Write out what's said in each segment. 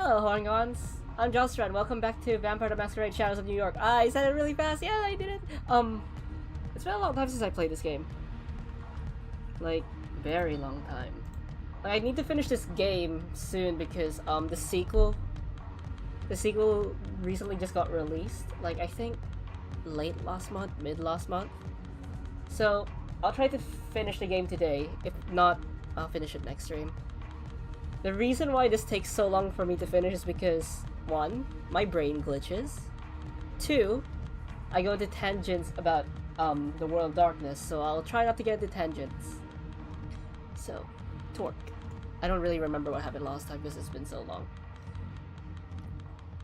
Hello, Horngons. I'm Joshua, and welcome back to Vampire the Masquerade Shadows of New York. I said it really fast. Yeah, I did it. It's been a long time since I played this game. Like, very long time. Like, I need to finish this game soon because the sequel recently just got released. Like, I think late last month, mid last month. So I'll try to finish the game today. If not, I'll finish it next stream. The reason why this takes so long for me to finish is because 1. My brain glitches. 2. I go into tangents about the World of Darkness, so I'll try not to get into tangents. So, Torque. I don't really remember what happened last time because it's been so long.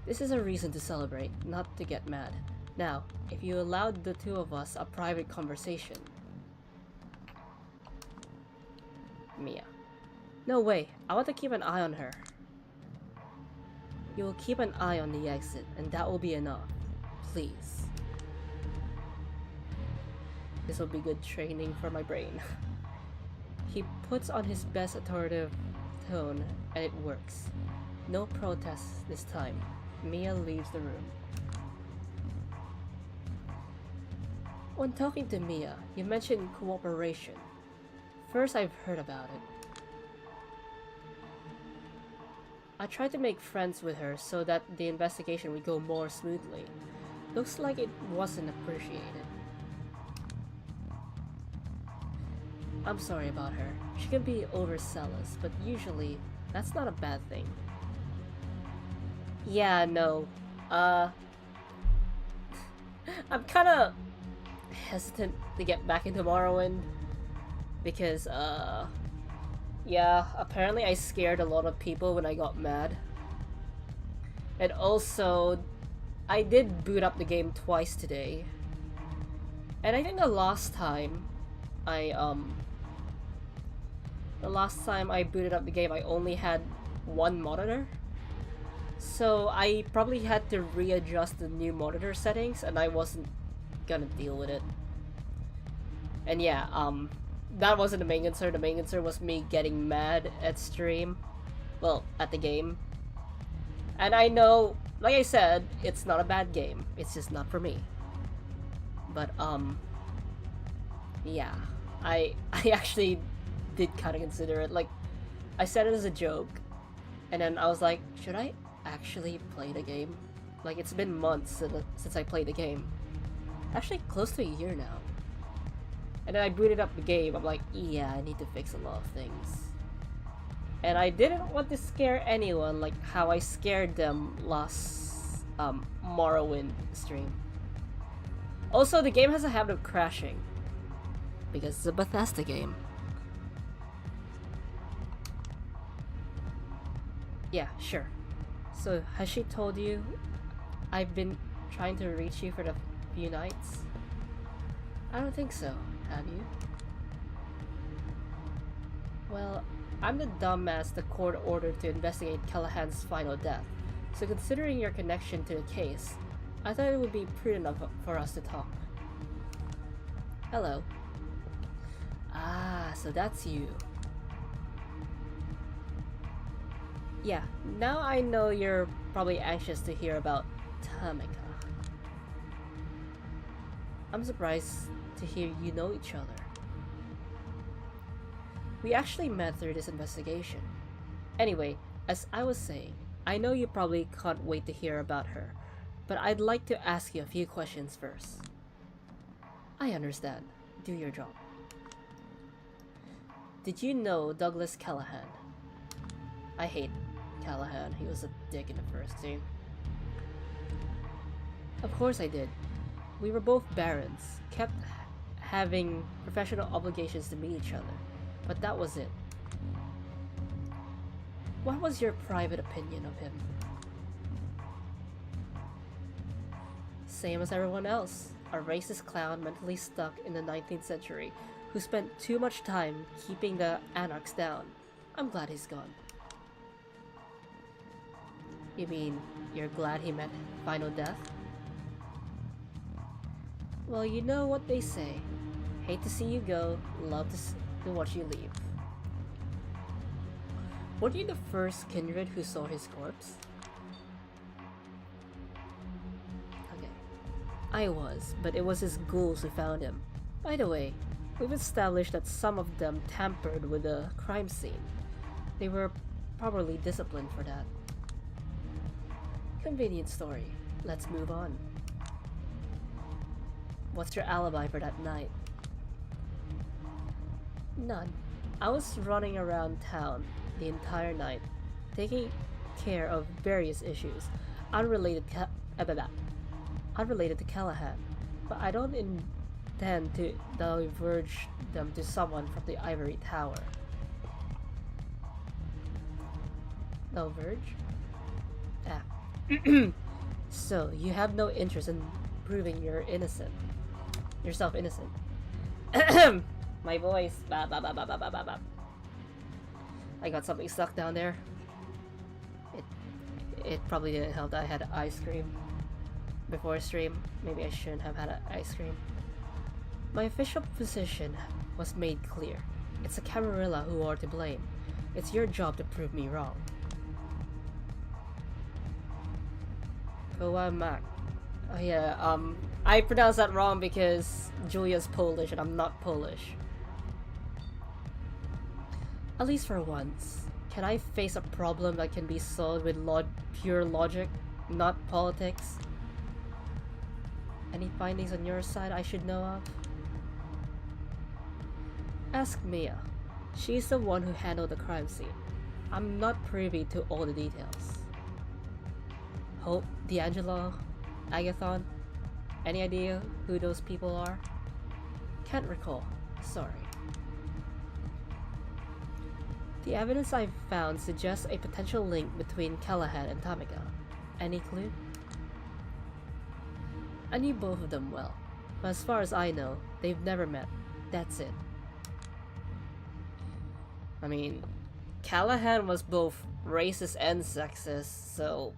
This is a reason to celebrate, not to get mad. Now, if you allowed the two of us a private conversation... Mia. No way, I want to keep an eye on her. You will keep an eye on the exit, and that will be enough. Please. This will be good training for my brain. He puts on his best authoritative tone, and it works. No protests this time. Mia leaves the room. When talking to Mia, you mentioned cooperation. First, I've heard about it. I tried to make friends with her so that the investigation would go more smoothly. Looks like it wasn't appreciated. I'm sorry about her. She can be overzealous, but usually that's not a bad thing. Yeah, no. I'm kinda hesitant to get back into Morrowind because, yeah, apparently I scared a lot of people when I got mad. And also, I did boot up the game twice today. And I think the last time I booted up the game, I only had one monitor. So I probably had to readjust the new monitor settings, and I wasn't gonna deal with it. And yeah, that wasn't the main concern. The main concern was me getting mad at stream. Well, at the game. And I know, like I said, it's not a bad game. It's just not for me. But, yeah. I actually did kind of consider it. Like, I said it as a joke. And then I was like, should I actually play the game? Like, it's been months since I played the game. Actually, close to a year now. And then I booted up the game. I'm like, yeah, I need to fix a lot of things. And I didn't want to scare anyone like how I scared them last Morrowind stream. Also, the game has a habit of crashing because it's a Bethesda game. Yeah, sure. So, has she told you I've been trying to reach you for the few nights? I don't think so. Have you? Well, I'm the dumbass the court ordered to investigate Callahan's final death, so considering your connection to the case, I thought it would be prudent for us to talk. Hello. Ah, so that's you. Yeah, now I know you're probably anxious to hear about Tamika. I'm surprised to hear you know each other. We actually met through this investigation. Anyway, as I was saying, I know you probably can't wait to hear about her, but I'd like to ask you a few questions first. I understand. Do your job. Did you know Douglas Callahan? I hate Callahan. He was a dick in the first game. Of course I did. We were both barons, kept having professional obligations to meet each other, but that was it. What was your private opinion of him? Same as everyone else, a racist clown mentally stuck in the 19th century who spent too much time keeping the anarchs down. I'm glad he's gone. You mean, you're glad he met final death? Well, you know what they say. Hate to see you go, love to watch you leave. Were you the first kindred who saw his corpse? Okay. I was, but it was his ghouls who found him. By the way, we've established that some of them tampered with the crime scene. They were properly disciplined for that. Convenient story. Let's move on. What's your alibi for that night? None. I was running around town the entire night, taking care of various issues unrelated to Callahan, but I don't intend to diverge them to someone from the ivory tower. Diverge? Ah. So, you have no interest in proving yourself innocent. My voice. Ba, ba, ba, ba, ba, ba, ba, ba. I got something stuck down there. It probably didn't help that I had ice cream before stream. Maybe I shouldn't have had ice cream. My official position was made clear. It's the Camarilla who are to blame. It's your job to prove me wrong. Mac. Oh yeah, I pronounced that wrong because Julia's Polish and I'm not Polish. At least for once, can I face a problem that can be solved with pure logic, not politics? Any findings on your side I should know of? Ask Mia. She's the one who handled the crime scene. I'm not privy to all the details. Hope, D'Angelo, Agathon? Any idea who those people are? Can't recall. Sorry. The evidence I've found suggests a potential link between Callahan and Tamika. Any clue? I knew both of them well, but as far as I know, they've never met. That's it. I mean, Callahan was both racist and sexist, so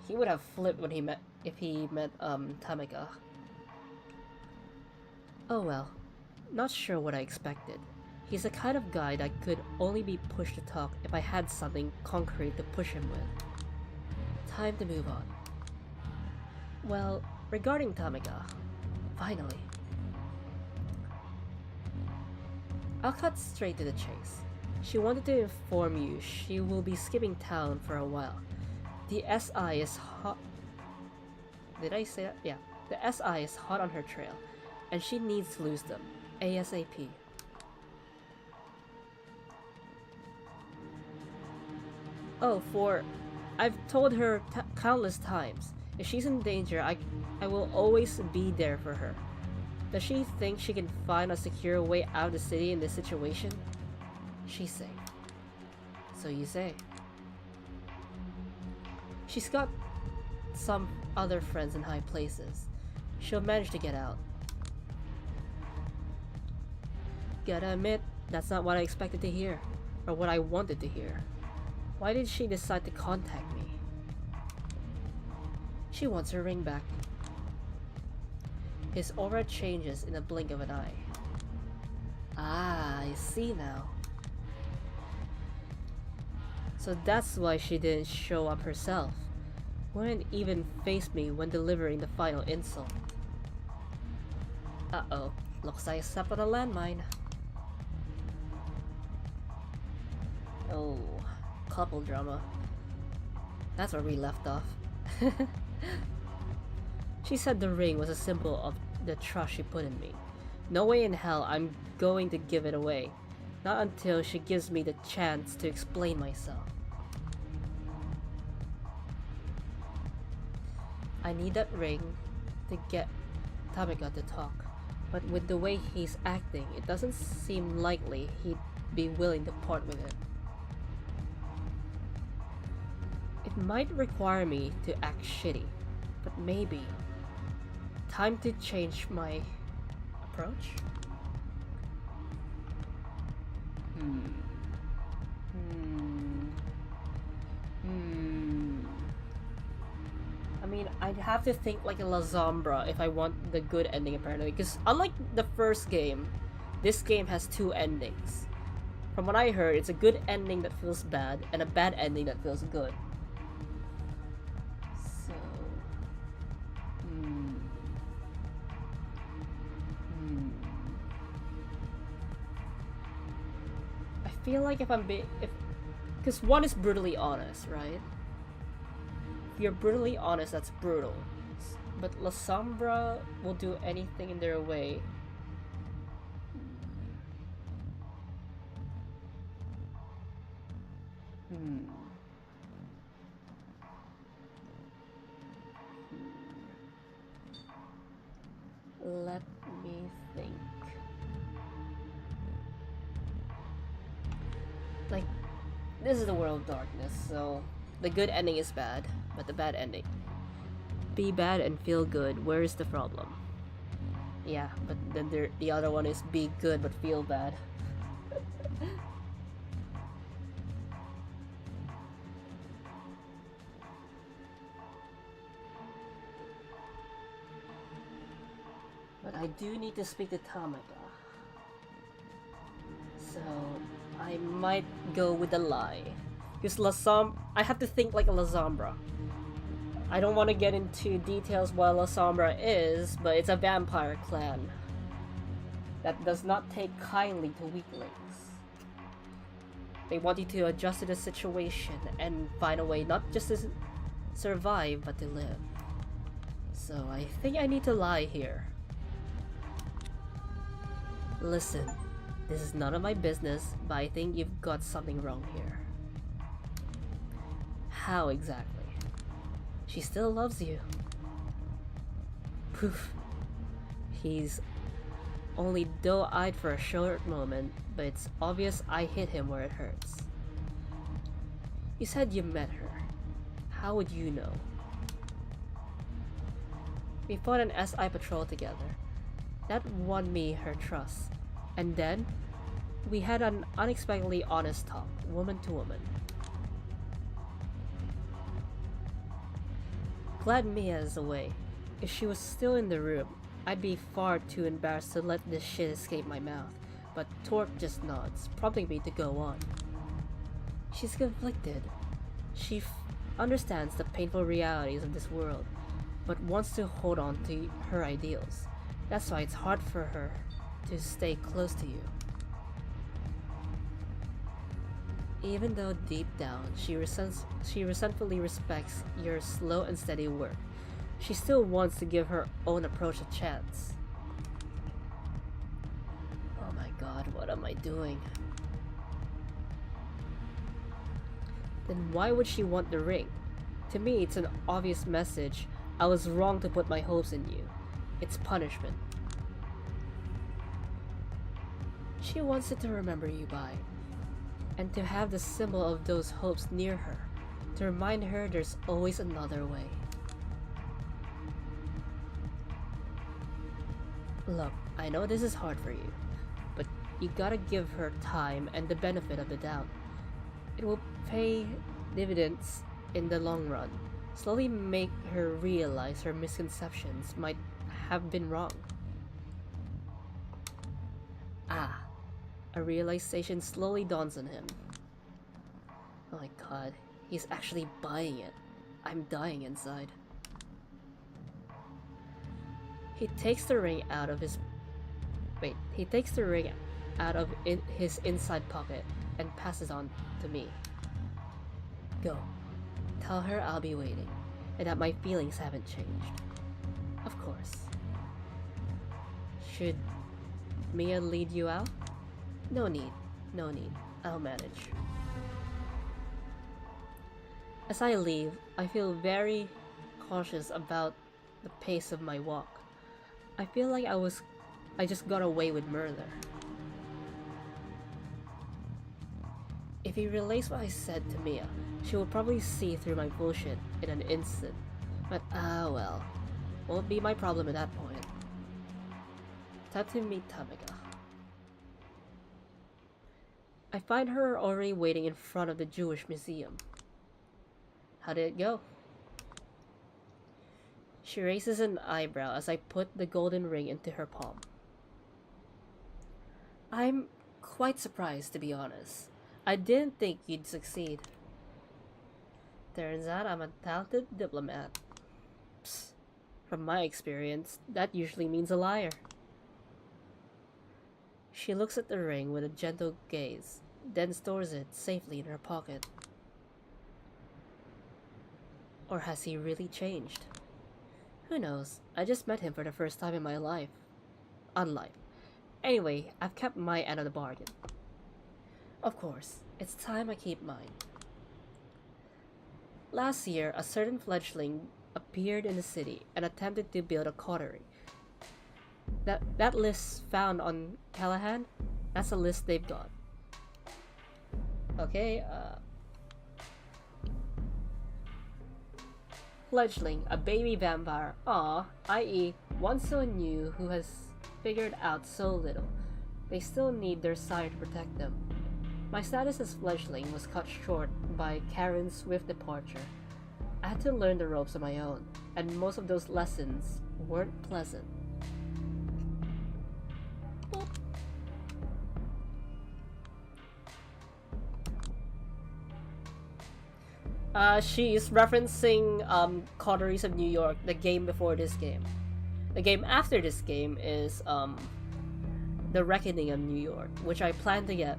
he would have flipped when if he met Tamika. Oh well, not sure what I expected. He's the kind of guy that could only be pushed to talk if I had something concrete to push him with. Time to move on. Well, regarding Tamika, finally. I'll cut straight to the chase. She wanted to inform you she will be skipping town for a while. The SI is hot. Did I say that? Yeah. The SI is hot on her trail, and she needs to lose them ASAP. Oh, I've told her countless times, if she's in danger, I will always be there for her. Does she think she can find a secure way out of the city in this situation? She's safe. So you say. She's got some other friends in high places. She'll manage to get out. Gotta admit, that's not what I expected to hear, or what I wanted to hear. Why did she decide to contact me? She wants her ring back. His aura changes in a blink of an eye. Ah, I see now. So that's why she didn't show up herself. Wouldn't even face me when delivering the final insult. Uh-oh, looks like I stepped on a landmine. Oh, couple drama. That's where we left off. She said the ring was a symbol of the trust she put in me. No way in hell I'm going to give it away. Not until she gives me the chance to explain myself. I need that ring to get Tamika to talk, but with the way he's acting, it doesn't seem likely he'd be willing to part with it. It might require me to act shitty, but maybe. Time to change my approach? I mean, I'd have to think like a Lasombra if I want the good ending apparently, because unlike the first game, this game has two endings. From what I heard, it's a good ending that feels bad and a bad ending that feels good. So, I feel like if because one is brutally honest, right? If you're brutally honest, that's brutal. But Lasombra will do anything in their way. Let me think. Like, this is the world of darkness, so the good ending is bad, but the bad ending. Be bad and feel good, where is the problem? Yeah, but then the other one is be good but feel bad. But I do need to speak to Tamaka. So I might go with the lie. Because I have to think like a Lasombra. I don't want to get into details what Lasombra is, but it's a vampire clan that does not take kindly to weaklings. They want you to adjust to the situation and find a way not just to survive, but to live. So I think I need to lie here. Listen, this is none of my business, but I think you've got something wrong here. How exactly? She still loves you. Poof. He's only doe-eyed for a short moment, but it's obvious I hit him where it hurts. You said you met her. How would you know? We fought an SI patrol together. That won me her trust. And then, we had an unexpectedly honest talk, woman to woman. Glad Mia is away. If she was still in the room, I'd be far too embarrassed to let this shit escape my mouth. But Torque just nods, prompting me to go on. She's conflicted. She understands the painful realities of this world, but wants to hold on to her ideals. That's why it's hard for her to stay close to you. Even though deep down she resentfully respects your slow and steady work, she still wants to give her own approach a chance. Oh my god, what am I doing? Then why would she want the ring? To me, it's an obvious message. I was wrong to put my hopes in you. It's punishment. She wants it to remember you by, and to have the symbol of those hopes near her, to remind her there's always another way. Look, I know this is hard for you, but you gotta give her time and the benefit of the doubt. It will pay dividends in the long run. Slowly make her realize her misconceptions might have been wrong. Ah, a realization slowly dawns on him. Oh my god, he's actually buying it. I'm dying inside. He takes the ring out of his his inside pocket and passes on to me. Go. Tell her I'll be waiting, and that my feelings haven't changed. Of course. Should Mia lead you out? No need. No need. I'll manage. As I leave, I feel very cautious about the pace of my walk. I feel like I just got away with murder. If he relays what I said to Mia, she will probably see through my bullshit in an instant. But well, won't be my problem at that point. Time to meet Tamika. I find her already waiting in front of the Jewish museum. How did it go? She raises an eyebrow as I put the golden ring into her palm. I'm quite surprised, to be honest. I didn't think you'd succeed. Turns out I'm a talented diplomat. Psst. From my experience, that usually means a liar. She looks at the ring with a gentle gaze, then stores it safely in her pocket. Or has he really changed? Who knows? I just met him for the first time in my life. Unlife. Anyway, I've kept my end of the bargain. Of course, it's time I keep mine. Last year, a certain fledgling appeared in the city and attempted to build a coterie. That list found on Callahan, that's a list they've got. Okay, fledgling, a baby vampire, i.e. one so new who has figured out so little. They still need their sire to protect them. My status as fledgling was cut short by Karen's swift departure. I had to learn the ropes on my own, and most of those lessons weren't pleasant. She's referencing Coteries of New York, the game before this game. The game after this game is The Reckoning of New York, which I plan to get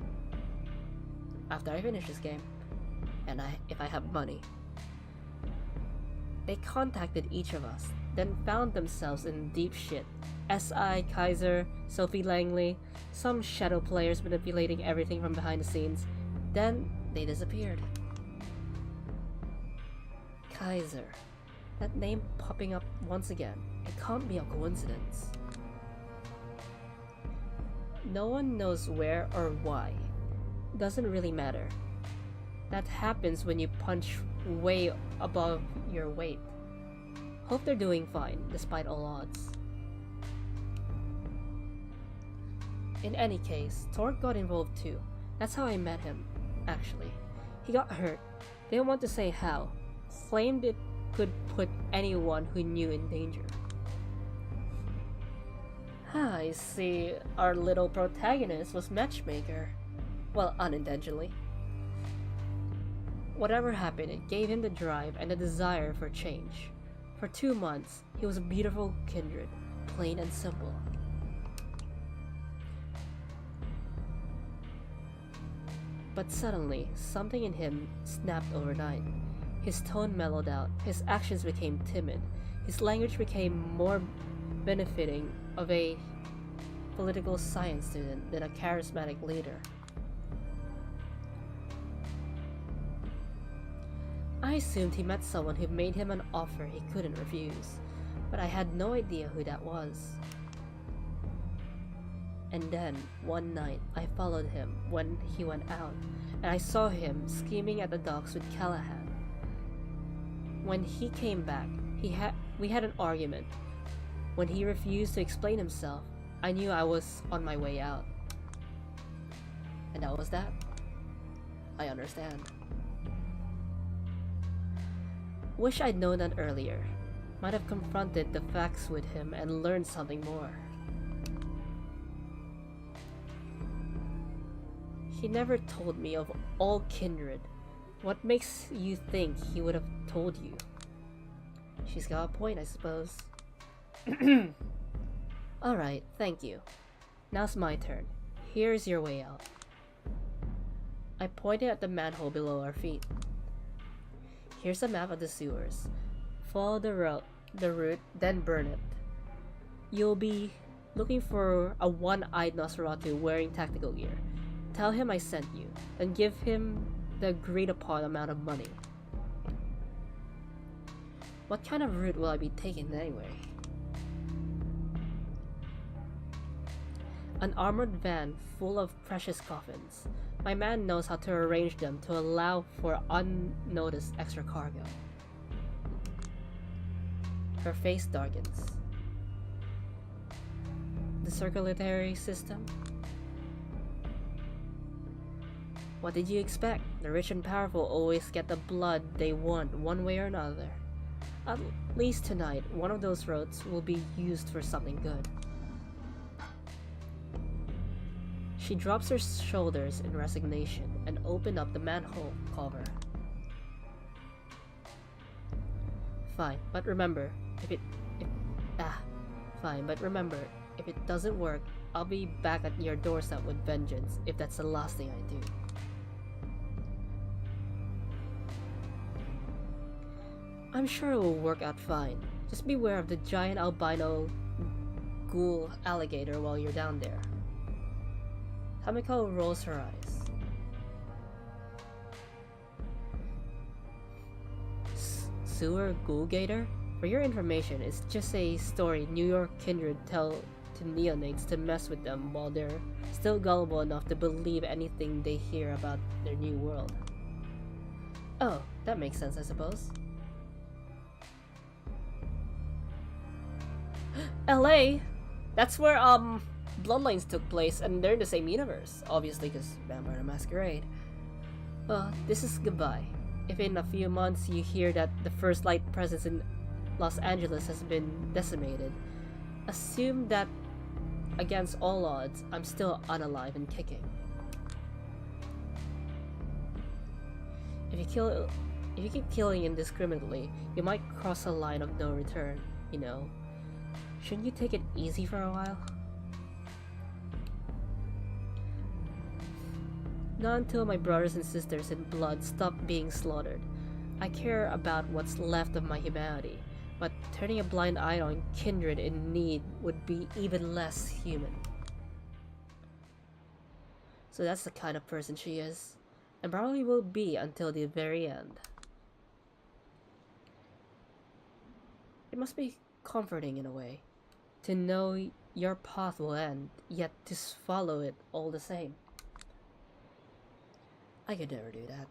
after I finish this game, and if I have money. They contacted each of us, then found themselves in deep shit. SI, Kaiser, Sophie Langley, some shadow players manipulating everything from behind the scenes. Then they disappeared. Kaiser. That name popping up once again. It can't be a coincidence. No one knows where or why. Doesn't really matter. That happens when you punch way above your weight. Hope they're doing fine, despite all odds. In any case, Torque got involved too. That's how I met him, actually. He got hurt. Didn't want to say how. Claimed it could put anyone who knew in danger. I see our little protagonist was matchmaker. Well, unintentionally. Whatever happened, it gave him the drive and the desire for change. For 2 months, he was a beautiful kindred, plain and simple. But suddenly, something in him snapped overnight. His tone mellowed out, his actions became timid, his language became more benefiting of a political science student than a charismatic leader. I assumed he met someone who made him an offer he couldn't refuse, but I had no idea who that was. And then, one night, I followed him when he went out, and I saw him scheming at the docks with Callahan. When he came back, we had an argument. When he refused to explain himself, I knew I was on my way out. And that was that. I understand. Wish I'd known that earlier. Might have confronted the facts with him and learned something more. He never told me of all kindred. What makes you think he would have told you? She's got a point, I suppose. Alright, thank you. Now's my turn. Here's your way out. I pointed at the manhole below our feet. Here's a map of the sewers. Follow the route, then burn it. You'll be looking for a one-eyed Nosferatu wearing tactical gear. Tell him I sent you, and give him the agreed-upon amount of money. What kind of route will I be taking anyway? An armored van full of precious coffins. My man knows how to arrange them to allow for unnoticed extra cargo. Her face darkens. The circulatory system? What did you expect? The rich and powerful always get the blood they want one way or another. At least tonight, one of those roads will be used for something good. She drops her shoulders in resignation and opens up the manhole cover. Fine, but remember, if it doesn't work, I'll be back at your doorstep with vengeance if that's the last thing I do. I'm sure it will work out fine. Just beware of the giant albino ghoul alligator while you're down there. Hamiko rolls her eyes. Sewer ghoul gator? For your information, it's just a story New York kindred tell to neonates to mess with them while they're still gullible enough to believe anything they hear about their new world. Oh, that makes sense, I suppose. LA! That's where, Bloodlines took place, and they're in the same universe. Obviously, because Vampire the Masquerade. Well, this is goodbye. If in a few months you hear that the First Light presence in Los Angeles has been decimated, assume that, against all odds, I'm still unalive and kicking. If you keep killing indiscriminately, you might cross a line of no return, you know. Shouldn't you take it easy for a while? Not until my brothers and sisters in blood stop being slaughtered. I care about what's left of my humanity, but turning a blind eye on kindred in need would be even less human. So that's the kind of person she is, and probably will be until the very end. It must be comforting in a way, to know your path will end, yet to follow it all the same. I could never do that.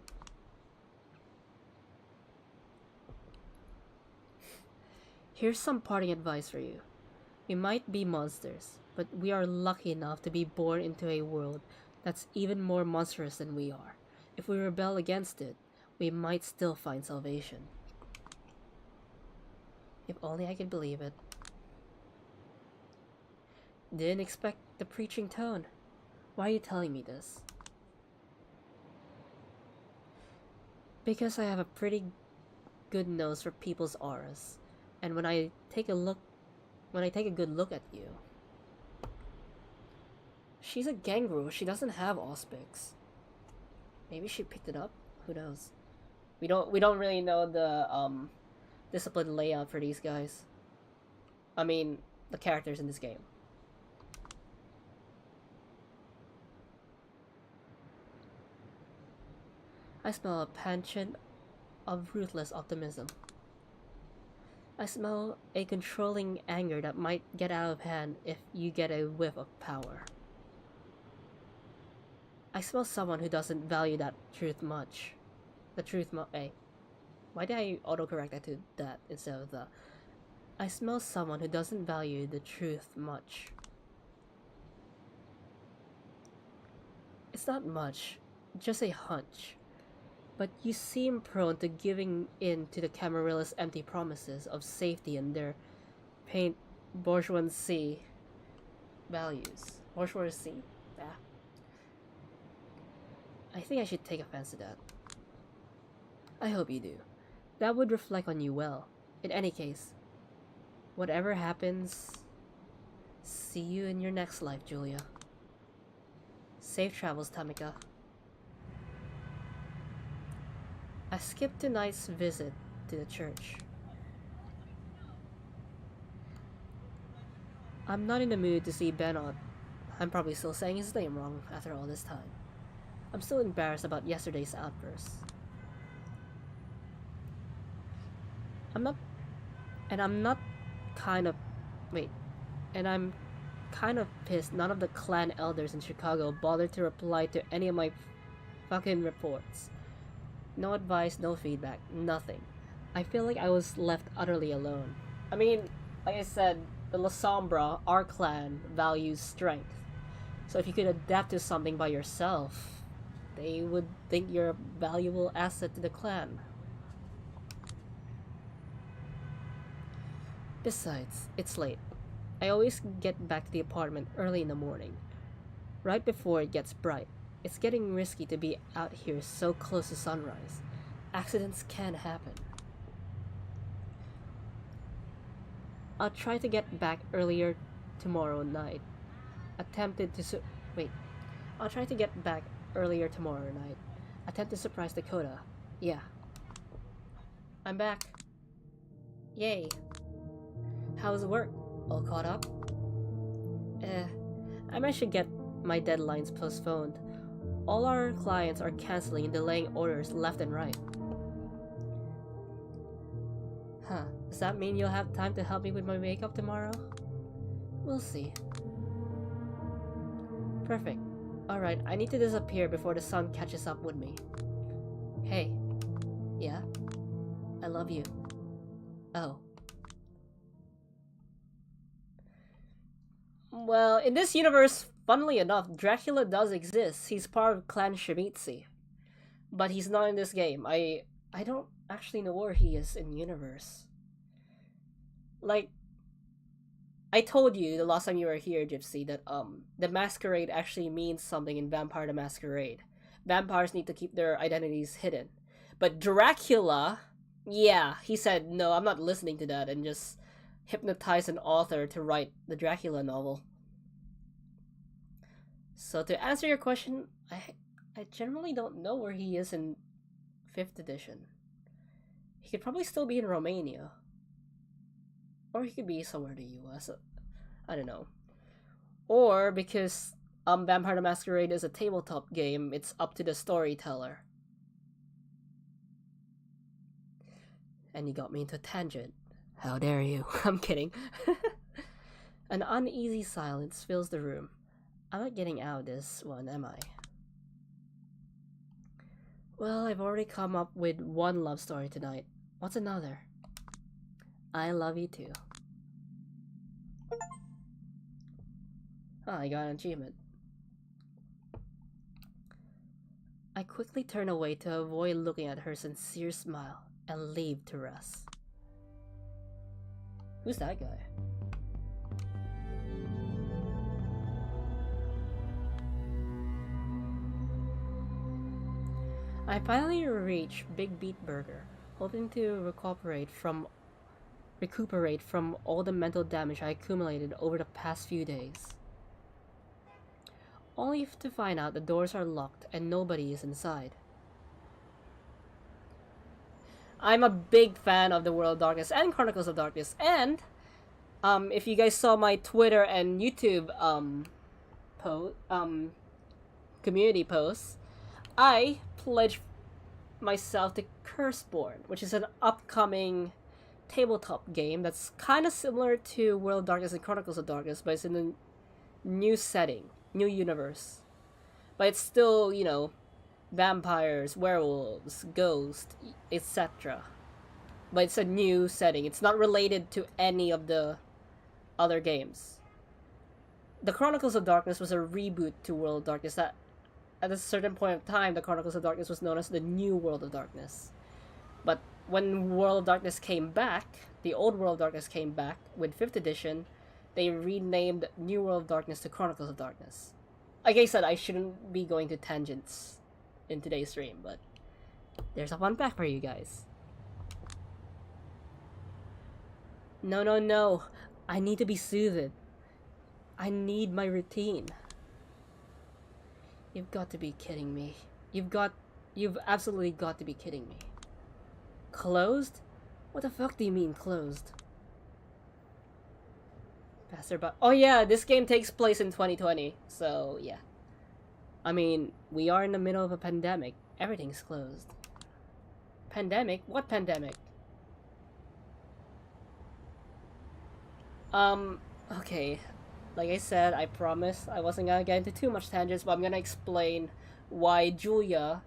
Here's some parting advice for you. We might be monsters, but we are lucky enough to be born into a world that's even more monstrous than we are. If we rebel against it, we might still find salvation. If only I could believe it. Didn't expect the preaching tone. Why are you telling me this? Because I have a pretty good nose for people's auras, and when I take a good look at you, she's a gangrel. She doesn't have auspics. Maybe she picked it up. Who knows? We don't really know the discipline layout for these guys. I mean, the characters in this game. I smell a penchant of ruthless optimism. I smell a controlling anger that might get out of hand if you get a whiff of power. I smell someone who doesn't value that truth much. Hey, why did I autocorrect that to that instead of the? I smell someone who doesn't value the truth much. It's not much, just a hunch. But you seem prone to giving in to the Camarilla's empty promises of safety and their paint bourgeoisie values. Bourgeoisie? Yeah. I think I should take offense to that. I hope you do. That would reflect on you well. In any case, whatever happens, see you in your next life, Julia. Safe travels, Tamika. I skipped tonight's visit to the church. I'm not in the mood to see Benoit. I'm probably still saying his name wrong after all this time. I'm still embarrassed about yesterday's outburst. I'm kind of pissed none of the clan elders in Chicago bothered to reply to any of my fucking reports. No advice, no feedback, nothing. I feel like I was left utterly alone. I mean, like I said, the Lasombra, our clan, values strength. So if you could adapt to something by yourself, they would think you're a valuable asset to the clan. Besides, it's late. I always get back to the apartment early in the morning. right before it gets bright. It's getting risky to be out here so close to sunrise. Accidents can happen. I'll try to get back earlier tomorrow night. Attempted to wait. I'll try to get back earlier tomorrow night. Attempt to surprise Dakota. Yeah. I'm back. Yay. How's work? All caught up? I managed to get my deadlines postponed. All our clients are canceling and delaying orders left and right. Huh. Does that mean you'll have time to help me with my makeup tomorrow? We'll see. Perfect. Alright, I need to disappear before the sun catches up with me. Hey. Yeah? I love you. Oh. Well, in this universe, funnily enough, Dracula does exist. He's part of Clan Shimizu. But he's not in this game. I don't actually know where he is in universe. Like, I told you the last time you were here, Gypsy, that the Masquerade actually means something in Vampire the Masquerade. Vampires need to keep their identities hidden. But Dracula, yeah, he said, no, I'm not listening to that, and just hypnotized an author to write the Dracula novel. So to answer your question, I generally don't know where he is in 5th edition. He could probably still be in Romania. Or he could be somewhere in the US. I don't know. Or because Vampire the Masquerade is a tabletop game, it's up to the storyteller. And you got me into a tangent. How dare you? I'm kidding. An uneasy silence fills the room. I'm not getting out of this one, am I? Well, I've already come up with one love story tonight. What's another? I love you too. I got an achievement. I quickly turn away to avoid looking at her sincere smile and leave to rest. Who's that guy? I finally reach Big Beat Burger, hoping to recuperate from all the mental damage I accumulated over the past few days. Only to find out the doors are locked and nobody is inside. I'm a big fan of the World of Darkness and Chronicles of Darkness, and if you guys saw my Twitter and YouTube community posts, I pledged myself to Curseborn, which is an upcoming tabletop game that's kind of similar to World of Darkness and Chronicles of Darkness, but it's in a new setting, new universe. But it's still, you know, vampires, werewolves, ghosts, etc. But it's a new setting. It's not related to any of the other games. The Chronicles of Darkness was a reboot to World of Darkness that at a certain point of time, the Chronicles of Darkness was known as the New World of Darkness. But when World of Darkness came back, the old World of Darkness came back with 5th edition, they renamed New World of Darkness to Chronicles of Darkness. Like I said, I shouldn't be going to tangents in today's stream, but there's a fun fact for you guys. No, no, no. I need to be soothed. I need my routine. You've got to be kidding me. You've absolutely got to be kidding me. Closed? What the fuck do you mean closed? Passerby. Oh yeah, this game takes place in 2020, so yeah. I mean, we are in the middle of a pandemic. Everything's closed. Pandemic? What pandemic? Okay. Like I said, I promised I wasn't gonna get into too much tangents, but I'm gonna explain why Julia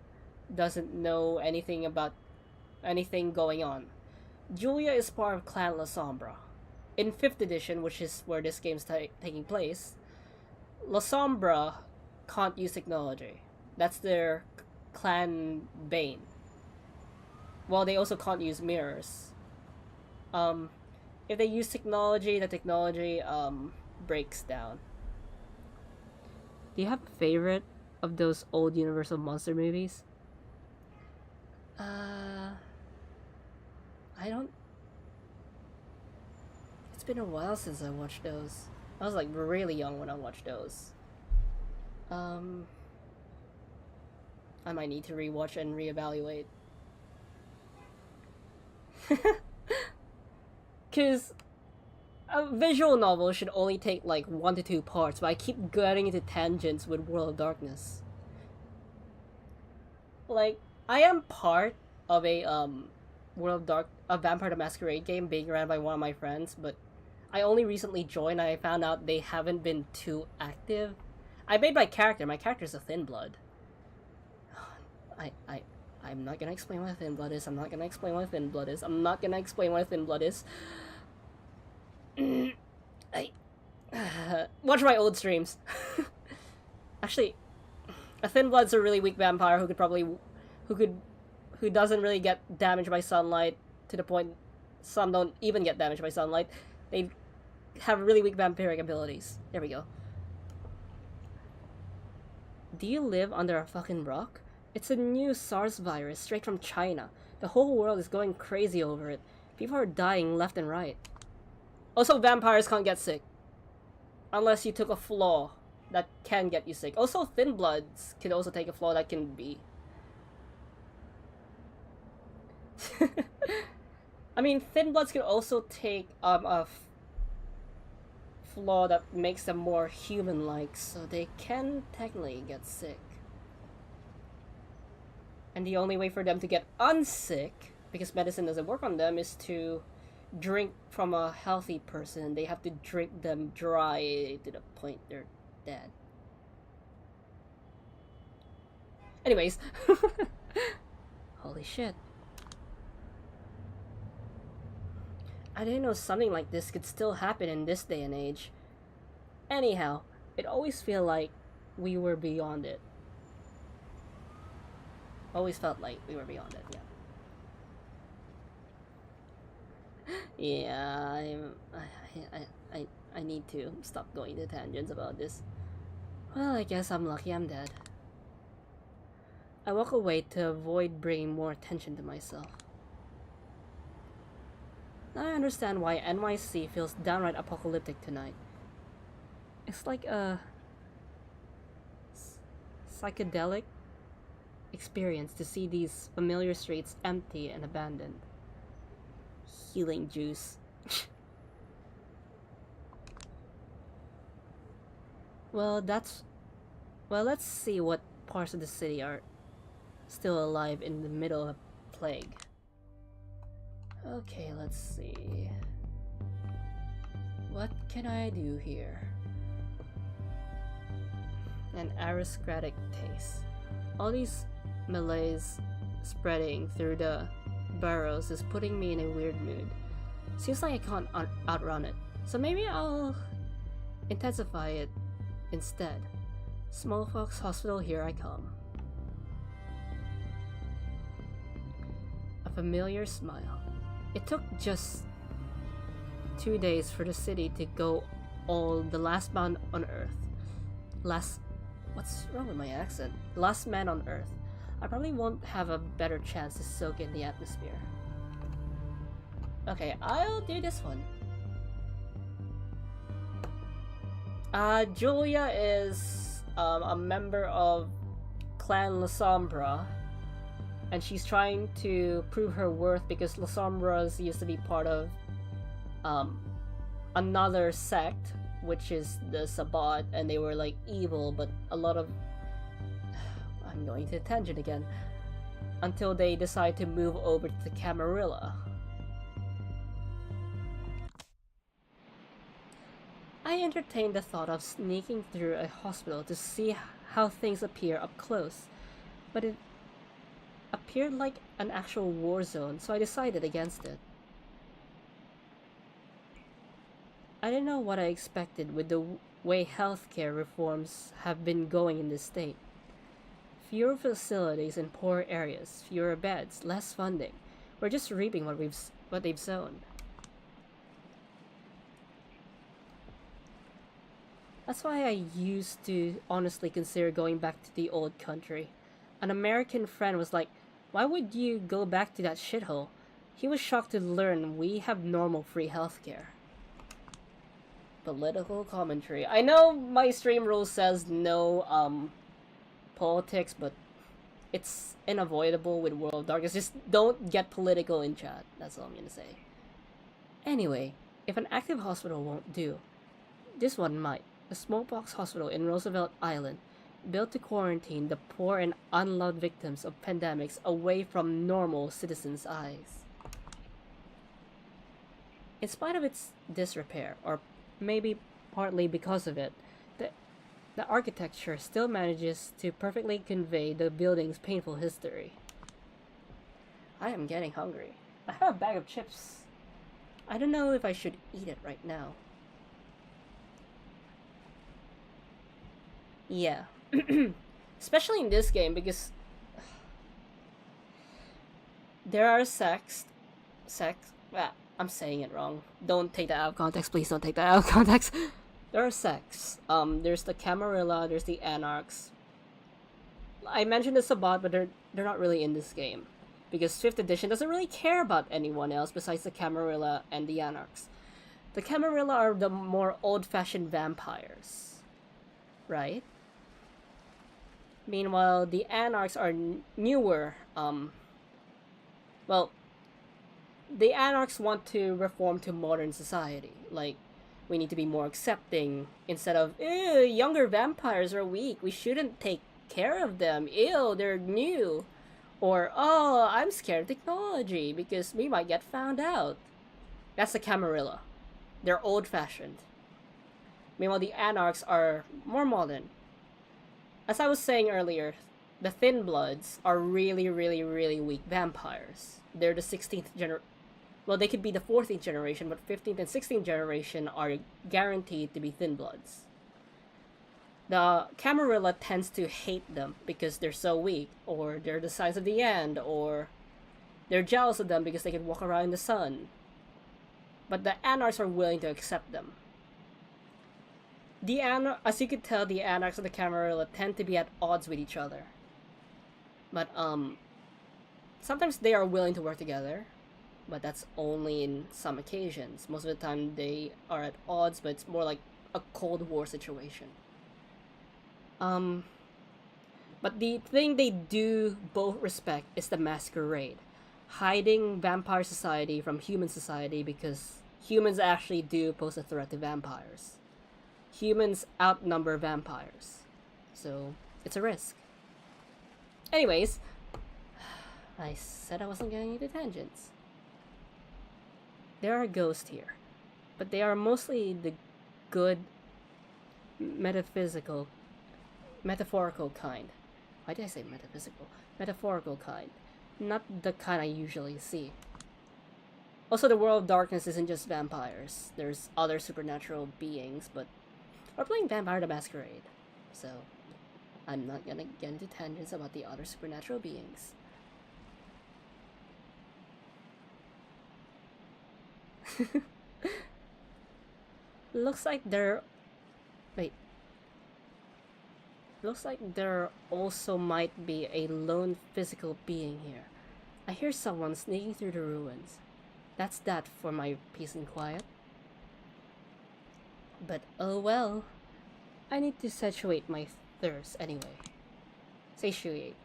doesn't know anything about anything going on. Julia is part of Clan Lasombra. In 5th edition, which is where this game's taking place, Lasombra can't use technology. That's their clan bane. Well, they also can't use mirrors. If they use technology, the technology breaks down. Do you have a favorite of those old Universal monster movies? I don't. It's been a while since I watched those. I was like really young when I watched those. Um, I might need to rewatch and reevaluate. Cause a visual novel should only take like 1 to 2 parts, but I keep getting into tangents with World of Darkness. Like, I am part of a a Vampire the Masquerade game being ran by one of my friends, but I only recently joined and I found out they haven't been too active. I made my character. My character's a Thin Blood. I'm not gonna explain what a Thin Blood is. I'm not gonna explain what a Thin Blood is. I'm not gonna explain what a Thin Blood is. I watch my old streams. Actually, a Thin Blood's a really weak vampire who doesn't really get damaged by sunlight, to the point some don't even get damaged by sunlight. They have really weak vampiric abilities. There we go. Do you live under a fucking rock? It's a new SARS virus straight from China. The whole world is going crazy over it. People are dying left and right. Also, vampires can't get sick. Unless you took a flaw that can get you sick. Also, Thin Bloods can also take a flaw that can be. I mean, Thin Bloods can also take a flaw that makes them more human-like, so they can technically get sick. And the only way for them to get unsick, because medicine doesn't work on them, is to drink from a healthy person. They have to drink them dry to the point they're dead. Anyways. Holy shit. I didn't know something like this could still happen in this day and age. Anyhow, it always felt like we were beyond it. Always felt like we were beyond it, yeah. Yeah, I need to stop going to tangents about this. Well, I guess I'm lucky I'm dead. I walk away to avoid bringing more attention to myself. Now I understand why NYC feels downright apocalyptic tonight. It's like a psychedelic experience to see these familiar streets empty and abandoned. Healing juice. Well, let's see what parts of the city are still alive in the middle of a plague. Okay, let's see. What can I do here? An aristocratic taste. All these melees spreading through the boroughs is putting me in a weird mood. Seems like I can't outrun it, so maybe I'll intensify it instead. Smallpox hospital, here I come. A familiar smile. It took just 2 days for the city to go all the last man on Earth. What's wrong with my accent? Last man on Earth. I probably won't have a better chance to soak in the atmosphere. Okay, I'll do this one. Julia is a member of Clan Lasombra, and she's trying to prove her worth because Lasombras used to be part of another sect, which is the Sabbat, and they were like evil, but a lot of... I'm going to tangent again. Until they decide to move over to the Camarilla. I entertained the thought of sneaking through a hospital to see how things appear up close, but it appeared like an actual war zone, so I decided against it. I didn't know what I expected with the way healthcare reforms have been going in this state. Fewer facilities in poor areas, fewer beds, less funding. We're just reaping what they've sown. That's why I used to honestly consider going back to the old country. An American friend was like, "Why would you go back to that shithole?" He was shocked to learn we have normal free healthcare. Political commentary. I know my stream rule says no politics, but it's unavoidable with World of Darkness. Just don't get political in chat. That's all I'm gonna say. Anyway, if an active hospital won't do, this one might. A smallpox hospital in Roosevelt Island, built to quarantine the poor and unloved victims of pandemics away from normal citizens' eyes. In spite of its disrepair, or maybe partly because of it, the, the architecture still manages to perfectly convey the building's painful history. I am getting hungry. I have a bag of chips. I don't know if I should eat it right now. Yeah. Especially in this game, because there are I'm saying it wrong. Don't take that out of context, please don't take that out of context. There are sects. There's the Camarilla, there's the Anarchs. I mentioned this a lot, but they're not really in this game. Because 5th edition doesn't really care about anyone else besides the Camarilla and the Anarchs. The Camarilla are the more old-fashioned vampires. Right? Meanwhile, the Anarchs are newer. Well, the Anarchs want to reform to modern society. Like, we need to be more accepting. Instead of, ew, younger vampires are weak. We shouldn't take care of them. Ew, they're new. Or, oh, I'm scared of technology because we might get found out. That's the Camarilla. They're old-fashioned. Meanwhile, the Anarchs are more modern. As I was saying earlier, the Thin Bloods are really, really, really weak vampires. They're the 16th generation. Well, they could be the 14th generation, but 15th and 16th generation are guaranteed to be Thin Bloods. The Camarilla tends to hate them because they're so weak, or they're the signs of the end, or they're jealous of them because they can walk around in the sun. But the Anarchs are willing to accept them. As you could tell, the Anarchs and the Camarilla tend to be at odds with each other. But, sometimes they are willing to work together, but that's only in some occasions. Most of the time they are at odds, but it's more like a Cold War situation. But the thing they do both respect is the Masquerade. Hiding vampire society from human society because humans actually do pose a threat to vampires. Humans outnumber vampires. So, it's a risk. Anyways, I said I wasn't getting into tangents. There are ghosts here, but they are mostly the good, metaphorical kind. Why did I say metaphysical? Metaphorical kind. Not the kind I usually see. Also, the World of Darkness isn't just vampires. There's other supernatural beings, but we're playing Vampire the Masquerade, so I'm not gonna get into tangents about the other supernatural beings. Looks like there also might be a lone physical being here. I hear someone sneaking through the ruins. That's that for my peace and quiet. But oh well. I need to satiate my thirst anyway. Satiate.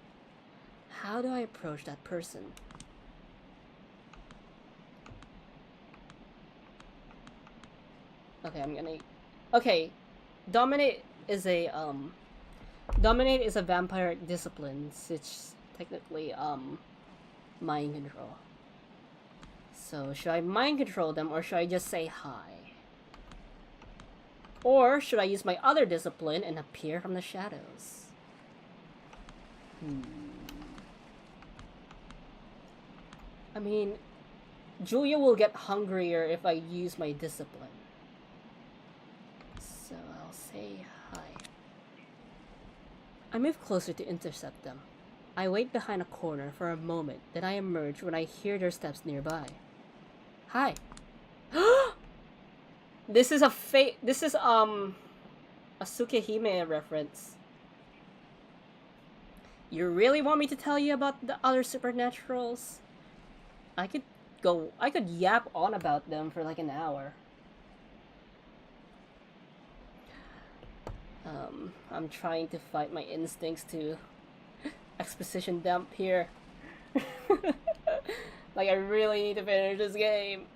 How do I approach that person? Okay, Dominate is a vampiric discipline, which technically mind control. So should I mind control them or should I just say hi? Or should I use my other discipline and appear from the shadows? I mean, Julia will get hungrier if I use my discipline. So I'll say hi. I move closer to intercept them. I wait behind a corner for a moment, then I emerge when I hear their steps nearby. Hi. This is A Sukehime reference. You really want me to tell you about the other supernaturals? I could yap on about them for like an hour. I'm trying to fight my instincts to exposition dump here. Like, I really need to finish this game.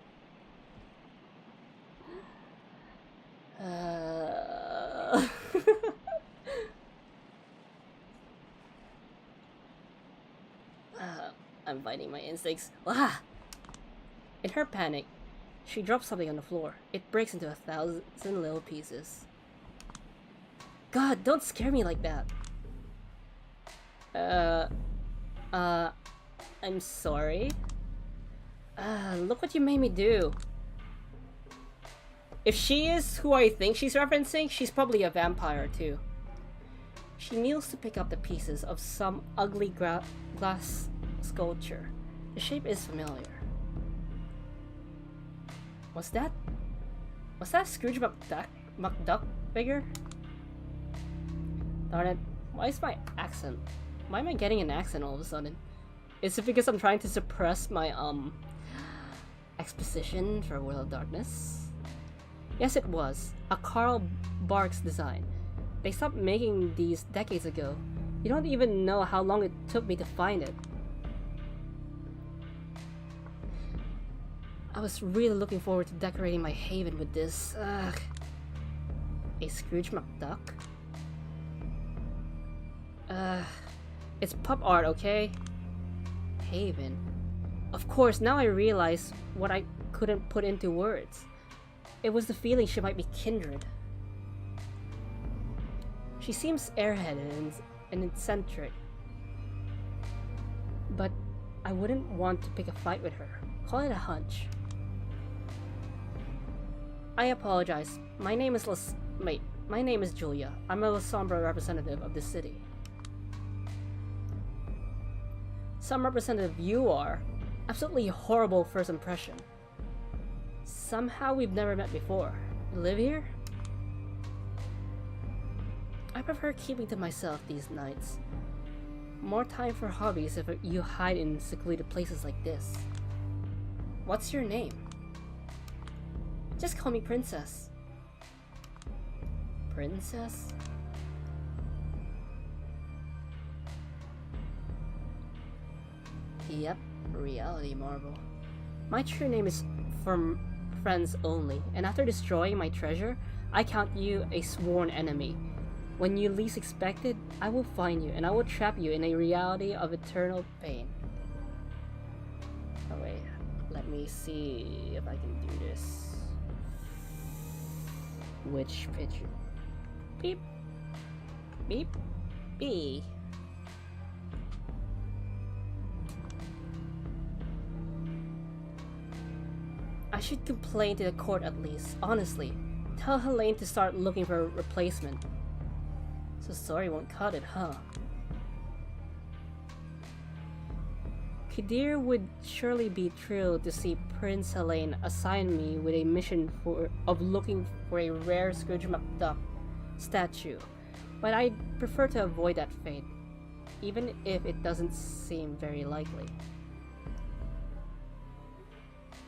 I'm fighting my instincts. Ah! In her panic, she drops something on the floor. It breaks into 1,000 little pieces. God, don't scare me like that. I'm sorry. Look what you made me do. If she is who I think she's referencing, she's probably a vampire too. She kneels to pick up the pieces of some ugly glass sculpture. The shape is familiar. Was that Scrooge McDuck figure? Darn it, why am I getting an accent all of a sudden? Is it because I'm trying to suppress my exposition for World of Darkness? Yes, it was. A Karl Barks design. They stopped making these decades ago. You don't even know how long it took me to find it. I was really looking forward to decorating my haven with this. A Scrooge McDuck? It's pop art, okay? Haven. Of course, now I realize what I couldn't put into words. It was the feeling she might be kindred. She seems airheaded and eccentric. But I wouldn't want to pick a fight with her. Call it a hunch. I apologize. My name is Julia. I'm a Lasombra representative of this city. Some representative you are. Absolutely horrible first impression. Somehow we've never met before. You live here? I prefer keeping to myself these nights. More time for hobbies if you hide in secluded places like this. What's your name? Just call me Princess. Princess? Yep, reality marvel. My true name is from friends only, and after destroying my treasure, I count you a sworn enemy. When you least expect it, I will find you, and I will trap you in a reality of eternal pain. Oh wait, let me see if I can do this. Which picture? Beep. Beep. B. I should complain to the court at least, honestly. Tell Helene to start looking for a replacement. So sorry won't cut it, huh? Kadir would surely be thrilled to see Prince Helene assign me with a mission of looking for a rare Scrooge McDuck statue, but I'd prefer to avoid that fate, even if it doesn't seem very likely.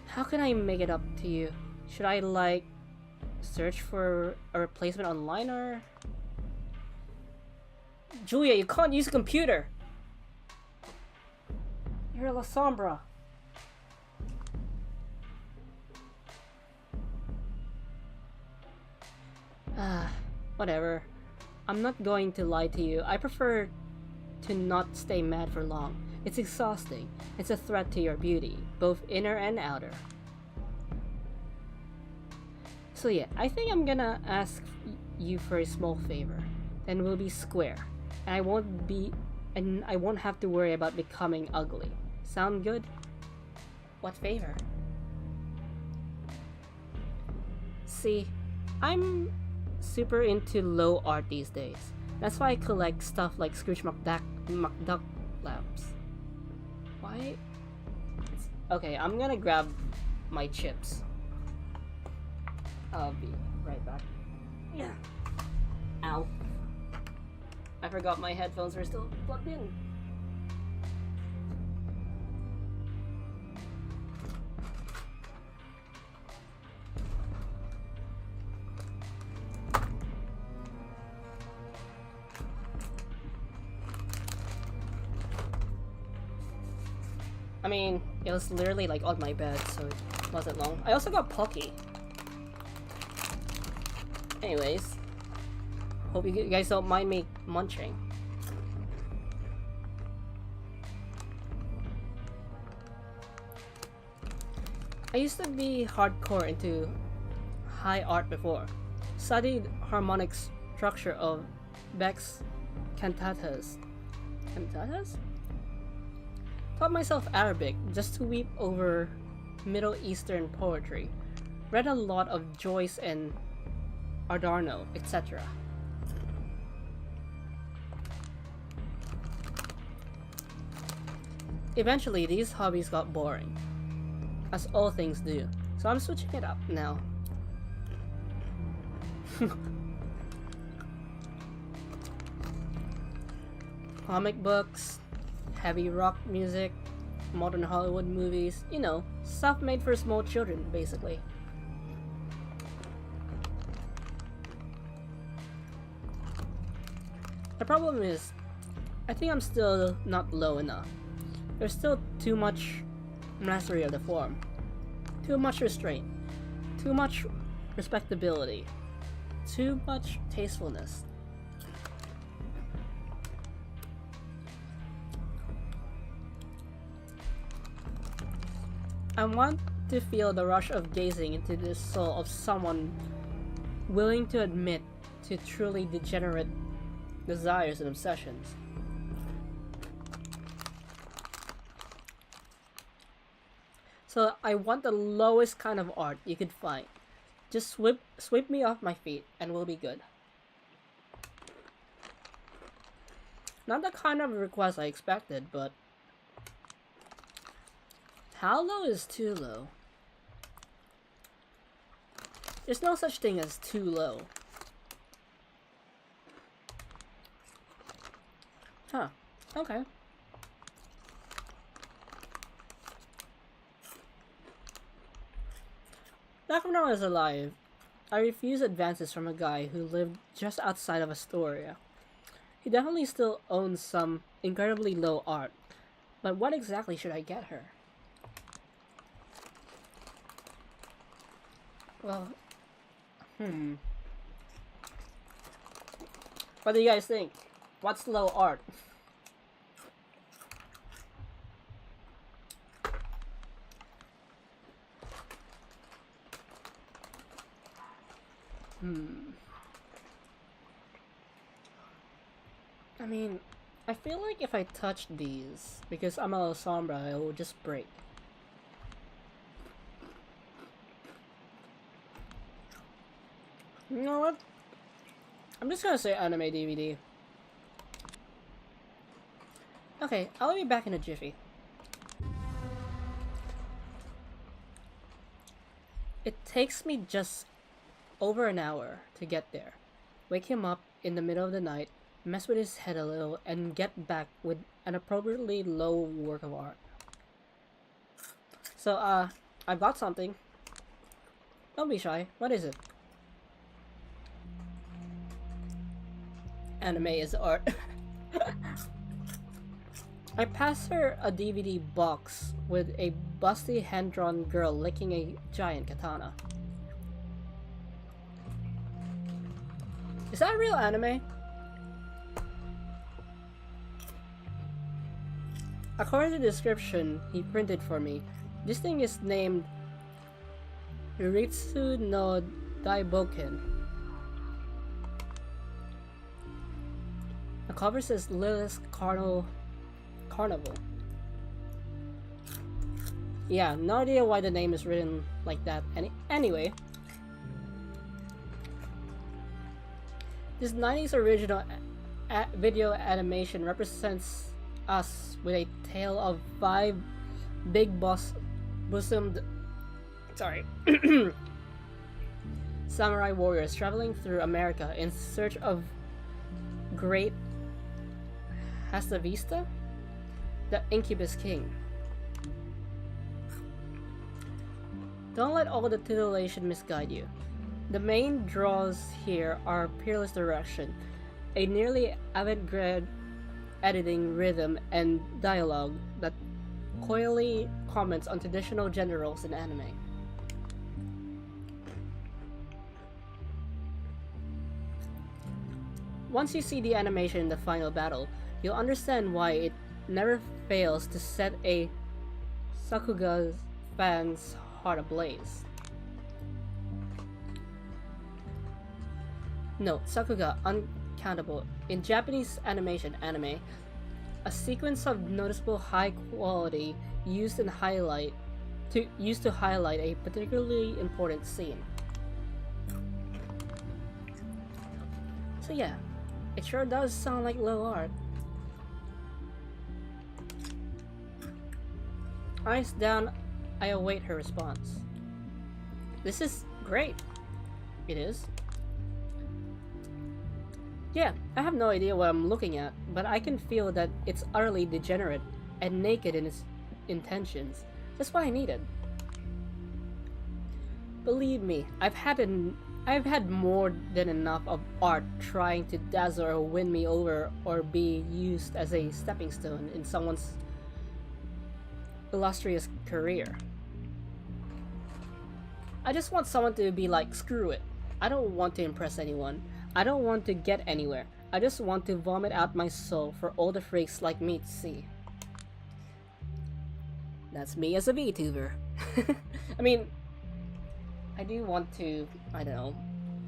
How can I make it up to you? Should I, like, search for a replacement online, or...? Julia, you can't use a computer! You're a Lasombra. Whatever. I'm not going to lie to you. I prefer to not stay mad for long. It's exhausting. It's a threat to your beauty, both inner and outer. So yeah, I think I'm gonna ask you for a small favor. Then we'll be square. And I won't have to worry about becoming ugly. Sound good? What favor? See, I'm super into low art these days. That's why I collect stuff like Scrooge McDuck lamps. Why? Okay, I'm gonna grab my chips. I'll be right back. Yeah. Ow. I forgot my headphones were still plugged in. I mean, it was literally like on my bed, so it wasn't long. I also got Pocky. Anyways, hope you guys don't mind me munching. I used to be hardcore into high art before. Studied harmonic structure of Bach's cantatas. Cantatas? Taught myself Arabic just to weep over Middle Eastern poetry. Read a lot of Joyce and Adorno, etc. Eventually, these hobbies got boring, as all things do, so I'm switching it up now. Comic books, heavy rock music, modern Hollywood movies, you know, stuff made for small children, basically. The problem is, I think I'm still not low enough. There's still too much mastery of the form, too much restraint, too much respectability, too much tastefulness. I want to feel the rush of gazing into the soul of someone willing to admit to truly degenerate desires and obsessions. So I want the lowest kind of art you could find. Just sweep me off my feet and we'll be good. Not the kind of request I expected, but how low is too low? There's no such thing as too low. Huh. Okay. Back when I was alive, I refused advances from a guy who lived just outside of Astoria. He definitely still owns some incredibly low art, but what exactly should I get her? Well, what do you guys think? What's low art? I mean, I feel like if I touch these, because I'm a Lasombra, it will just break. You know what? I'm just gonna say anime DVD. Okay, I'll be back in a jiffy. It takes me just over an hour to get there. Wake him up in the middle of the night, mess with his head a little, and get back with an appropriately low work of art. So, I've got something. Don't be shy. What is it? Anime is art. I passed her a DVD box with a busty hand-drawn girl licking a giant katana. Is that real anime? According to the description he printed for me, this thing is named Yuritsu no Daiboken. The cover says Lilith's Carnival. Yeah, no idea why the name is written like that. Anyway, this 90s original video animation represents us with a tale of 5 big bosomed samurai warriors traveling through America in search of Great Hastavista, the Incubus King. Don't let all the titillation misguide you. The main draws here are peerless direction, a nearly avant-garde editing rhythm and dialogue that coyly comments on traditional gender roles in anime. Once you see the animation in the final battle, you'll understand why it never fails to set a Sakuga fan's heart ablaze. Note, Sakuga, uncountable. In Japanese animation anime, a sequence of noticeable high quality used to highlight a particularly important scene. So yeah, it sure does sound like low art. Eyes down, I await her response. This is great. It is. Yeah, I have no idea what I'm looking at, but I can feel that it's utterly degenerate and naked in its intentions. Just what I needed. Believe me, I've had more than enough of art trying to dazzle or win me over or be used as a stepping stone in someone's illustrious career. I just want someone to be like, screw it. I don't want to impress anyone. I don't want to get anywhere. I just want to vomit out my soul for all the freaks like me to see. That's me as a VTuber. I mean, I do want to, I don't know,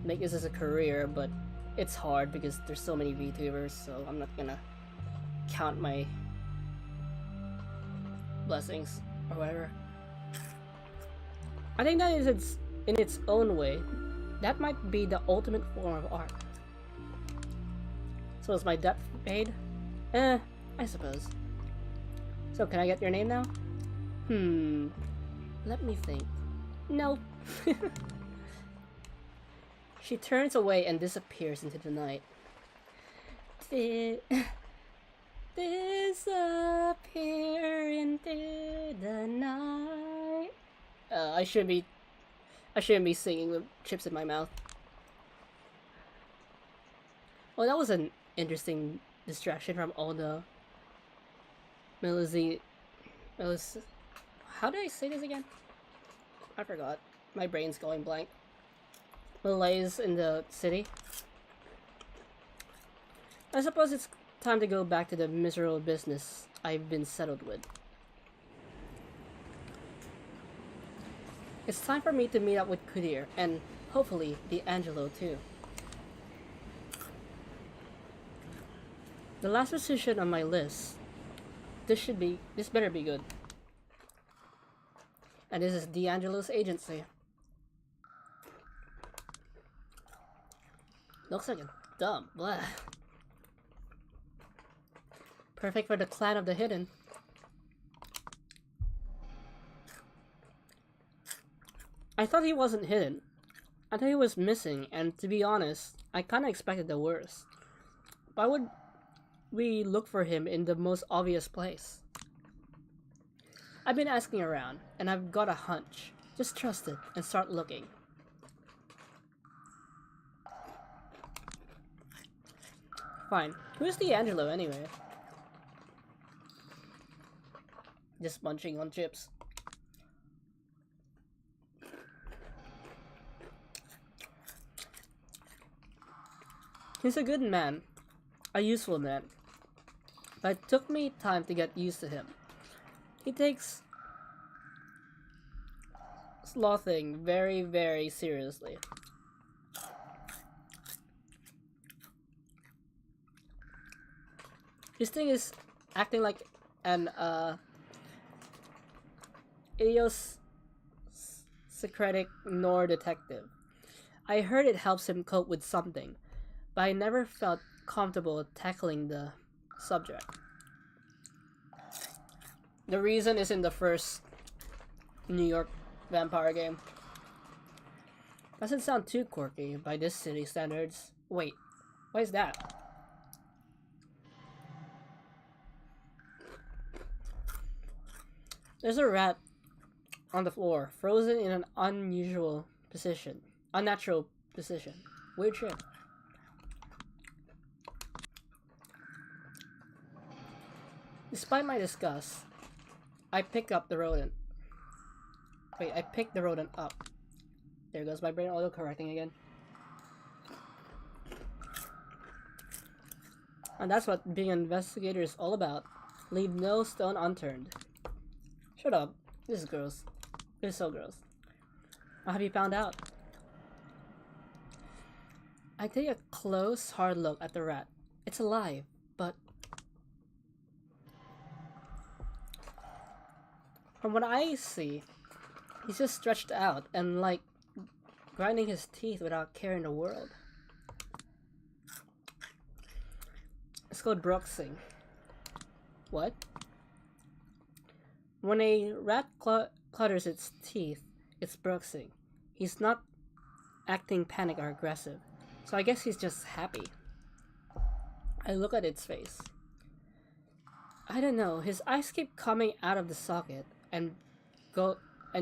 make this as a career, but it's hard because there's so many VTubers, so I'm not gonna count my blessings or whatever. I think that is in its own way. That might be the ultimate form of art. So is my debt paid? I suppose. So can I get your name now? Let me think. No. She turns away and disappears into the night. Disappear into the night. I shouldn't be singing with chips in my mouth. Oh, that was an interesting distraction from all the how did I say this again? I forgot. My brain's going blank. Malaise in the city. I suppose it's time to go back to the miserable business I've been settled with. It's time for me to meet up with Kudir, and hopefully D'Angelo too. The last position on my list. This better be good. And this is D'Angelo's agency. Looks like a dump, blah. Perfect for the clan of the hidden. I thought he wasn't hidden. I thought he was missing, and to be honest, I kinda expected the worst. Why would we look for him in the most obvious place? I've been asking around, and I've got a hunch. Just trust it, and start looking. Fine. Who's D'Angelo anyway? Just munching on chips. He's a good man. A useful man. But it took me time to get used to him. He takes slothing very, very seriously. His thing is acting like an idiosyncratic Nor detective. I heard it helps him cope with something, but I never felt comfortable tackling the subject. The reason is in the first New York vampire game. Doesn't sound too quirky by this city standards. Wait, what is that? There's a rat on the floor, frozen in an unnatural position. Weird shit. Despite my disgust, I pick up the rodent. Wait, I picked the rodent up. There goes my brain auto-correcting again. And that's what being an investigator is all about. Leave no stone unturned. Shut up. This is gross. This is so gross. What have you found out? I take a close, hard look at the rat. It's alive, but... from what I see, he's just stretched out and like grinding his teeth without care in the world. It's called bruxing. What? When a rat clutters its teeth, it's bruxing. He's not acting panic or aggressive, so I guess he's just happy. I look at its face. I don't know, his eyes keep coming out of the socket and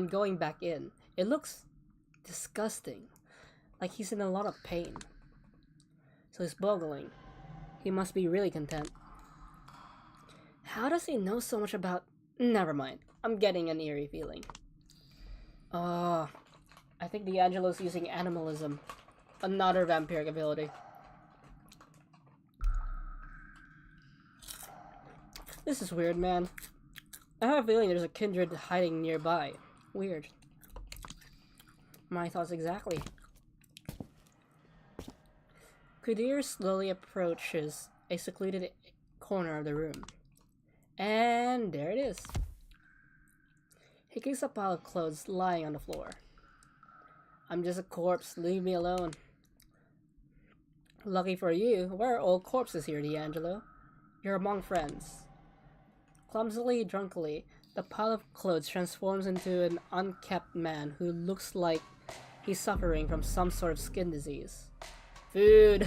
going back in. It looks disgusting, like he's in a lot of pain. So he's boggling. He must be really content. How does he know so much about... Never mind. I'm getting an eerie feeling. Oh, I think D'Angelo's using animalism. Another vampiric ability. This is weird, man. I have a feeling there's a kindred hiding nearby. Weird. My thoughts exactly. Kudir slowly approaches a secluded corner of the room. And there it is. He kicks a pile of clothes lying on the floor. I'm just a corpse, leave me alone. Lucky for you, we're all corpses here, D'Angelo. You're among friends. Clumsily, drunkenly, the pile of clothes transforms into an unkempt man who looks like he's suffering from some sort of skin disease. Food!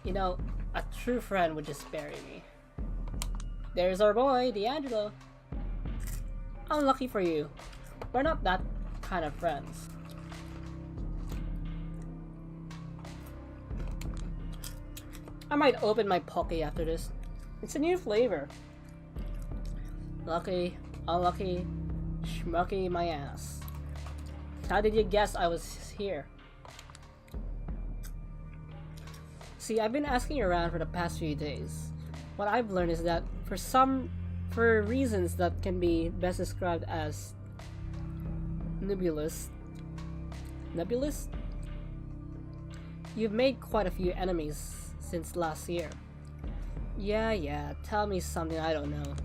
You know, a true friend would just bury me. There's our boy, D'Angelo. Unlucky for you. We're not that kind of friends. I might open my Pocky after this. It's a new flavor. Lucky, unlucky, schmucky my ass. How did you guess I was here? See, I've been asking around for the past few days. What I've learned is that for reasons that can be best described as nebulous, you've made quite a few enemies since last year. Yeah, tell me something I don't know.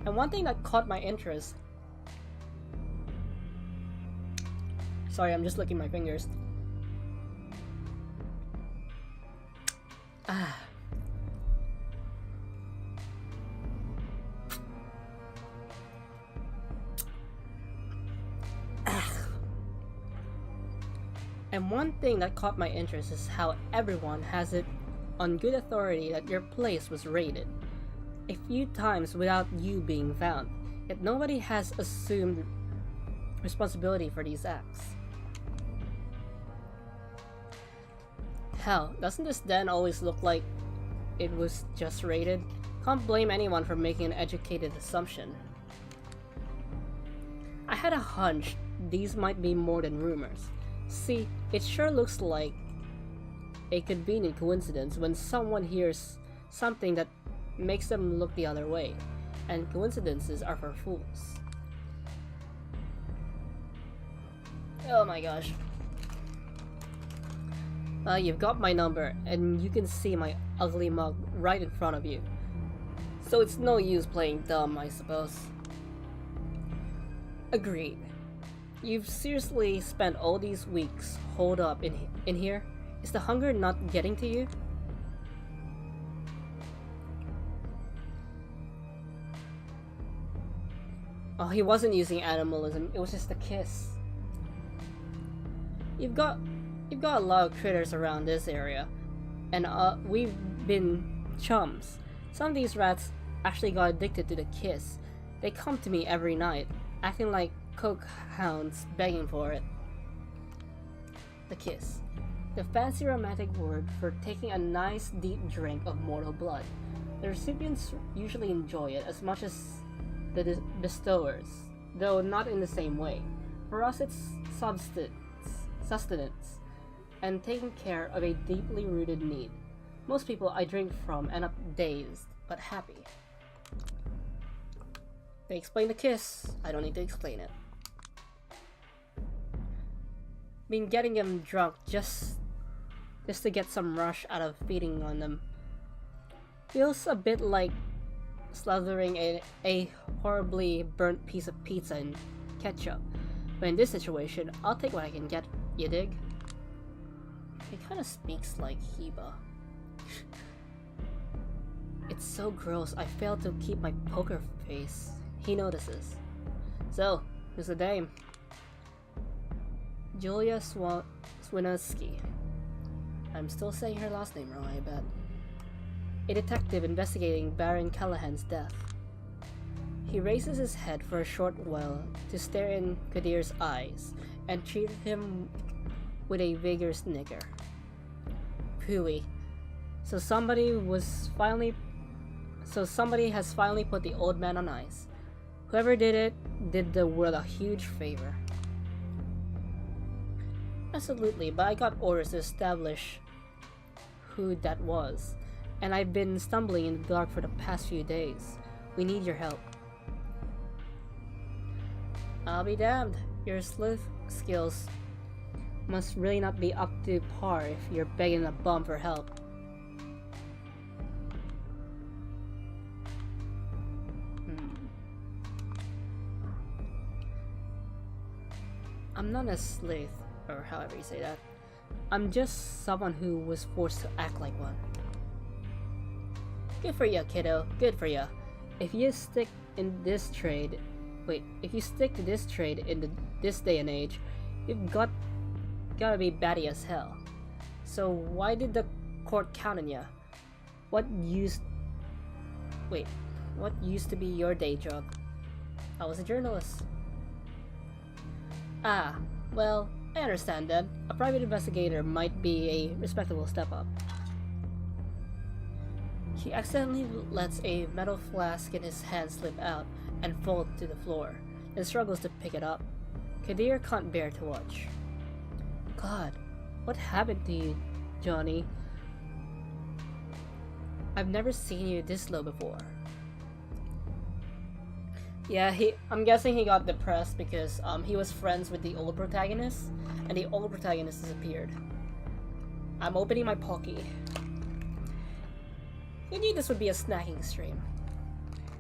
And one thing that caught my interest... Sorry, I'm just licking my fingers. And one thing that caught my interest is how everyone has it on good authority that your place was raided a few times without you being found, yet nobody has assumed responsibility for these acts. Hell, doesn't this den always look like it was just raided? Can't blame anyone for making an educated assumption. I had a hunch these might be more than rumors. See, it sure looks like a convenient coincidence when someone hears something that makes them look the other way, and coincidences are for fools. Oh my gosh. You've got my number, and you can see my ugly mug right in front of you. So it's no use playing dumb, I suppose. Agreed. You've seriously spent all these weeks holed up in here? Is the hunger not getting to you? Oh, he wasn't using animalism, it was just a kiss. You've got a lot of critters around this area, and we've been chums. Some of these rats actually got addicted to the kiss. They come to me every night, acting like coke hounds begging for it. The kiss. The fancy romantic word for taking a nice deep drink of mortal blood. The recipients usually enjoy it as much as the bestowers, though not in the same way. For us it's sustenance, and taking care of a deeply rooted need. Most people I drink from end up dazed, but happy. They explain the kiss, I don't need to explain it. Been getting them drunk just to get some rush out of feeding on them. Feels a bit like slathering a horribly burnt piece of pizza in ketchup. But in this situation, I'll take what I can get, you dig? He kinda speaks like Heba. It's so gross, I failed to keep my poker face. He notices. So, who's the dame? Julia Swinowski. I'm still saying her last name wrong, I bet. A detective investigating Baron Callahan's death. He raises his head for a short while to stare in Kadir's eyes and treat him with a vigorous snicker. Pooey. So somebody has finally put the old man on ice. Whoever did it did the world a huge favor. Absolutely, but I got orders to establish who that was, and I've been stumbling in the dark for the past few days. We need your help. I'll be damned. Your sleuth skills must really not be up to par if you're begging a bum for help. I'm not a sleuth, or however you say that. I'm just someone who was forced to act like one. Good for ya, kiddo. Good for ya. If you stick to this trade in this day and age, you've gotta be batty as hell. So why did the court count on ya? What used to be your day job? I was a journalist. Ah, well, I understand then. A private investigator might be a respectable step up. He accidentally lets a metal flask in his hand slip out and fall to the floor, and struggles to pick it up. Kadir can't bear to watch. God, what happened to you, Johnny? I've never seen you this low before. Yeah, I'm guessing he got depressed because he was friends with the old protagonist, and the old protagonist disappeared. I'm opening my Pocky. Who knew this would be a snacking stream?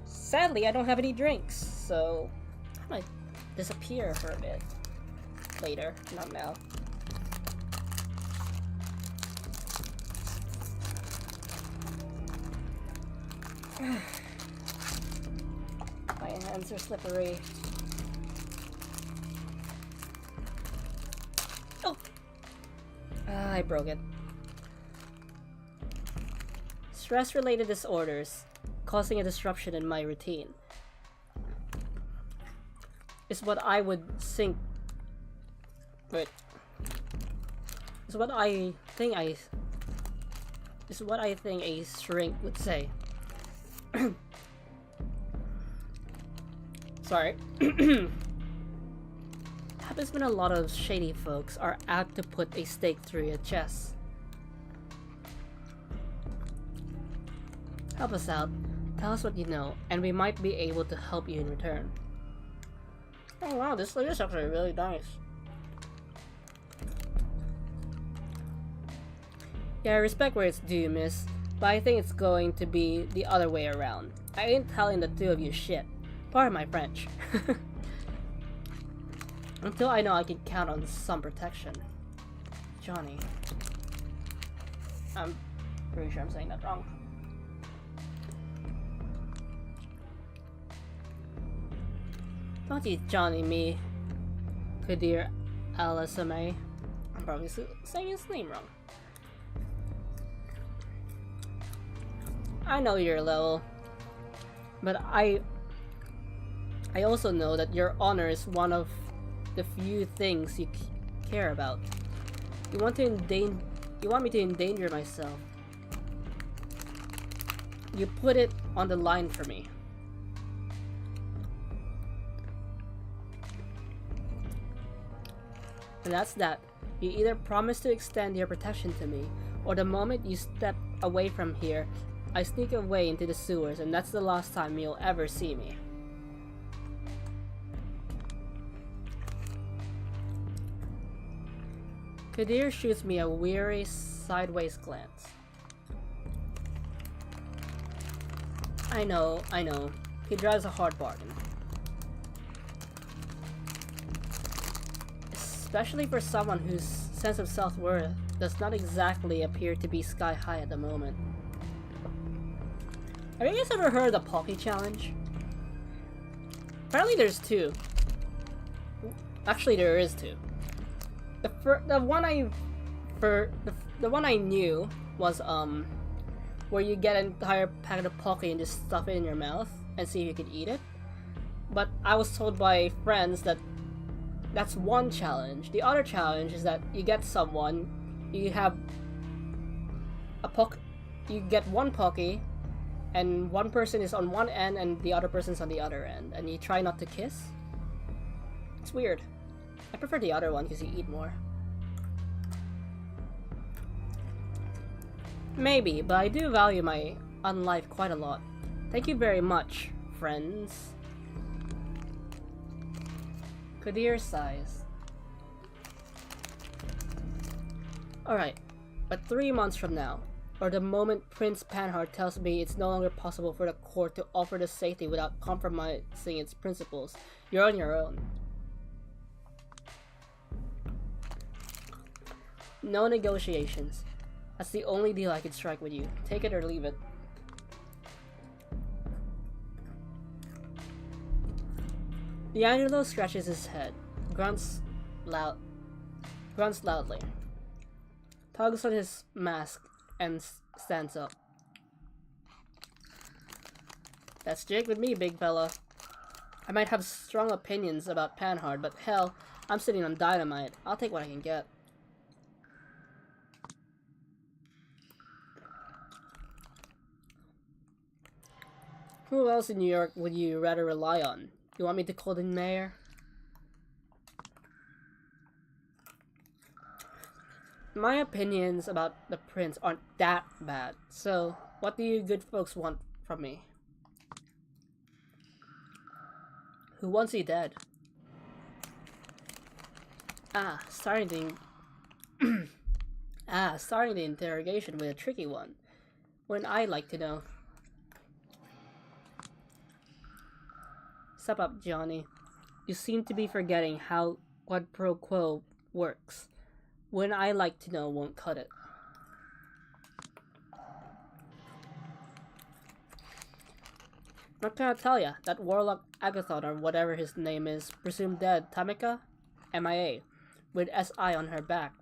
Sadly, I don't have any drinks, so I might disappear for a bit. Later, not now. My hands are slippery. Oh! I broke it. Stress-related disorders causing a disruption in my routine is what I would think. Wait. Is what I think a shrink would say. Sorry. Happens when a lot of shady folks are out to put a stake through your chest. Help us out. Tell us what you know, and we might be able to help you in return. Oh wow, this is actually really nice. Yeah, I respect where it's due, miss, but I think it's going to be the other way around. I ain't telling the two of you shit. Pardon my French. Until I know I can count on some protection. Johnny. I'm pretty sure I'm saying that wrong. Not you, Johnny me. Kadir Alasame. I'm probably saying his name wrong. I know your level, but I also know that your honor is one of the few things you care about. You want me to endanger myself. You put it on the line for me. And that's that. You either promise to extend your protection to me, or the moment you step away from here, I sneak away into the sewers, and that's the last time you'll ever see me. Kadir shoots me a weary, sideways glance. I know. He drives a hard bargain. Especially for someone whose sense of self-worth does not exactly appear to be sky high at the moment. Have you guys ever heard of the Pocky Challenge? Apparently there's two. Actually, there is two. The one I knew was where you get an entire packet of Pocky and just stuff it in your mouth and see if you can eat it. But I was told by friends that that's one challenge. The other challenge is that you get someone, you have you get one Pocky, and one person is on one end and the other person's on the other end, and you try not to kiss. It's weird. I prefer the other one because you eat more. Maybe, but I do value my unlife quite a lot. Thank you very much, friends. Kadir sighs. Alright, but 3 months from now, or the moment Prince Panhard tells me it's no longer possible for the court to offer the safety without compromising its principles, you're on your own. No negotiations. That's the only deal I can strike with you. Take it or leave it. D'Angelo scratches his head, grunts loudly, tugs on his mask, and stands up. That's Jake with me, big fella. I might have strong opinions about Panhard, but hell, I'm sitting on dynamite. I'll take what I can get. Who else in New York would you rather rely on? You want me to call the mayor? My opinions about the prince aren't that bad, so what do you good folks want from me? Who wants you dead? Starting the interrogation with a tricky one. Wouldn't I like to know? Step up, Johnny. You seem to be forgetting how quid pro quo works. Wouldn't I like to know won't cut it. What can I tell ya? That warlock Agathon, or whatever his name is, presumed dead. Tamika? MIA. With SI on her back.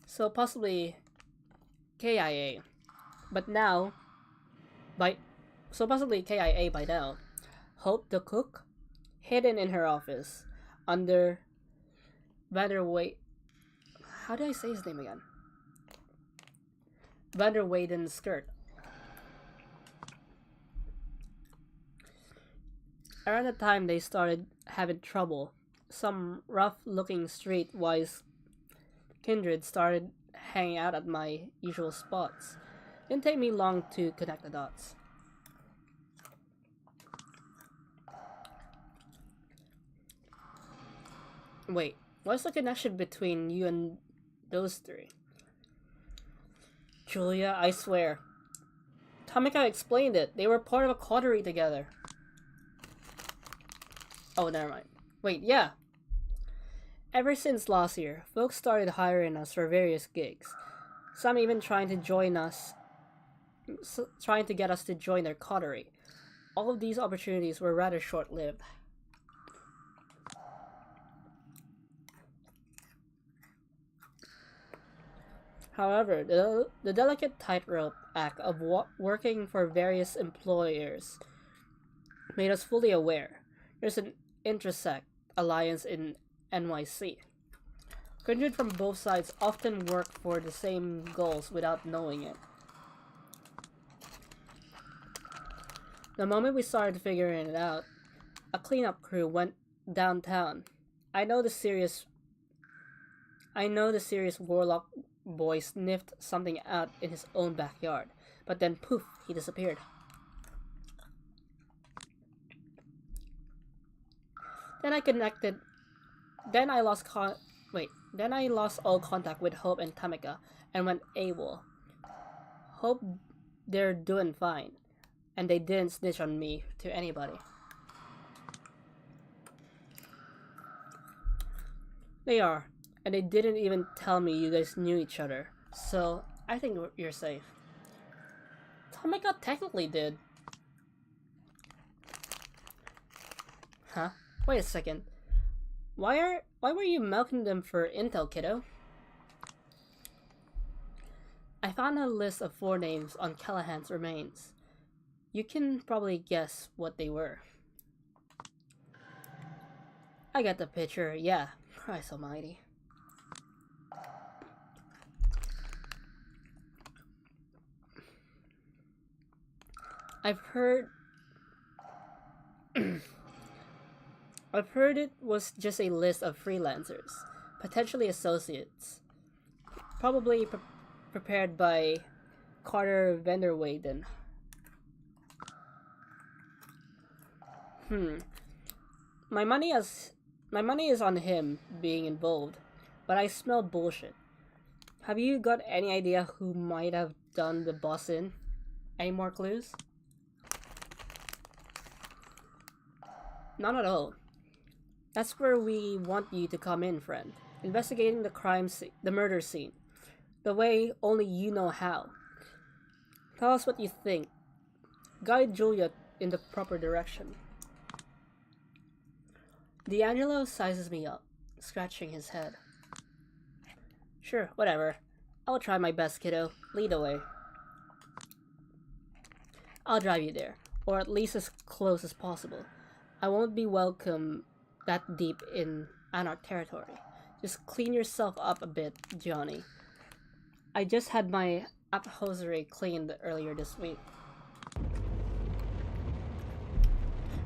So possibly KIA. So possibly KIA by now. Hope the cook? Hidden in her office. Under Vanderway. How do I say his name again? Vanderwayden's skirt. Around the time they started having trouble, some rough-looking streetwise kindred started hanging out at my usual spots. Didn't take me long to connect the dots. Wait, what's the connection between you and those three? Julia, I swear. Tamika explained it. They were part of a coterie together. Oh, never mind. Wait, yeah. Ever since last year, folks started hiring us for various gigs. Some even trying to get us to join their coterie. all of these opportunities were rather short-lived. However, the delicate tightrope act of working for various employers made us fully aware there's an intersect alliance in NYC. Kindred from both sides often work for the same goals without knowing it. The moment we started figuring it out, a cleanup crew went downtown. I know the serious warlock boy sniffed something out in his own backyard, but then poof, he disappeared. Then I lost all contact with Hope and Tamika and went AWOL. Hope they're doing fine, and they didn't snitch on me to anybody. They are, and they didn't even tell me you guys knew each other, so I think you're safe. Tamika technically did. Huh? Wait a second. Why were you milking them for intel, kiddo? I found a list of 4 names on Callahan's remains. You can probably guess what they were. I got the picture, yeah. Christ almighty. I've heard it was just a list of freelancers, potentially associates, probably prepared by Carter Vanderweyden. My money is on him being involved, but I smell bullshit. Have you got any idea who might have done the boss in? Any more clues? None at all. That's where we want you to come in, friend. Investigating the murder scene. The way only you know how. Tell us what you think. Guide Julia in the proper direction. D'Angelo sizes me up, scratching his head. Sure, whatever. I'll try my best, kiddo. Lead the way. I'll drive you there, or at least as close as possible. I won't be welcome that deep in Anarch territory. Just clean yourself up a bit, Johnny. I just had my upholstery cleaned earlier this week.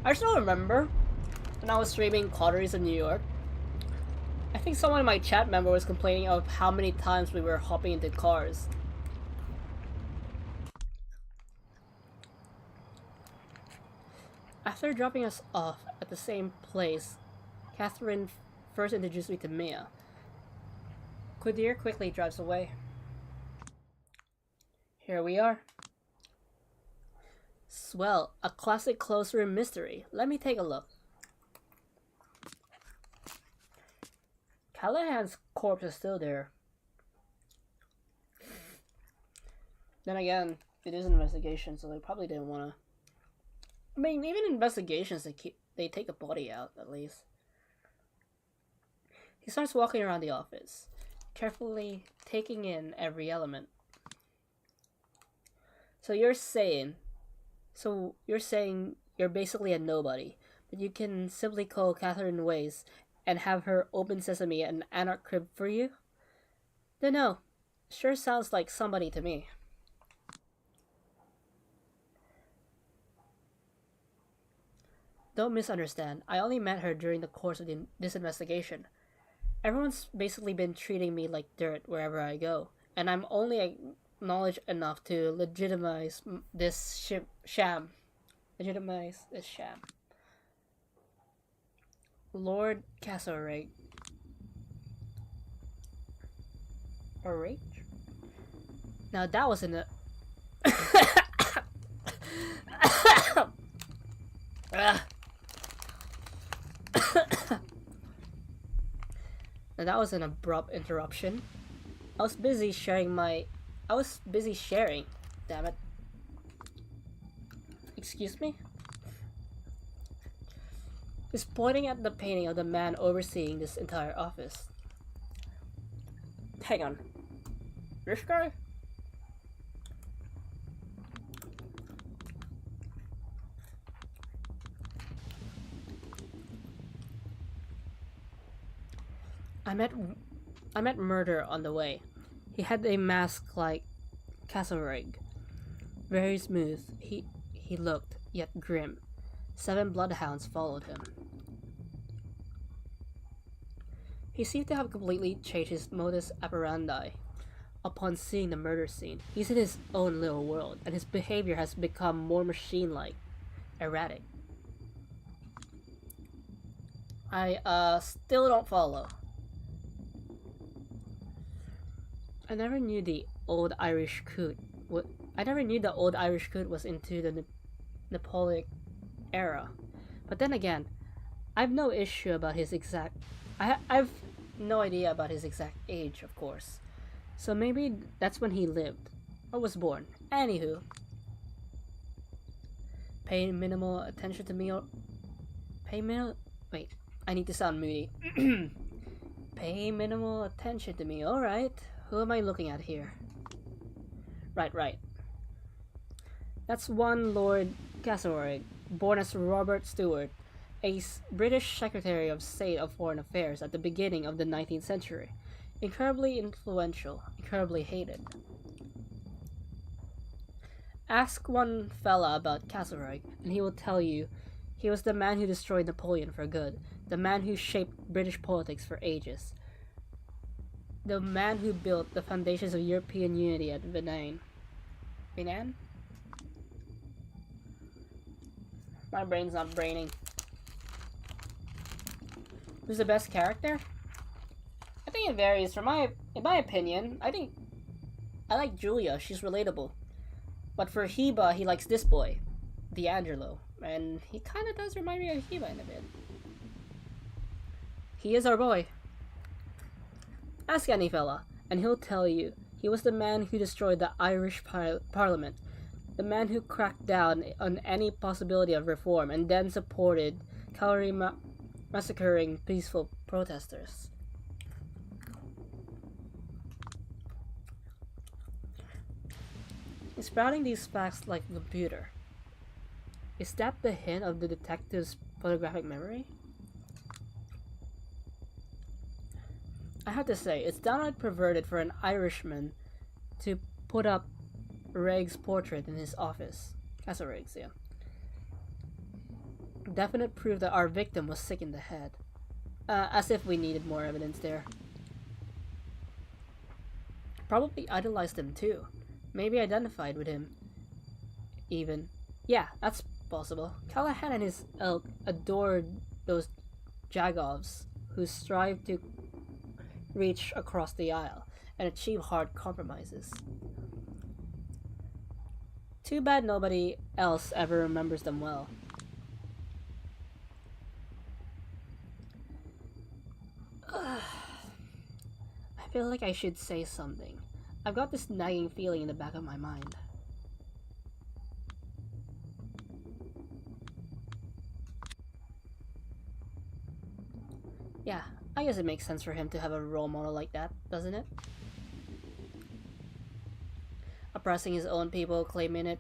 I still remember when I was streaming Cauteries in New York. I think someone in my chat member was complaining of how many times we were hopping into cars. After dropping us off at the same place, Catherine first introduced me to Mia. Quadir quickly drives away. Here we are. Swell, a classic closed room mystery. Let me take a look. Callahan's corpse is still there. Then again, it is an investigation, so they probably didn't want to. I mean, even investigations, they take the body out at least. He starts walking around the office, carefully taking in every element. So you're saying you're basically a nobody, but you can simply call Catherine Ways and have her open sesame and Anarch crib for you? Then no, sure sounds like somebody to me. Don't misunderstand, I only met her during the course of this investigation. Everyone's basically been treating me like dirt wherever I go, and I'm only acknowledged enough to legitimize this sham. Legitimize this sham. Lord Castlereagh. Alright. Now that was in a Now that was an abrupt interruption. I was busy sharing. Damn it. Excuse me? He's pointing at the painting of the man overseeing this entire office. Hang on. This guy? I met Murder on the way. He had a mask like Castlereagh. Very smooth. He looked, yet grim. 7 bloodhounds followed him. He seemed to have completely changed his modus operandi upon seeing the murder scene. He's in his own little world, and his behavior has become more machine-like, erratic. I still don't follow. I never knew the old Irish coot. I never knew the old Irish coot was into the Napoleonic era. But then again, I've no issue about his exact. I've no idea about his exact age, of course. So maybe that's when he lived or was born. Anywho, pay minimal attention to me or wait. I need to sound moody. Pay minimal attention to me. All right. Who am I looking at here? Right. That's one Lord Castlereagh, born as Robert Stewart, a British Secretary of State of Foreign Affairs at the beginning of the 19th century. Incredibly influential, incredibly hated. Ask one fella about Castlereagh, and he will tell you he was the man who destroyed Napoleon for good, the man who shaped British politics for ages, the man who built the foundations of European unity at Benin. Benin? My brain's not braining. Who's the best character? I think it varies. In my opinion, I like Julia. She's relatable. But for Heba, he likes this boy, D'Angelo, and he kind of does remind me of Heba in a bit. He is our boy. Ask any fella, and he'll tell you he was the man who destroyed the Irish Parliament, the man who cracked down on any possibility of reform, and then supported cavalry massacring peaceful protesters. He's sprouting these facts like a computer. Is that the hint of the detective's photographic memory? I have to say, it's downright perverted for an Irishman to put up Regg's portrait in his office. Castlereagh's, yeah. Definite proof that our victim was sick in the head. As if we needed more evidence there. Probably idolized him too. Maybe identified with him. Even. Yeah, that's possible. Callahan and his ilk adored those jagovs who strive to reach across the aisle and achieve hard compromises. Too bad nobody else ever remembers them well. I feel like I should say something. I've got this nagging feeling in the back of my mind. Yeah, I guess it makes sense for him to have a role model like that, doesn't it? Oppressing his own people, claiming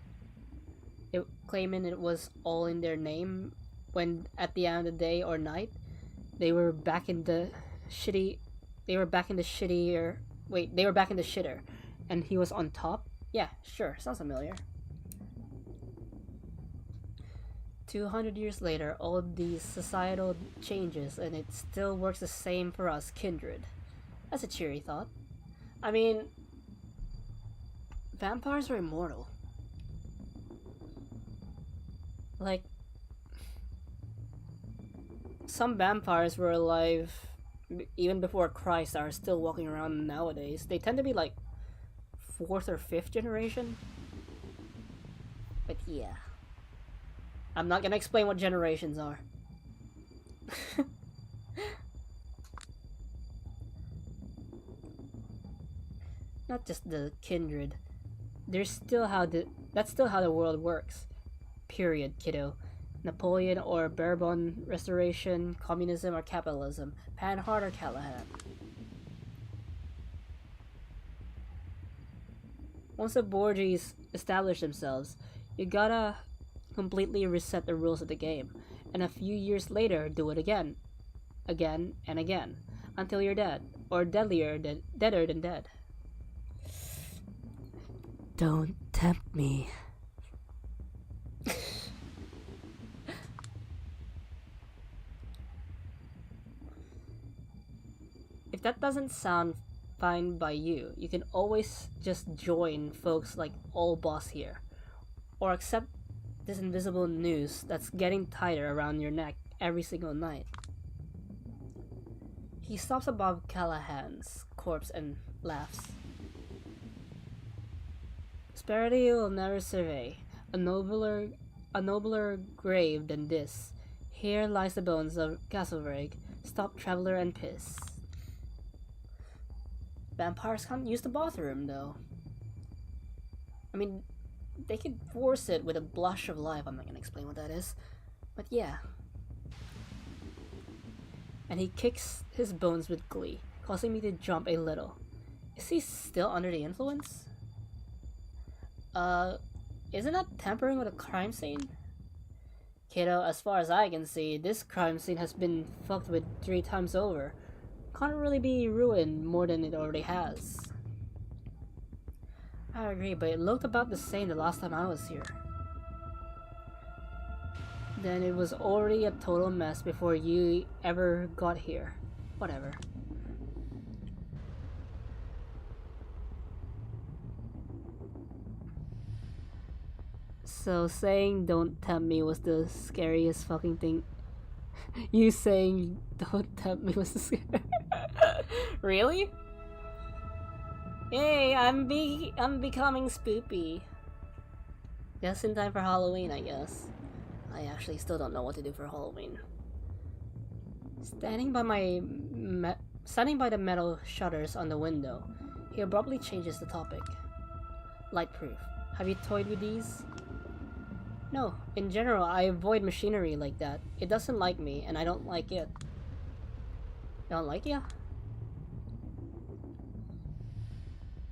it was all in their name, when at the end of the day or night, they were back in the shitter, and he was on top? Yeah, sure, sounds familiar. 200 years later, all these societal changes, and it still works the same for us kindred. That's a cheery thought. I mean, vampires are immortal. Like, some vampires were alive even before Christ are still walking around nowadays. They tend to be like 4th or 5th generation. But yeah. I'm not gonna explain what generations are. Not just the kindred. That's still how the world works. Period, kiddo. Napoleon or Bourbon restoration, communism or capitalism, Panhard or Callahan. Once the Borgies establish themselves, you gotta completely reset the rules of the game, and a few years later do it again, again and again, until you're dead, or deadlier than deader than dead. Don't tempt me. If that doesn't sound fine by you, you can always just join folks like All Boss here, or accept this invisible noose that's getting tighter around your neck every single night. He stops above Callahan's corpse and laughs. Masquerade will never survey a nobler grave than this. Here lies the bones of Castlereagh, stop traveler and piss. Vampires can't use the bathroom, though. I mean, they could force it with a blush of life. I'm not gonna explain what that is. But yeah. And he kicks his bones with glee, causing me to jump a little. Is he still under the influence? Isn't that tampering with a crime scene? Kiddo, as far as I can see, this crime scene has been fucked with 3 times over. Can't really be ruined more than it already has. I agree, but it looked about the same the last time I was here. Then it was already a total mess before you ever got here. Whatever. So saying don't tempt me was the scariest fucking thing. You saying don't tempt me was the scariest. Really? Hey, I'm becoming spoopy. Just in time for Halloween, I guess. I actually still don't know what to do for Halloween. Standing by the metal shutters on the window, he abruptly changes the topic. Lightproof. Have you toyed with these? No, in general, I avoid machinery like that. It doesn't like me, and I don't like it. You don't like ya?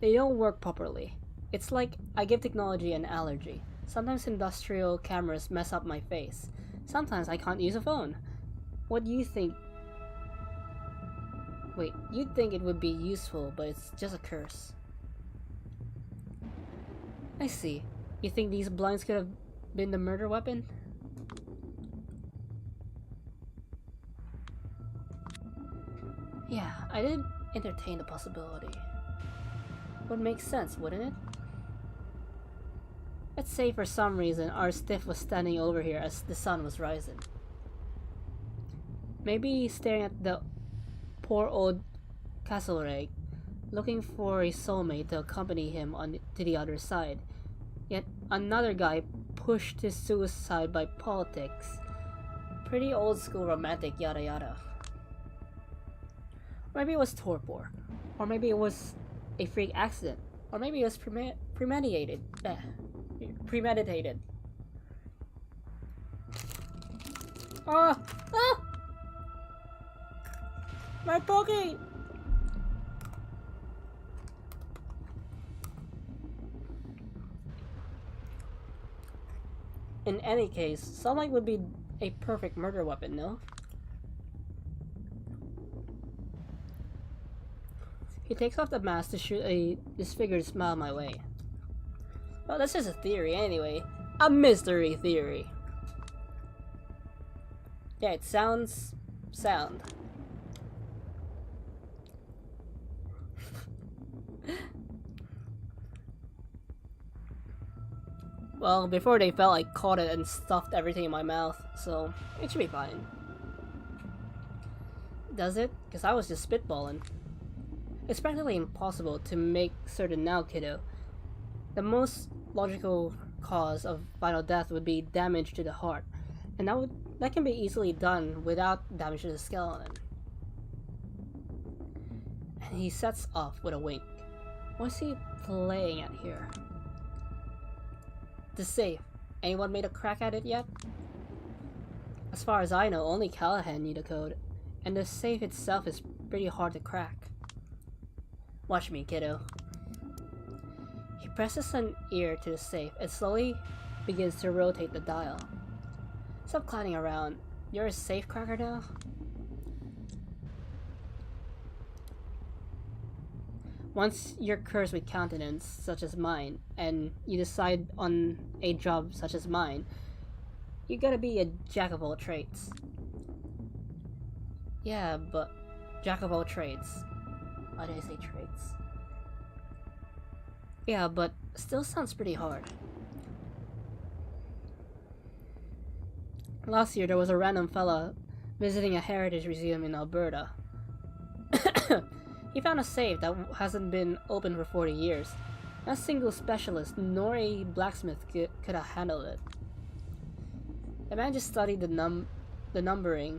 They don't work properly. It's like I give technology an allergy. Sometimes industrial cameras mess up my face. Sometimes I can't use a phone. What do you think? Wait, you'd think it would be useful, but it's just a curse. I see. You think these blinds could have been the murder weapon? Yeah, I did entertain the possibility. Would make sense, wouldn't it? Let's say for some reason our stiff was standing over here as the sun was rising. Maybe staring at the poor old Castlereagh, looking for a soulmate to accompany him to the other side. Yet another guy pushed his suicide by politics. Pretty old school romantic yada yada. Or maybe it was torpor. Or maybe it was a freak accident. Or maybe it was premeditated. Premeditated. Ah! Ah! My pocket! In any case, sunlight would be a perfect murder weapon, no? He takes off the mask to shoot a disfigured smile my way. Well, that's just a theory anyway. A mystery theory. Yeah, it sounds sound. Well, before they fell, I caught it and stuffed everything in my mouth, so it should be fine. Does it? Because I was just spitballing. It's practically impossible to make certain now, kiddo. The most logical cause of final death would be damage to the heart, and that can be easily done without damage to the skeleton. And he sets off with a wink. What's he playing at here? The safe. Anyone made a crack at it yet? As far as I know, only Callahan knew the code, and the safe itself is pretty hard to crack. Watch me, kiddo. He presses an ear to the safe and slowly begins to rotate the dial. Stop clowning around. You're a safe cracker now? Once you're cursed with countenance, such as mine, and you decide on a job such as mine, you gotta be a jack of all trades. Yeah, but jack of all trades. Why did I say trades? Yeah, but still sounds pretty hard. Last year, there was a random fella visiting a heritage museum in Alberta. He found a safe that hasn't been opened for 40 years. Not a single specialist nor a blacksmith could have handled it. The man just studied the numbering,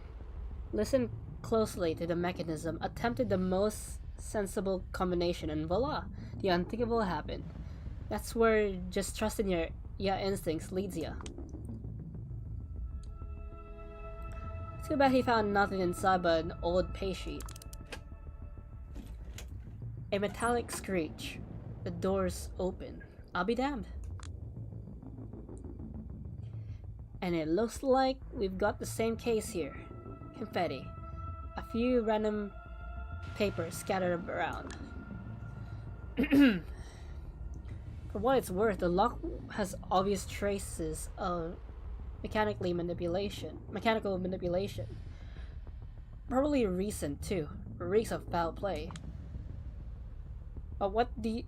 listened closely to the mechanism, attempted the most sensible combination, and voila, the unthinkable happened. That's where just trusting your instincts leads ya. Too bad he found nothing inside but an old pay sheet. A metallic screech. The doors open. I'll be damned. And it looks like we've got the same case here. Confetti. A few random papers scattered around. For what it's worth, the lock has obvious traces of mechanical manipulation. Probably recent too. Reeks of foul play. But what do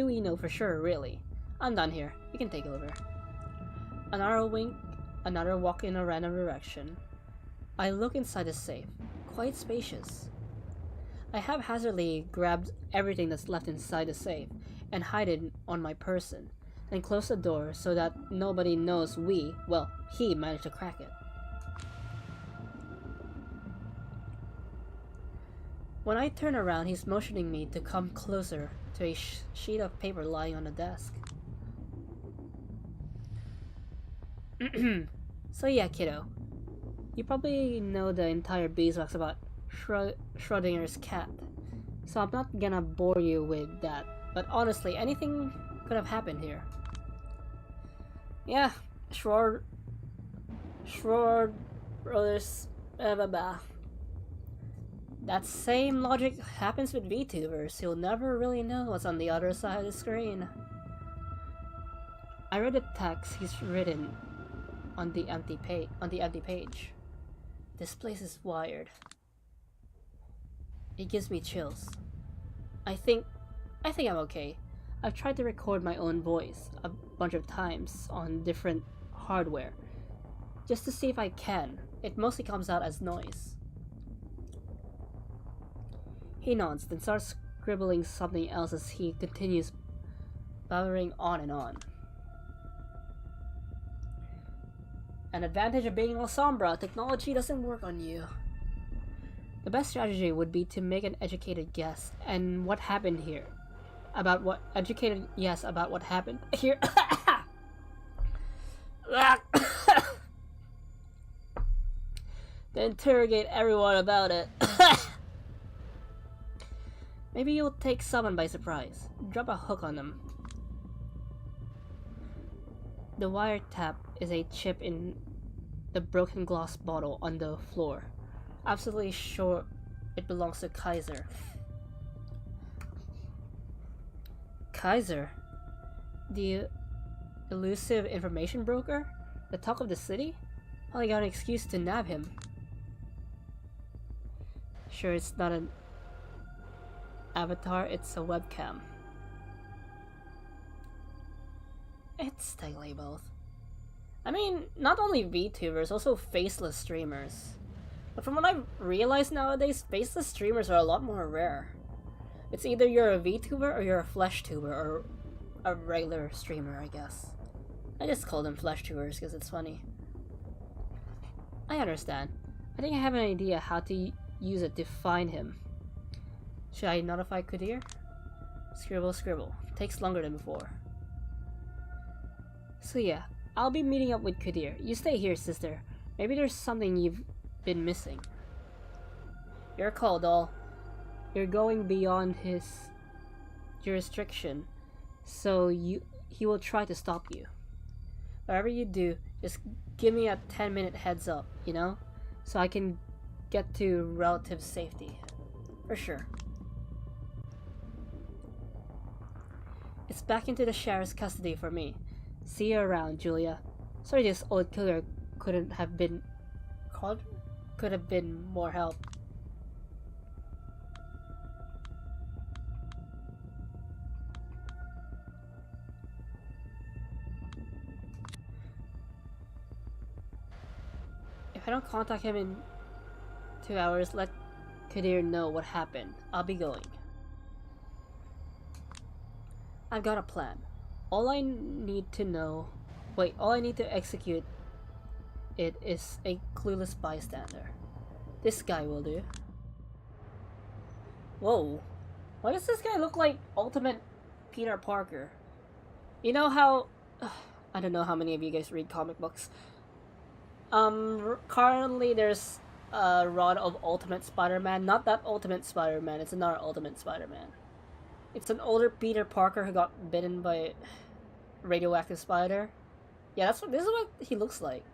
we know for sure, really? I'm done here. You can take over. Another wink, another walk in a random direction. I look inside the safe. Quite spacious. I haphazardly grabbed everything that's left inside the safe and hide it on my person, then close the door so that nobody knows he managed to crack it. When I turn around, he's motioning me to come closer to a sheet of paper lying on the desk. So yeah, kiddo. You probably know the entire beeswax about Schrodinger's cat, so I'm not gonna bore you with that, but honestly, anything could have happened here. Yeah, brothers, blah blah blah. That same logic happens with VTubers. You'll never really know what's on the other side of the screen. I read the text he's written on the empty page. This place is wired. It gives me chills. I think I'm okay. I've tried to record my own voice a bunch of times on different hardware, just to see if I can. It mostly comes out as noise. He nods, then starts scribbling something else as he continues blabbering on and on. An advantage of being Lasombra, technology doesn't work on you. The best strategy would be to make an educated guess and what happened here. About what happened here. Then interrogate everyone about it. Maybe you'll take someone by surprise. Drop a hook on them. The wiretap is a chip in the broken glass bottle on the floor. Absolutely sure it belongs to Kaiser. Kaiser? The elusive information broker? The talk of the city? Well, I got an excuse to nab him. Sure, it's not an avatar, it's a webcam. It's technically both. I mean, not only VTubers, also faceless streamers. But from what I've realized nowadays, faceless streamers are a lot more rare. It's either you're a VTuber or you're a flesh tuber, or a regular streamer, I guess. I just call them flesh tubers because it's funny. I understand. I think I have an idea how to use it to find him. Should I notify Kadir? Scribble, scribble. Takes longer than before. So yeah, I'll be meeting up with Kadir. You stay here, sister. Maybe there's something you've been missing. Your call, doll. You're going beyond his jurisdiction, so he will try to stop you. Whatever you do, just give me a 10-minute heads up, you know? So I can get to relative safety. For sure. It's back into the sheriff's custody for me. See you around, Julia. Sorry this old killer could have been more help. If I don't contact him in 2 hours, let Kadir know what happened. I'll be going. I've got a plan. All I need to execute it is a clueless bystander. This guy will do. Whoa. Why does this guy look like Ultimate Peter Parker? You know how... I don't know how many of you guys read comic books. Currently there's a run of Ultimate Spider-Man. Not that Ultimate Spider-Man, it's another Ultimate Spider-Man. It's an older Peter Parker who got bitten by a radioactive spider. Yeah, this is what he looks like.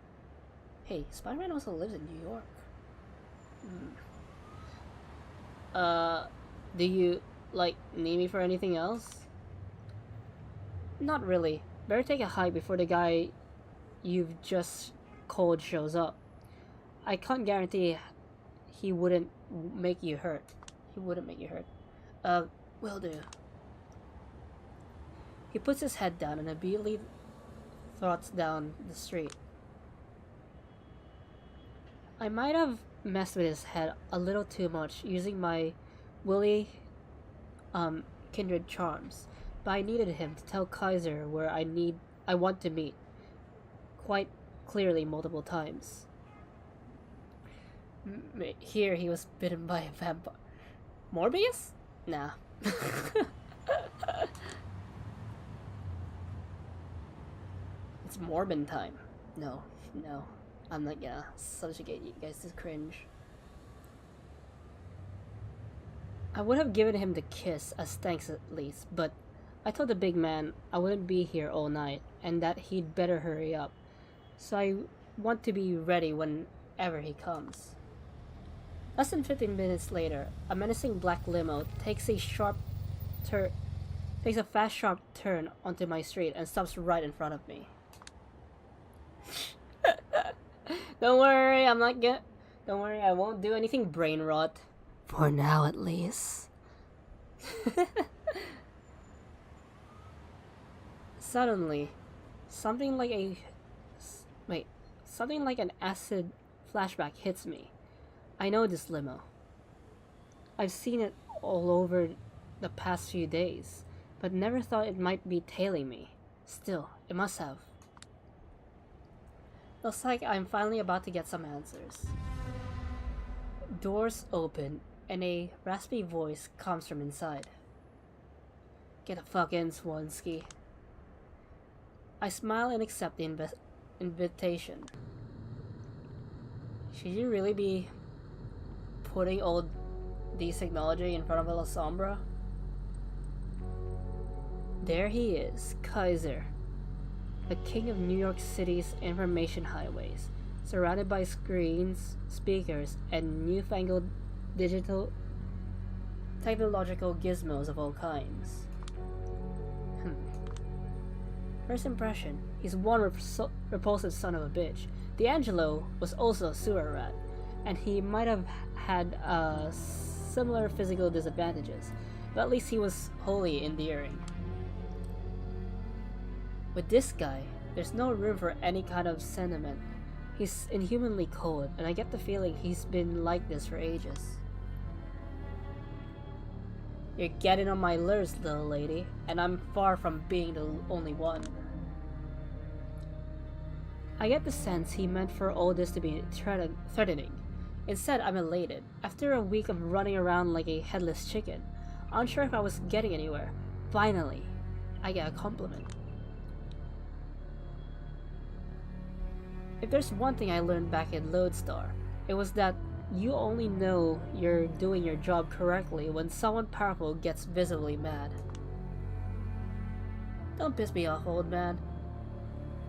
Hey, Spider-Man also lives in New York. Do you, like, need me for anything else? Not really. Better take a hike before the guy you've just called shows up. I can't guarantee he wouldn't make you hurt. Will do. He puts his head down and immediately trots down the street. I might have messed with his head a little too much using my Willy kindred charms, but I needed him to tell Kaiser where I want to meet quite clearly multiple times. Here he was bitten by a vampire. Morbius? Nah. It's Morbin time. No. I'm not gonna subjugate you guys to cringe. I would have given him the kiss as thanks at least, but I told the big man I wouldn't be here all night and that he'd better hurry up. So I want to be ready whenever he comes. Less than 15 minutes later, a menacing black limo takes a fast sharp turn onto my street and stops right in front of me. Don't worry, I won't do anything brain rot. For now, at least. Suddenly, something like an acid flashback hits me. I know this limo. I've seen it all over the past few days, but never thought it might be tailing me. Still, it must have. Looks like I'm finally about to get some answers. Doors open, and a raspy voice comes from inside. Get the fuck in, Swansky. I smile and accept the invitation. Should you really be putting all this technology in front of a Lasombra? There he is, Kaiser, the king of New York City's information highways, surrounded by screens, speakers, and newfangled digital technological gizmos of all kinds. First impression, he's one repulsive son of a bitch. D'Angelo was also a sewer rat, and he might have had similar physical disadvantages, but at least he was wholly endearing. With this guy, there's no room for any kind of sentiment. He's inhumanly cold, and I get the feeling he's been like this for ages. You're getting on my nerves, little lady, and I'm far from being the only one. I get the sense he meant for all this to be threatening. Instead, I'm elated. After a week of running around like a headless chicken, unsure if I was getting anywhere, finally, I get a compliment. If there's one thing I learned back in Lodestar, it was that you only know you're doing your job correctly when someone powerful gets visibly mad. Don't piss me off, old man.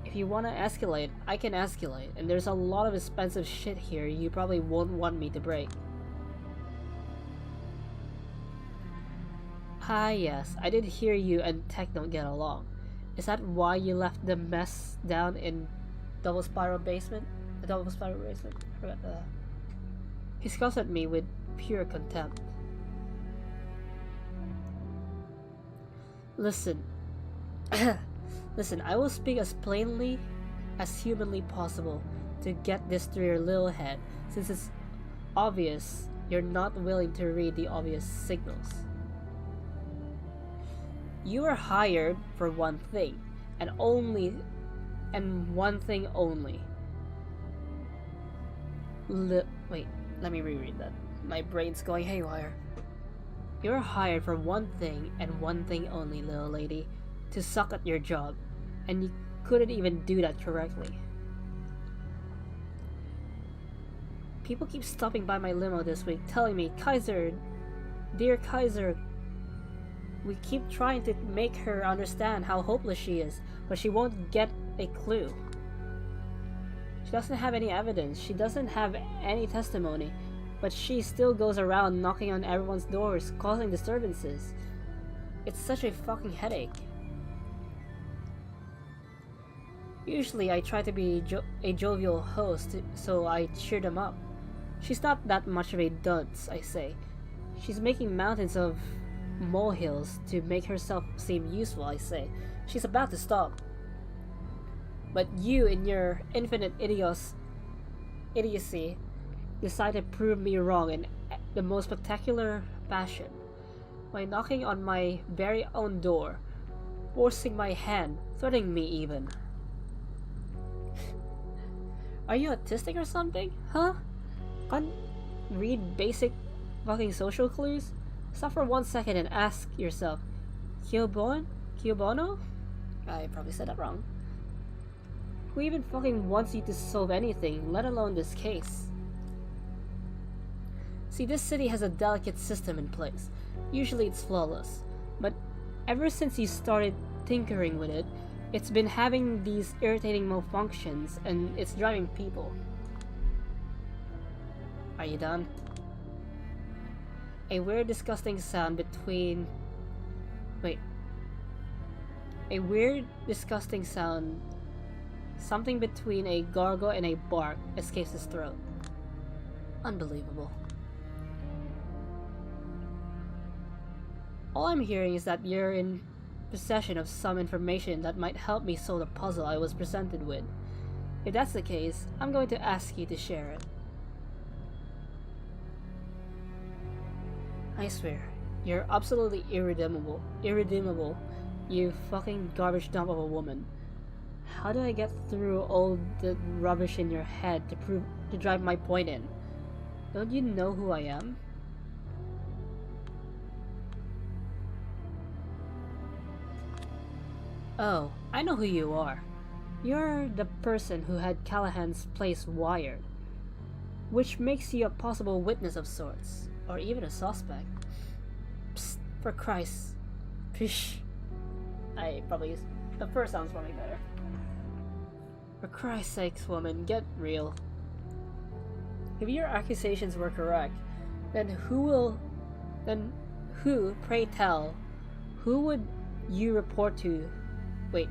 If you wanna escalate, I can escalate, and there's a lot of expensive shit here you probably won't want me to break. Ah yes, I did hear you and Tech don't get along. Is that why you left the mess down in Double Spiral Basement? The Double Spiral Basement? He scoffs at me with pure contempt. Listen. Listen, I will speak as plainly as humanly possible to get this through your little head, since it's obvious you're not willing to read the obvious signals. You are hired for one thing, and one thing only. Wait, let me reread that. My brain's going haywire. You're hired for one thing and one thing only, little lady, to suck at your job, and you couldn't even do that correctly. People keep stopping by my limo this week telling me, Kaiser, dear Kaiser, we keep trying to make her understand how hopeless she is, but she won't get a clue. She doesn't have any evidence, she doesn't have any testimony, but she still goes around knocking on everyone's doors, causing disturbances. It's such a fucking headache. Usually I try to be a jovial host, so I cheer them up. She's not that much of a dunce, I say. She's making mountains of molehills to make herself seem useful, I say. She's about to stop. But you, in your infinite idiocy, decide to prove me wrong in the most spectacular fashion by knocking on my very own door, forcing my hand, threatening me even. Are you autistic or something? Huh? Can't read basic fucking social clues? Stop for 1 second and ask yourself, Kyobono? I probably said that wrong. Who even fucking wants you to solve anything, let alone this case? See, this city has a delicate system in place. Usually it's flawless, but ever since you started tinkering with it, it's been having these irritating malfunctions, and it's driving people. Are you done? A weird, disgusting sound between... Wait. A weird, disgusting sound... Something between a gargle and a bark escapes his throat. Unbelievable. All I'm hearing is that you're in possession of some information that might help me solve the puzzle I was presented with. If that's the case, I'm going to ask you to share it. I swear, you're absolutely irredeemable, you fucking garbage dump of a woman. How do I get through all the rubbish in your head to drive my point in? Don't you know who I am? Oh, I know who you are. You're the person who had Callahan's place wired, which makes you a possible witness of sorts, or even a suspect. Psst, for Christ. Pish. The first sounds probably better. For Christ's sakes, woman, get real. If your accusations were correct, then who, pray tell, who would you report to? I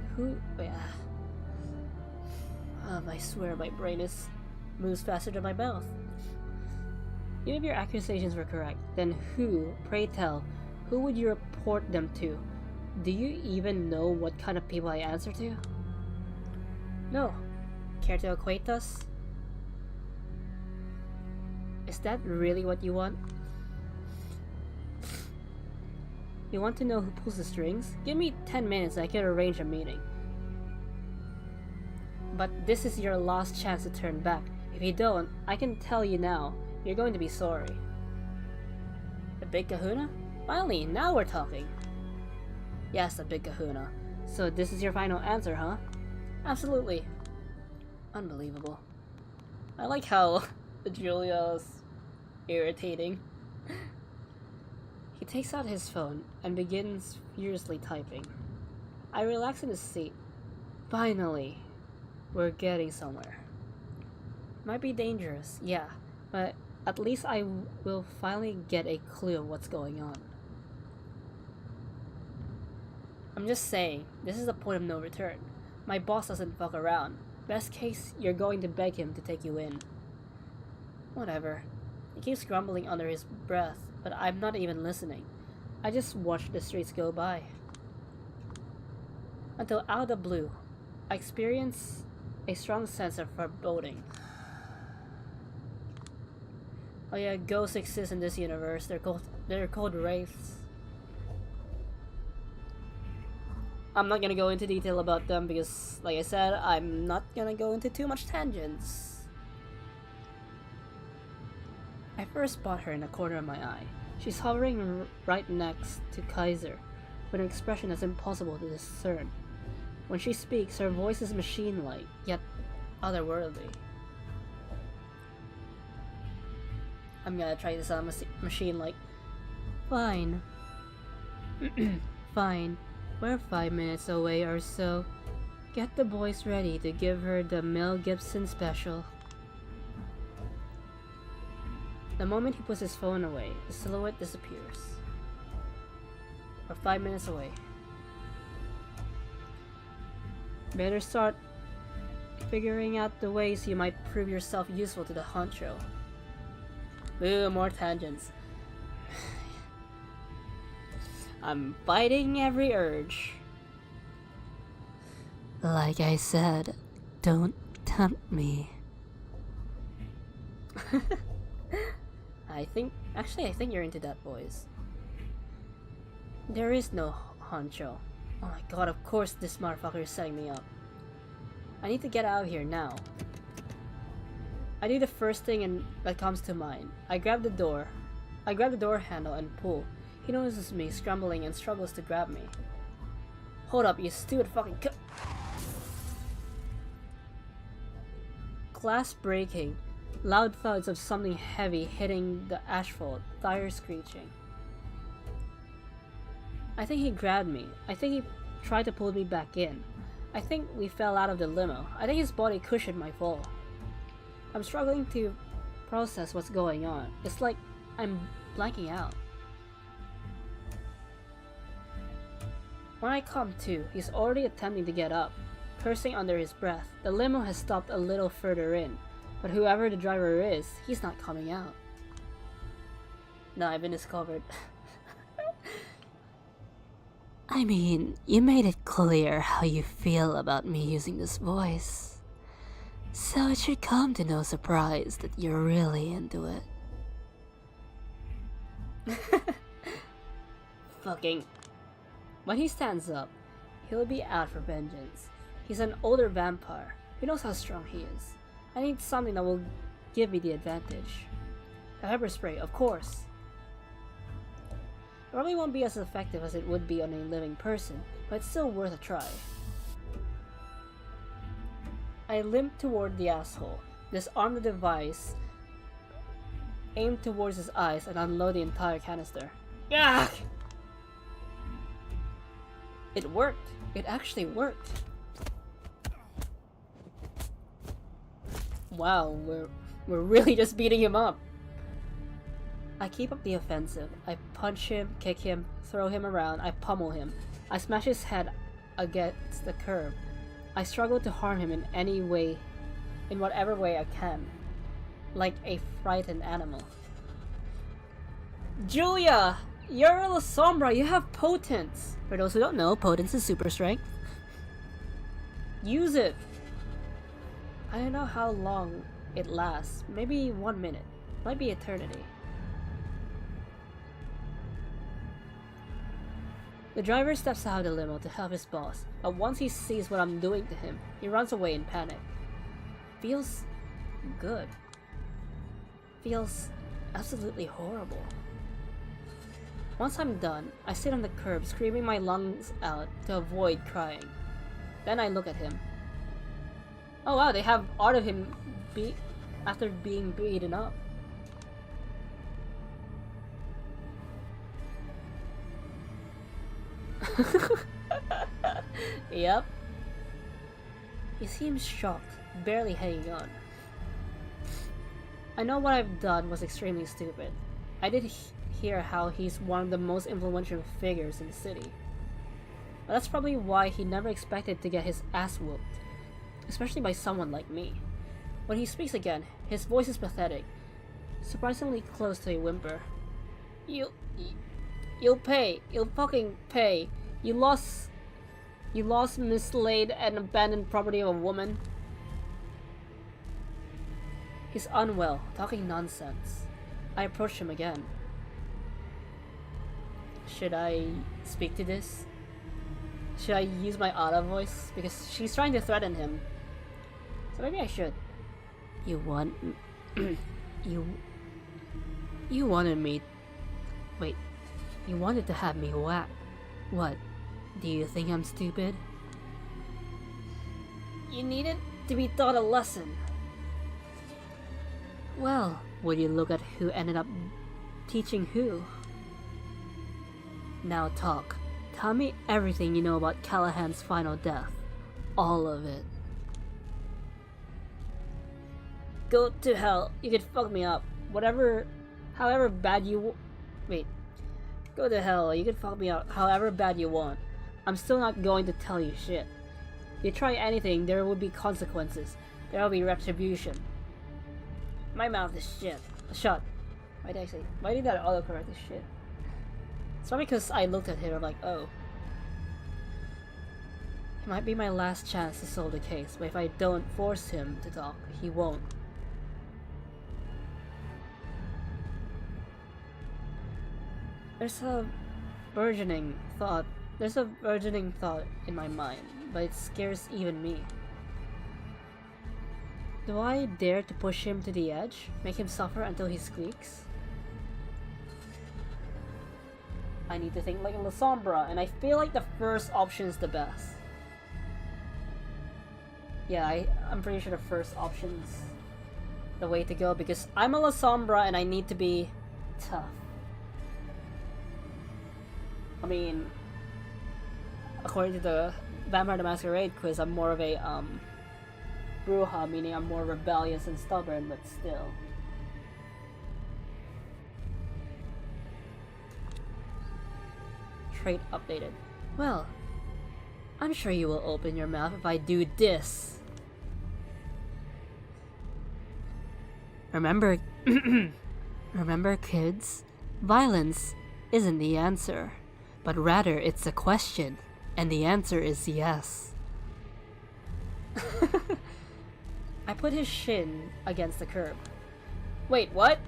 swear my brain moves faster than my mouth. Even if your accusations were correct, then pray tell, who would you report them to? Do you even know what kind of people I answer to? No. Care to acquaint us? Is that really what you want? You want to know who pulls the strings? Give me 10 minutes and I can arrange a meeting. But this is your last chance to turn back. If you don't, I can tell you now, you're going to be sorry. The Big Kahuna? Finally, now we're talking. Yes, the Big Kahuna. So this is your final answer, huh? Absolutely. Unbelievable. I like how Julia's irritating. He takes out his phone and begins furiously typing. I relax in the seat. Finally, we're getting somewhere. Might be dangerous, yeah, but at least I will finally get a clue of what's going on. I'm just saying, this is a point of no return. My boss doesn't fuck around. Best case, you're going to beg him to take you in. Whatever. He keeps grumbling under his breath, but I'm not even listening. I just watch the streets go by. Until out of the blue, I experience a strong sense of foreboding. Oh yeah, ghosts exist in this universe. They're called wraiths. I'm not gonna go into detail about them because, like I said, I'm not gonna go into too much tangents. I first spot her in the corner of my eye. She's hovering right next to Kaiser, with an expression that's impossible to discern. When she speaks, her voice is machine-like, yet otherworldly. I'm gonna try to sound machine-like. Fine. Fine. We're 5 minutes away or so. Get the boys ready to give her the Mel Gibson special. The moment he puts his phone away, the silhouette disappears. We're 5 minutes away. Better start figuring out the ways you might prove yourself useful to the honcho. Ooh, more tangents. I'm fighting every urge. Like I said, don't tempt me. I think you're into that, boys. There is no honcho. Oh my god, of course this motherfucker is setting me up. I need to get out of here now. I do the first thing that comes to mind. I grab the door handle and pull. He notices me scrambling and struggles to grab me. Hold up, you stupid fucking Glass breaking. Loud thuds of something heavy hitting the asphalt. Tires screeching. I think he grabbed me. I think he tried to pull me back in. I think we fell out of the limo. I think his body cushioned my fall. I'm struggling to process what's going on. It's like I'm blanking out. When I come to, he's already attempting to get up, cursing under his breath. The limo has stopped a little further in, but whoever the driver is, he's not coming out. No, I've been discovered. I mean, you made it clear how you feel about me using this voice, so it should come to no surprise that you're really into it. Fucking. When he stands up, he'll be out for vengeance. He's an older vampire. He knows how strong he is. I need something that will give me the advantage. A pepper spray, of course. It probably won't be as effective as it would be on a living person, but it's still worth a try. I limp toward the asshole, disarm the device, aim towards his eyes, and unload the entire canister. Gah! It worked. It actually worked. Wow, we're really just beating him up. I keep up the offensive. I punch him, kick him, throw him around, I pummel him. I smash his head against the curb. I struggle to harm him in any way, in whatever way I can. Like a frightened animal. Julia! You're a Lasombra, you have potence! For those who don't know, potence is super strength. Use it! I don't know how long it lasts. Maybe 1 minute. Might be eternity. The driver steps out of the limo to help his boss, but once he sees what I'm doing to him, he runs away in panic. Feels good. Feels absolutely horrible. Once I'm done, I sit on the curb screaming my lungs out to avoid crying. Then I look at him. Oh wow, they have art of him after being beaten up. Yep. He seems shocked, barely hanging on. I know what I've done was extremely stupid. I did hear how he's one of the most influential figures in the city. But that's probably why he never expected to get his ass whooped, especially by someone like me. When he speaks again, his voice is pathetic, surprisingly close to a whimper. You'll pay. You'll fucking pay. You lost, mislaid, and abandoned property of a woman. He's unwell, talking nonsense. I approached him again. Should I speak to this? Should I use my Ada voice? Because she's trying to threaten him. So maybe I should. You want... You wanted me... Wait. You wanted to have me whacked. What? Do you think I'm stupid? You needed to be taught a lesson. Well, would you look at who ended up teaching who? Now talk. Tell me everything you know about Callahan's final death. All of it. Go to hell. You could fuck me up. However bad you... Wait. Go to hell. You could fuck me up however bad you want. I'm still not going to tell you shit. If you try anything, there will be consequences. There will be retribution. My mouth is shit. Shut. Why did that autocorrect this shit? It's probably because I looked at him like, oh. It might be my last chance to solve the case, but if I don't force him to talk, he won't. There's a burgeoning thought in my mind, but it scares even me. Do I dare to push him to the edge? Make him suffer until he squeaks? I need to think like a Lasombra, and I feel like the first option is the best. Yeah, I'm pretty sure the first option's the way to go, because I'm a Lasombra and I need to be tough. I mean, according to the Vampire the Masquerade quiz, I'm more of a Bruja, meaning I'm more rebellious and stubborn, but still. Trait updated. Well, I'm sure you will open your mouth if I do this. Remember, remember kids? Violence isn't the answer, but rather it's a question, and the answer is yes. I put his shin against the curb. Wait, what?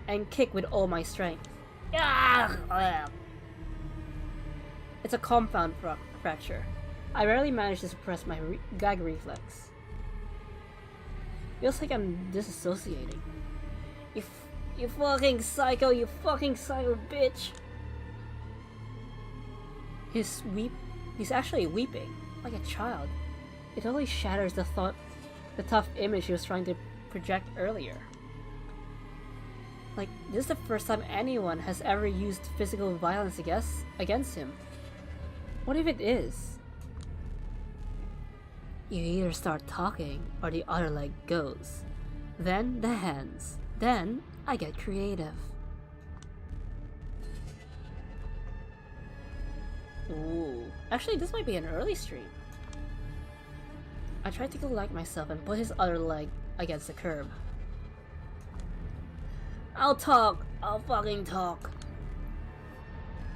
And kick with all my strength. It's a compound fracture. I rarely manage to suppress my gag reflex. Feels like I'm disassociating. You fucking psycho, you fucking psycho bitch! He's actually weeping, like a child. It totally shatters the tough image he was trying to project earlier. Like, this is the first time anyone has ever used physical violence against him. What if it is? You either start talking, or the other leg goes. Then the hands. Then I get creative. Ooh. Actually, this might be an early stream. I tried to collect myself and put his other leg against the curb. I'll talk! I'll fucking talk!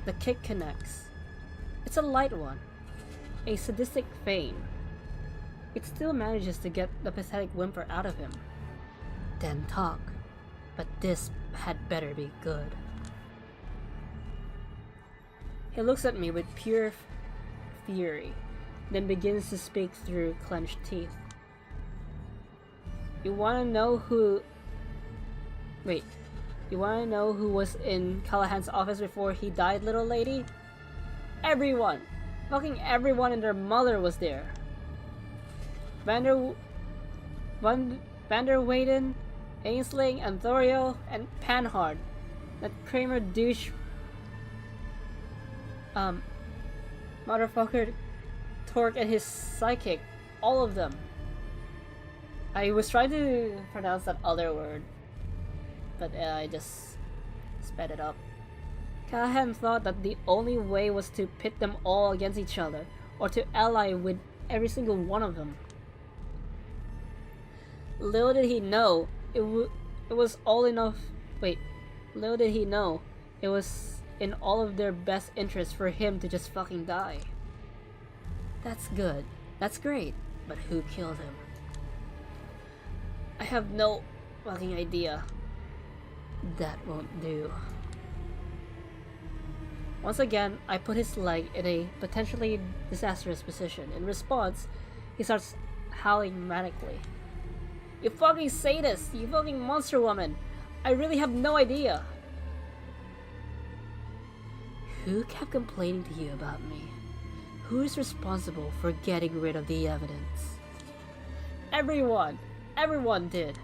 The kick connects. It's a light one. A sadistic feign. It still manages to get the pathetic whimper out of him. Then talk. But this had better be good. He looks at me with pure fury, then begins to speak through clenched teeth. You wanna know who... Wait. You wanna know who was in Callahan's office before he died, little lady? Everyone! Fucking everyone and their mother was there. Vander... Vander Weyden, Ainsling, Anthorio, and Panhard. That Kramer douche... motherfucker Torque and his psychic. All of them. I was trying to pronounce that other word, but I just sped it up. Callahan thought that the only way was to pit them all against each other, or to ally with every single one of them. Little did he know, it was all enough. Wait, little did he know, it was in all of their best interest for him to just fucking die. That's good. That's great. But who killed him? I have no fucking idea. That won't do. Once again, I put his leg in a potentially disastrous position. In response, he starts howling manically. You fucking sadist! You fucking monster woman! I really have no idea! Who kept complaining to you about me? Who is responsible for getting rid of the evidence? Everyone! Everyone did!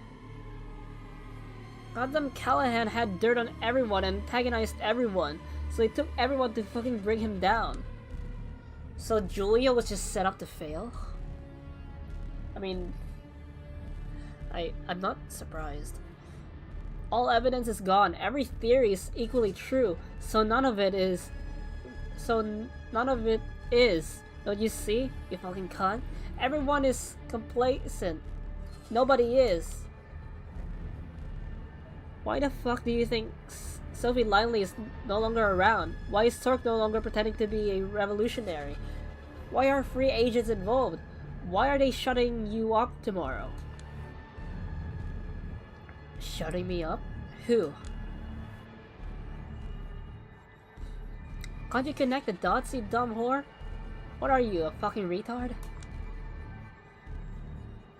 Goddamn Callahan had dirt on everyone and antagonized everyone, so it took everyone to fucking bring him down. So Julia was just set up to fail? I mean... I'm not surprised. All evidence is gone, every theory is equally true, so none of it is... Don't you see, you fucking cunt? Everyone is complacent. Nobody is. Why the fuck do you think Sophie Linley is no longer around? Why is Torque no longer pretending to be a revolutionary? Why are free agents involved? Why are they shutting you up tomorrow? Shutting me up? Who? Can't you connect the dots, you dumb whore? What are you, a fucking retard?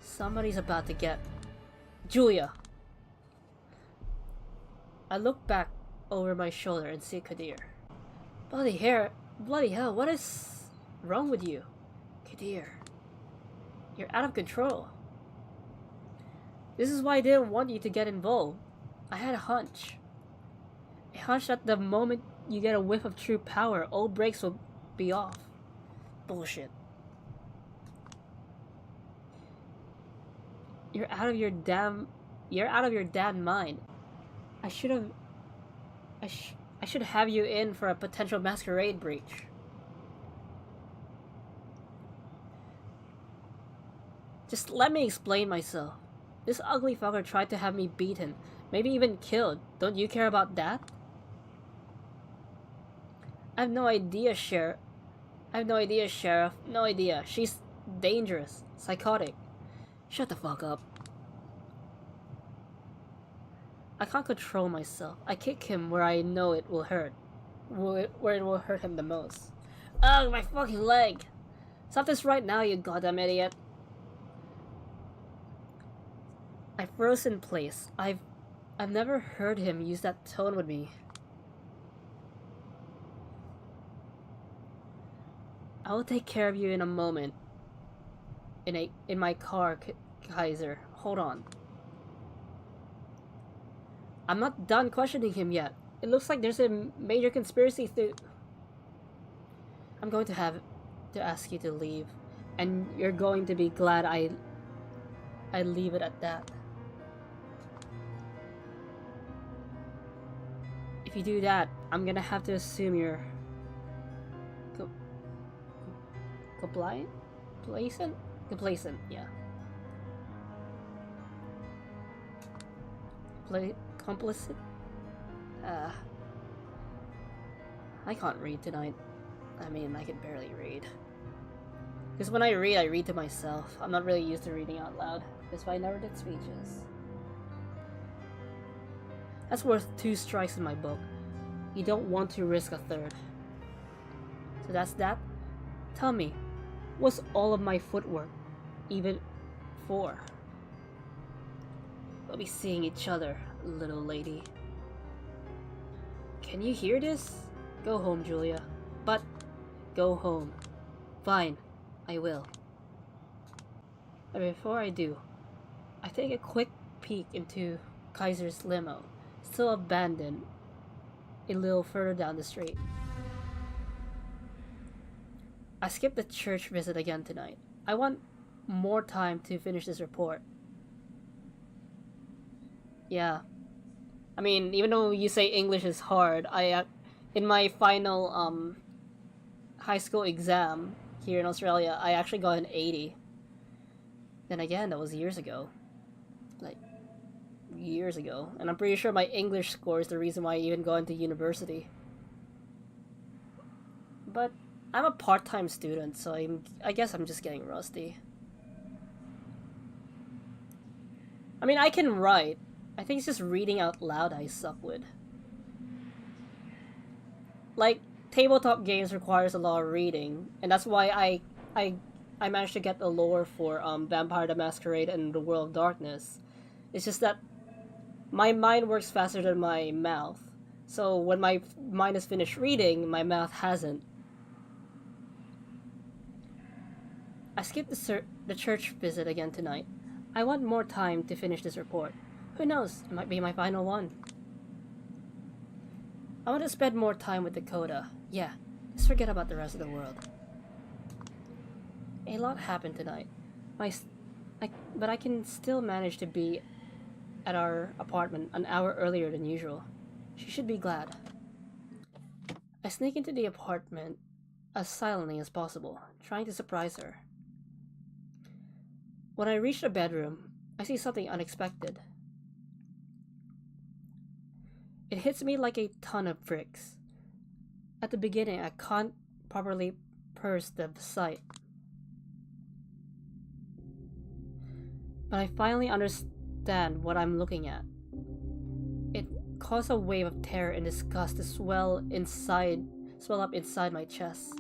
Somebody's about to get... Julia! I look back over my shoulder and see Kadir. Bloody hell, what is wrong with you? Kadir, you're out of control. This is why I didn't want you to get involved. I had a hunch. A hunch that the moment you get a whiff of true power, all brakes will be off. Bullshit. You're out of your damn mind. I should have you in for a potential Masquerade breach. Just let me explain myself. This ugly fucker tried to have me beaten, maybe even killed. Don't you care about that? I have no idea, Sheriff. No idea. She's dangerous, psychotic. Shut the fuck up. I can't control myself. I kick him where I know it will hurt. Where it will hurt him the most. Ugh, my fucking leg! Stop this right now, you goddamn idiot. I froze in place. I've never heard him use that tone with me. I will take care of you in a moment. In my car, Kaiser. Hold on. I'm not done questioning him yet. It looks like there's a major conspiracy I'm going to have to ask you to leave, and you're going to be glad I leave it at that. If you do that, I'm gonna have to assume you're complacent, yeah. Complicit? I can't read tonight. I mean, I can barely read. Because when I read to myself. I'm not really used to reading out loud. That's why I never did speeches. That's worth 2 strikes in my book. You don't want to risk a third. So that's that? Tell me, what's all of my footwork even for? We'll be seeing each other, little lady. Can you hear this? Go home, Julia. But, go home. Fine, I will. But before I do, I take a quick peek into Kaiser's limo, still abandoned a little further down the street. I skipped the church visit again tonight. I want more time to finish this report. Yeah. I mean, even though you say English is hard, in my final high school exam here in Australia, I actually got an 80. Then again, that was years ago. Like, years ago. And I'm pretty sure my English score is the reason why I even got into university. But I'm a part-time student, so I guess I'm just getting rusty. I mean, I can write. I think it's just reading out loud I suck with. Like, tabletop games requires a lot of reading, and that's why I managed to get the lore for Vampire the Masquerade and the World of Darkness. It's just that my mind works faster than my mouth. So when my mind is finished reading, my mouth hasn't. I skipped the church visit again tonight. I want more time to finish this report. Who knows, it might be my final one. I want to spend more time with Dakota. Yeah, just forget about the rest of the world. A lot happened tonight. But I can still manage to be at our apartment an hour earlier than usual. She should be glad. I sneak into the apartment as silently as possible, trying to surprise her. When I reach the bedroom, I see something unexpected. It hits me like a ton of bricks. At the beginning, I can't properly parse the sight. But I finally understand what I'm looking at. It caused a wave of terror and disgust to swell up inside my chest.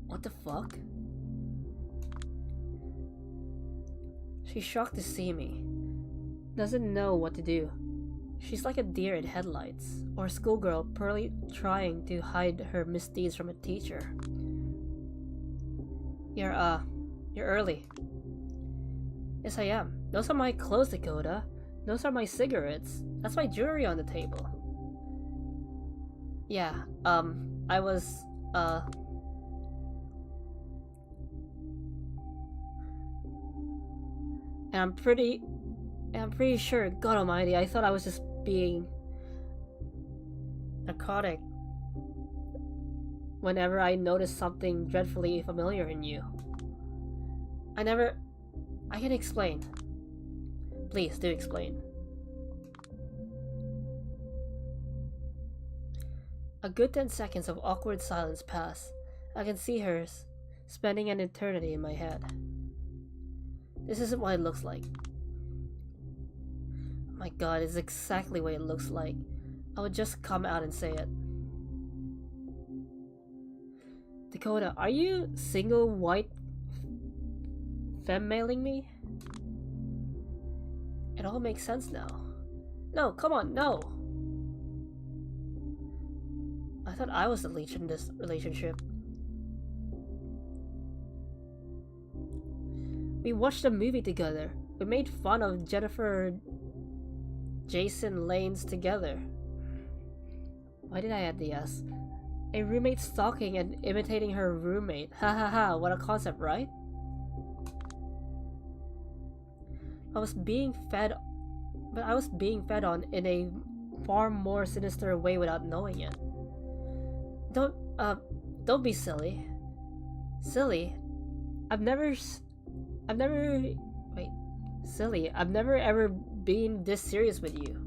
What the fuck? She's shocked to see me. Doesn't know what to do. She's like a deer in headlights, or a schoolgirl poorly trying to hide her misdeeds from a teacher. You're early. Yes, I am. Those are my clothes, Dakota. Those are my cigarettes. That's my jewelry on the table. Yeah, I was, And I'm pretty sure, God almighty, I thought I was just being narcotic whenever I noticed something dreadfully familiar in you. I can explain. Please, do explain. A good 10 seconds of awkward silence pass. I can see her spending an eternity in my head. This isn't what it looks like. Oh my god, it's exactly what it looks like. I would just come out and say it. Dakota, are you single white femme-mailing me? It all makes sense now. No, come on, no! I thought I was the leech in this relationship. We watched a movie together. We made fun of Jennifer Jason Lanes together. Why did I add the S? A roommate stalking and imitating her roommate. Ha ha ha, what a concept, right? I was being fed on in a far more sinister way without knowing it. Don't be silly. Silly? I've never ever been this serious with you.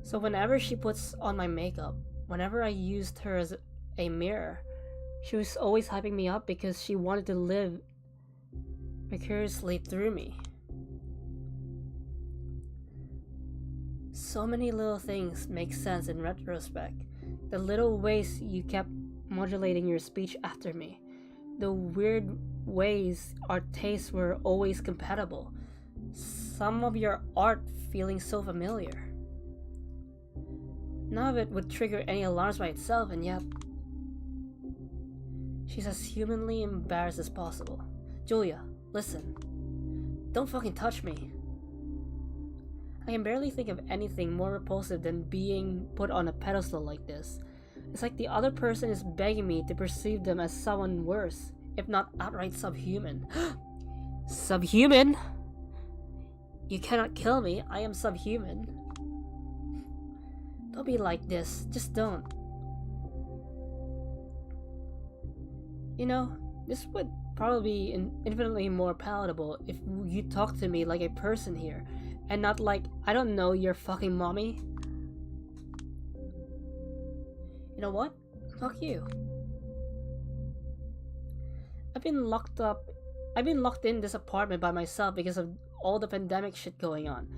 So whenever she puts on my makeup, whenever I used her as a mirror, she was always hyping me up because she wanted to live vicariously through me. So many little things make sense in retrospect. The little ways you kept modulating your speech after me. The weird ways our tastes were always compatible. Some of your art feeling so familiar. None of it would trigger any alarms by itself, and yet She's as humanly embarrassed as possible. Julia, listen. Don't fucking touch me. I can barely think of anything more repulsive than being put on a pedestal like this. It's like the other person is begging me to perceive them as someone worse, if not outright subhuman. Subhuman? You cannot kill me. I am subhuman. Don't be like this. Just don't. You know, this would probably be infinitely more palatable if you talk to me like a person here, and not like, I don't know, your fucking mommy. You know what? Fuck you. I've been locked in this apartment by myself because of all the pandemic shit going on.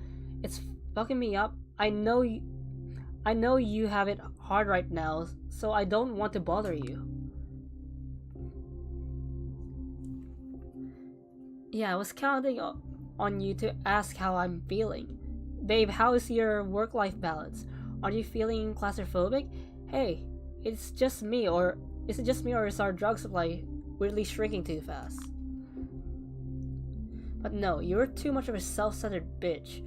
It's fucking me up. I know you have it hard right now, so I don't want to bother you. Yeah, I was counting on you to ask how I'm feeling. Babe, how is your work-life balance? Are you feeling claustrophobic? Hey, it's just me, or is it just me, or is our drug supply weirdly shrinking too fast? But no, you're too much of a self-centered bitch.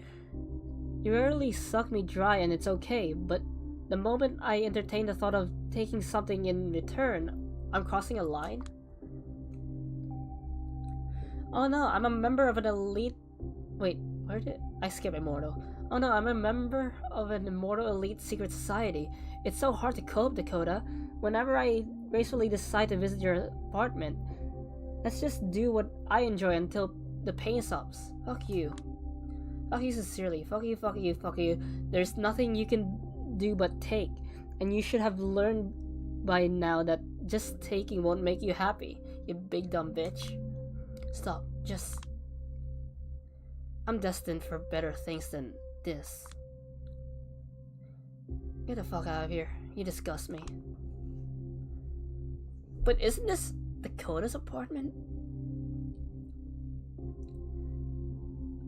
You rarely suck me dry and it's okay, but the moment I entertain the thought of taking something in return, I'm crossing a line? Oh no, I'm a member of an elite... Wait, where did... I skip Immortal. Oh no, I'm a member of an Immortal elite secret society. It's so hard to cope, Dakota. Whenever I gracefully decide to visit your apartment, let's just do what I enjoy until the pain stops. Fuck you. Fuck you sincerely. Fuck you, fuck you, fuck you. There's nothing you can do but take, and you should have learned by now that just taking won't make you happy, you big dumb bitch. Stop. Just... I'm destined for better things than this. Get the fuck out of here. You disgust me. But isn't this Dakota's apartment?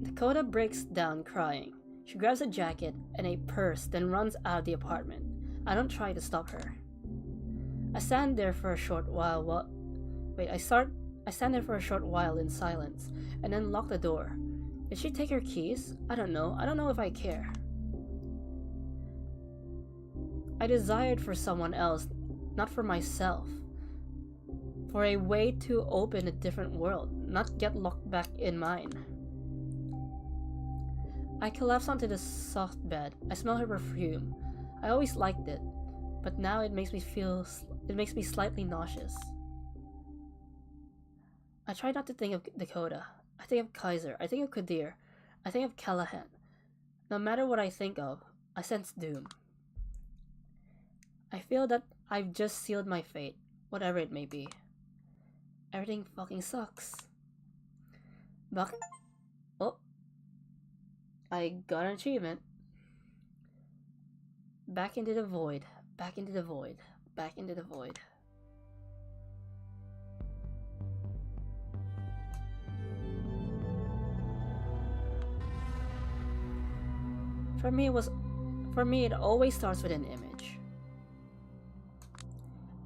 Dakota breaks down crying. She grabs a jacket and a purse, then runs out of the apartment. I don't try to stop her. I stand there for a short while I stand there for a short while in silence, and then lock the door. Did she take her keys? I don't know. I don't know if I care. I desired for someone else, not for myself. For a way to open a different world, not get locked back in mine. I collapse onto the soft bed. I smell her perfume. I always liked it, but now it makes me slightly nauseous. I try not to think of Dakota. I think of Kaiser. I think of Kadir. I think of Callahan. No matter what I think of, I sense doom. I feel that I've just sealed my fate, whatever it may be. Everything fucking sucks. Oh. I got an achievement. Back into the void. Back into the void. Back into the void. For me, it always starts with an image.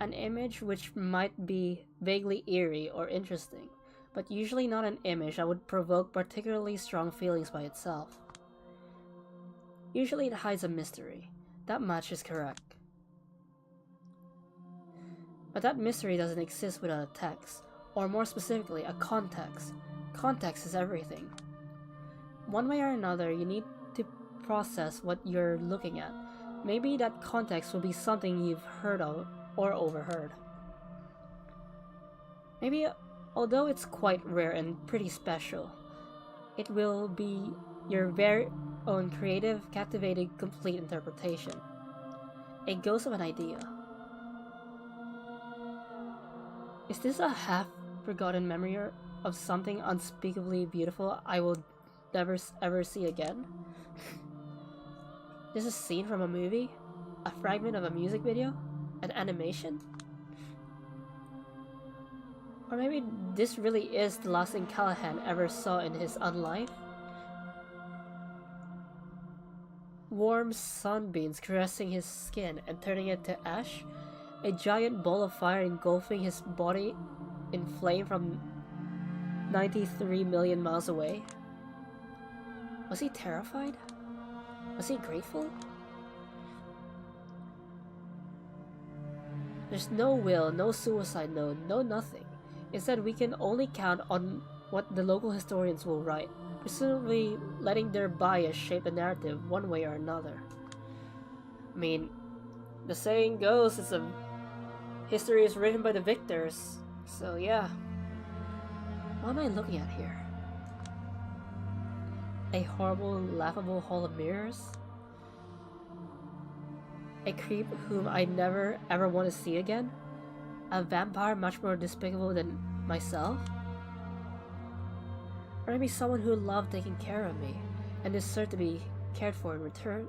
An image which might be vaguely eerie or interesting, but usually not an image that would provoke particularly strong feelings by itself. Usually it hides a mystery. That much is correct. But that mystery doesn't exist without a text, or more specifically, a context. Context is everything. One way or another, you need to process what you're looking at. Maybe that context will be something you've heard of or overheard. Maybe, although it's quite rare and pretty special, it will be your very own creative, captivating, complete interpretation. A ghost of an idea. Is this a half-forgotten memory of something unspeakably beautiful I will never ever see again? This is a scene from a movie? A fragment of a music video? An animation? Or maybe this really is the last thing Callahan ever saw in his unlife? Warm sunbeams caressing his skin and turning it to ash? A giant ball of fire engulfing his body in flame from 93 million miles away. Was he terrified? Was he grateful? There's no will, no suicide note, no nothing. Instead, we can only count on what the local historians will write, presumably letting their bias shape the narrative one way or another. I mean, the saying goes, history is written by the victors, so yeah. What am I looking at here? A horrible, laughable hall of mirrors? A creep whom I never ever want to see again? A vampire much more despicable than myself? Or maybe someone who loved taking care of me and deserved to be cared for in return?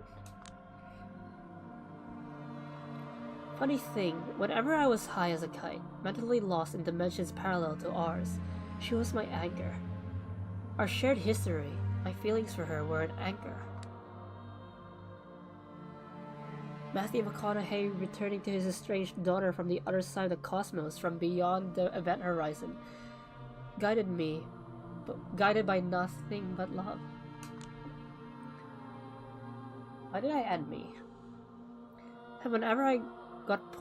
Funny thing, whenever I was high as a kite, mentally lost in dimensions parallel to ours, she was my anchor. Our shared history, my feelings for her, were an anchor. Matthew McConaughey returning to his estranged daughter from the other side of the cosmos, from beyond the event horizon, guided by nothing but love. Why did I end me? And whenever I got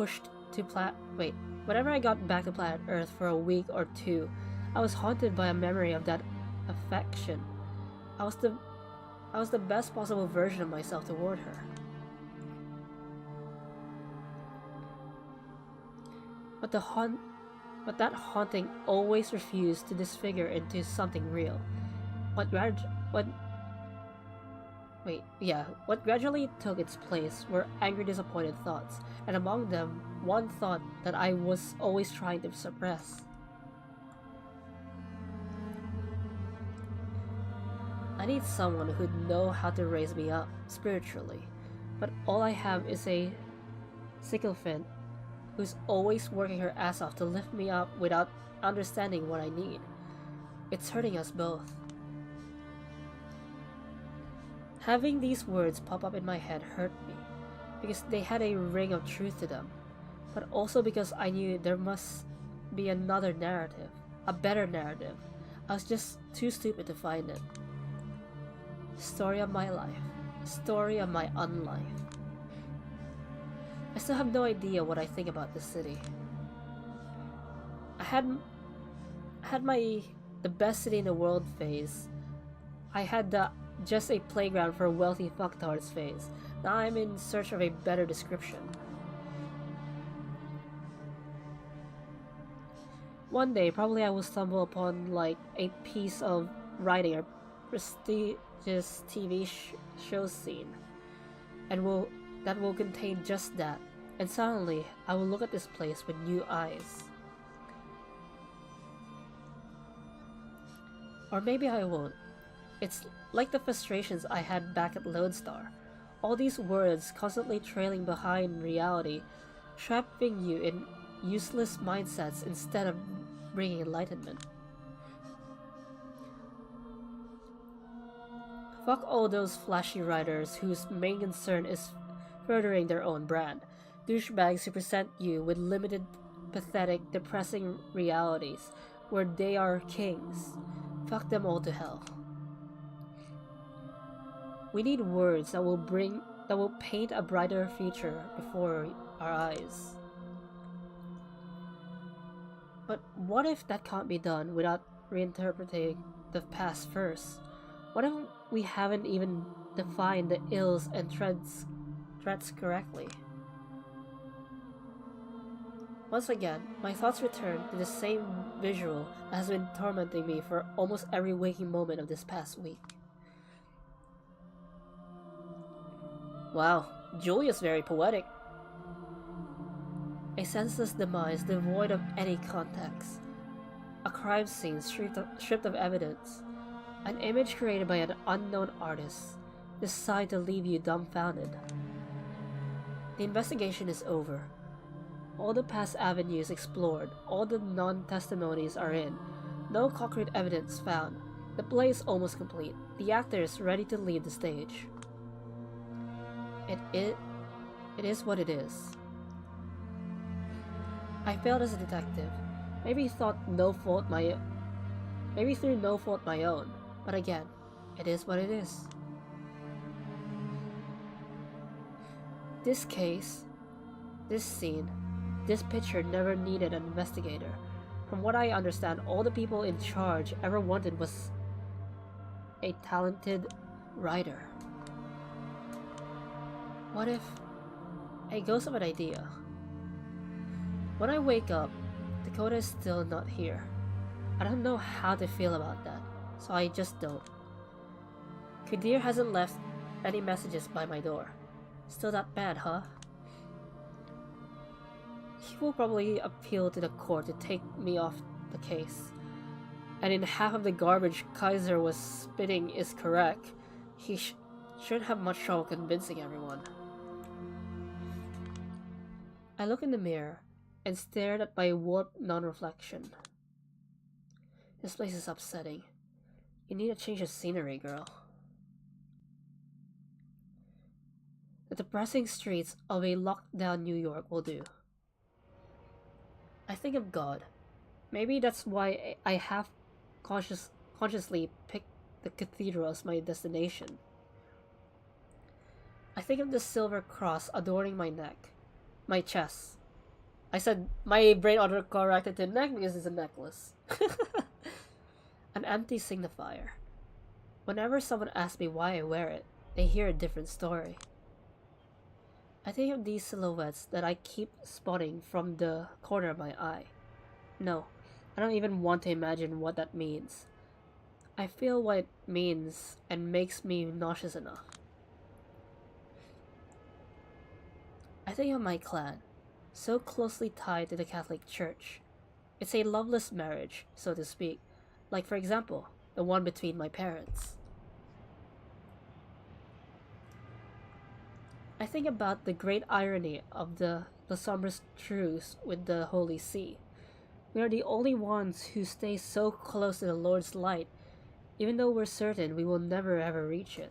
back to planet Earth for a week or two, I was haunted by a memory of that affection. I was the best possible version of myself toward her. But that haunting always refused to disfigure into something real. What gradually took its place were angry, disappointed thoughts, and among them, one thought that I was always trying to suppress. I need someone who'd know how to raise me up, spiritually, but all I have is a sycophant who's always working her ass off to lift me up without understanding what I need. It's hurting us both. Having these words pop up in my head hurt me, because they had a ring of truth to them, but also because I knew there must be another narrative, a better narrative. I was just too stupid to find it. Story of my life, story of my unlife. I still have no idea what I think about this city. I had the best city in the world phase. I had the just a playground for wealthy fucktards phase. Now I'm in search of a better description. One day, probably I will stumble upon like a piece of writing or prestigious TV show scene, and that will contain just that, and suddenly I will look at this place with new eyes. Or maybe I won't. It's like the frustrations I had back at Lodestar. All these words constantly trailing behind reality, trapping you in useless mindsets instead of bringing enlightenment. Fuck all those flashy writers whose main concern is furthering their own brand. Douchebags who present you with limited, pathetic, depressing realities where they are kings. Fuck them all to hell. We need words that will paint a brighter future before our eyes. But what if that can't be done without reinterpreting the past first? What if we haven't even defined the ills and threats correctly? Once again, my thoughts return to the same visual that has been tormenting me for almost every waking moment of this past week. Wow, Julia's very poetic. A senseless demise devoid of any context. A crime scene stripped of evidence. An image created by an unknown artist, designed to leave you dumbfounded. The investigation is over. All the past avenues explored, all the non-testimonies are in. No concrete evidence found. The play is almost complete. The actors ready to leave the stage. It is what it is. I failed as a detective. Maybe thought no fault my maybe through no fault my own. But again, it is what it is. This case, this scene, this picture never needed an investigator. From what I understand, all the people in charge ever wanted was a talented writer. What if... A ghost of an idea. When I wake up, Dakota is still not here. I don't know how to feel about that, so I just don't. Kadir hasn't left any messages by my door. Still that bad, huh? He will probably appeal to the court to take me off the case. And in half of the garbage Kaiser was spitting is correct, he shouldn't have much trouble convincing everyone. I look in the mirror and stared at my warped non-reflection. This place is upsetting. You need a change of scenery, girl. The depressing streets of a locked-down New York will do. I think of God. Maybe that's why I have consciously picked the cathedral as my destination. I think of the silver cross adorning my neck, my chest. I said my brain autocorrected to neck because it's a necklace. An empty signifier. Whenever someone asks me why I wear it, they hear a different story. I think of these silhouettes that I keep spotting from the corner of my eye. No, I don't even want to imagine what that means. I feel what it means and makes me nauseous enough. I think of my clan, so closely tied to the Catholic Church. It's a loveless marriage, so to speak, like for example, the one between my parents. I think about the great irony of the Lasombra's truce with the Holy See. We are the only ones who stay so close to the Lord's light, even though we're certain we will never ever reach it.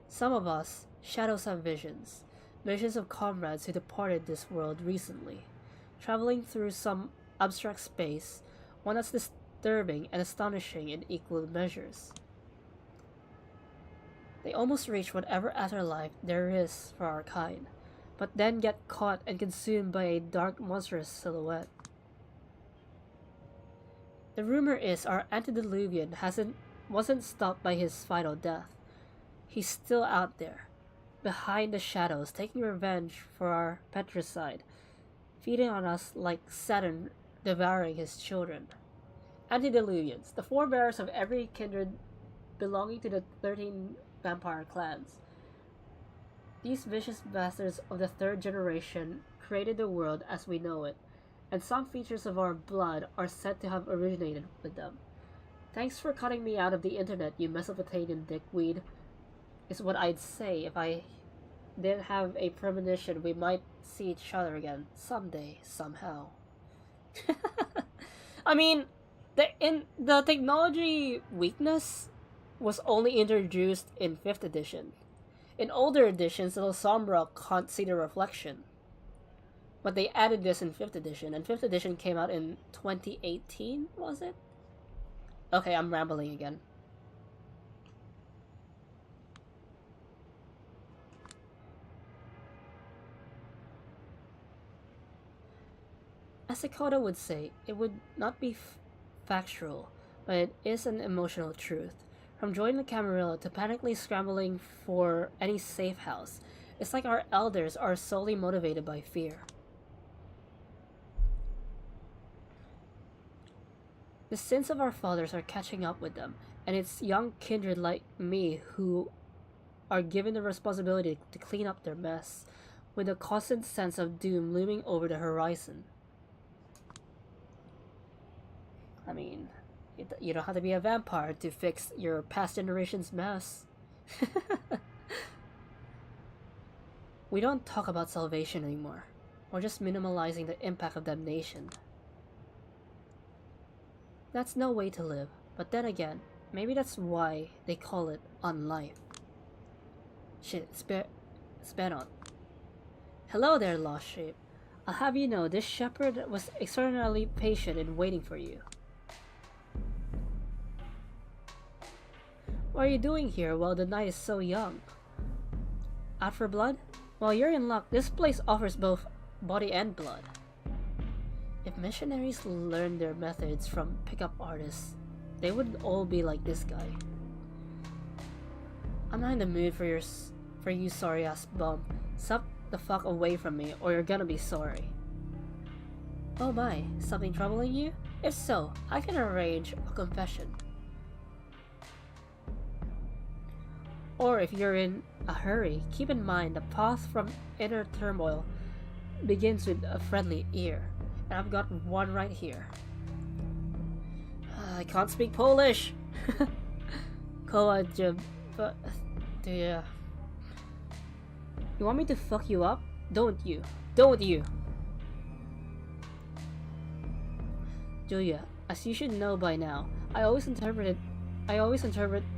Some of us, shadows have visions. Visions of comrades who departed this world recently, traveling through some abstract space, one that's disturbing and astonishing in equal measures. They almost reach whatever afterlife there is for our kind, but then get caught and consumed by a dark, monstrous silhouette. The rumor is our antediluvian wasn't stopped by his final death. He's still out there, behind the shadows, taking revenge for our patricide, feeding on us like Saturn devouring his children. Antediluvians, the forebears of every kindred belonging to the 13 vampire clans. These vicious bastards of the third generation created the world as we know it, and some features of our blood are said to have originated with them. Thanks for cutting me out of the internet, you Mesopotamian dickweed, is what I'd say if I didn't have a premonition we might see each other again someday, somehow. I mean, the technology weakness was only introduced in 5th edition. In older editions, the Lasombra can't see the reflection. But they added this in 5th edition, and 5th edition came out in 2018, was it? Okay, I'm rambling again. As Dakota would say, it would not be factual, but it is an emotional truth. From joining the Camarilla to panically scrambling for any safe house, it's like our elders are solely motivated by fear. The sins of our fathers are catching up with them, and it's young kindred like me who are given the responsibility to clean up their mess, with a constant sense of doom looming over the horizon. I mean, you don't have to be a vampire to fix your past generation's mess. We don't talk about salvation anymore. We're just minimalizing the impact of damnation. That's no way to live, but then again, maybe that's why they call it unlife. Shit, it's bad on. Hello there, Lost Shape. I'll have you know, this shepherd was extraordinarily patient in waiting for you. What are you doing here while the night is so young? Out for blood? Well, you're in luck. This place offers both body and blood. If missionaries learned their methods from pickup artists, they wouldn't all be like this guy. I'm not in the mood for you sorry-ass bum. Sup the fuck away from me or you're gonna be sorry. Oh my, something troubling you? If so, I can arrange a confession. Or if you're in a hurry, keep in mind the path from inner turmoil begins with a friendly ear, and I've got one right here. I can't speak Polish! But yeah. You want me to fuck you up? Don't you? Don't you? Julia, as you should know by now, I always interpret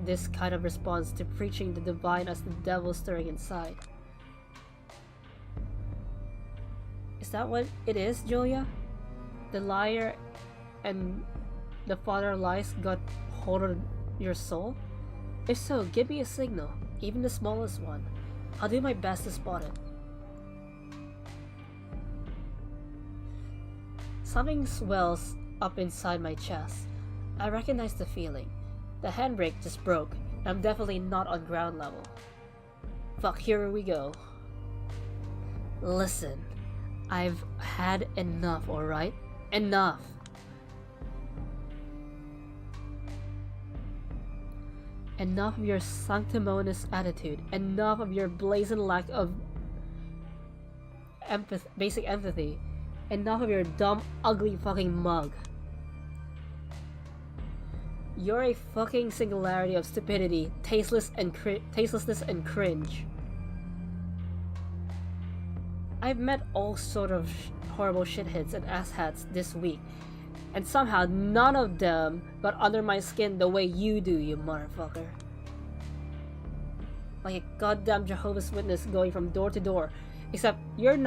this kind of response to preaching the divine as the devil stirring inside. Is that what it is, Julia? The liar and the father lies got hold of your soul? If so, give me a signal, even the smallest one. I'll do my best to spot it. Something swells up inside my chest. I recognize the feeling. The handbrake just broke, and I'm definitely not on ground level. Fuck, here we go. Listen, I've had enough, alright? Enough! Enough of your sanctimonious attitude. Enough of your blazing lack of basic empathy. Enough of your dumb, ugly fucking mug. You're a fucking singularity of stupidity, tastelessness and cringe. I've met all sort of horrible shitheads and asshats this week, and somehow none of them got under my skin the way you do, you motherfucker. Like a goddamn Jehovah's Witness going from door to door, except you're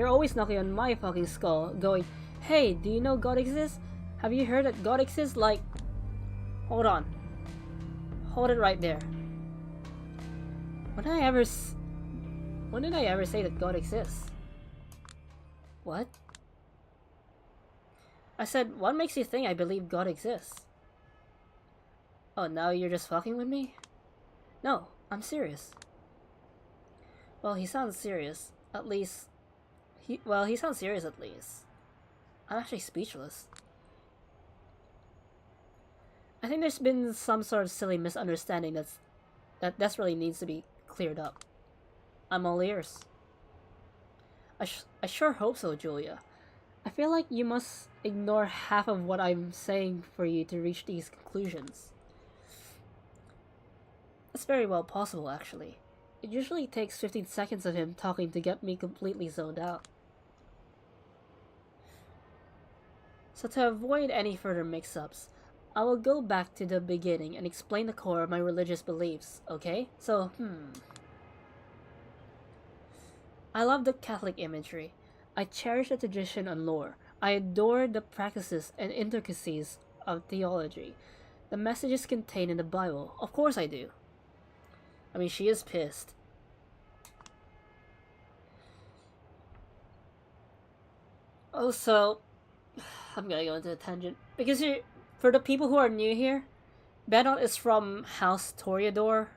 always knocking on my fucking skull, going, hey, do you know God exists? Have you heard that God exists? Like, hold on. Hold it right there. When did I ever say that God exists? What? I said, what makes you think I believe God exists? Oh, now you're just fucking with me? No, I'm serious. Well, he sounds serious. At least... He sounds serious at least. I'm actually speechless. I think there's been some sort of silly misunderstanding that desperately needs to be cleared up. I'm all ears. I sure hope so, Julia. I feel like you must ignore half of what I'm saying for you to reach these conclusions. That's very well possible, actually. It usually takes 15 seconds of him talking to get me completely zoned out. So to avoid any further mix-ups, I will go back to the beginning and explain the core of my religious beliefs, okay? So, I love the Catholic imagery. I cherish the tradition and lore. I adore the practices and intricacies of theology. The messages contained in the Bible. Of course I do. I mean, she is pissed. Also, I'm gonna go into a tangent. Because for the people who are new here, Benot is from House Toreador.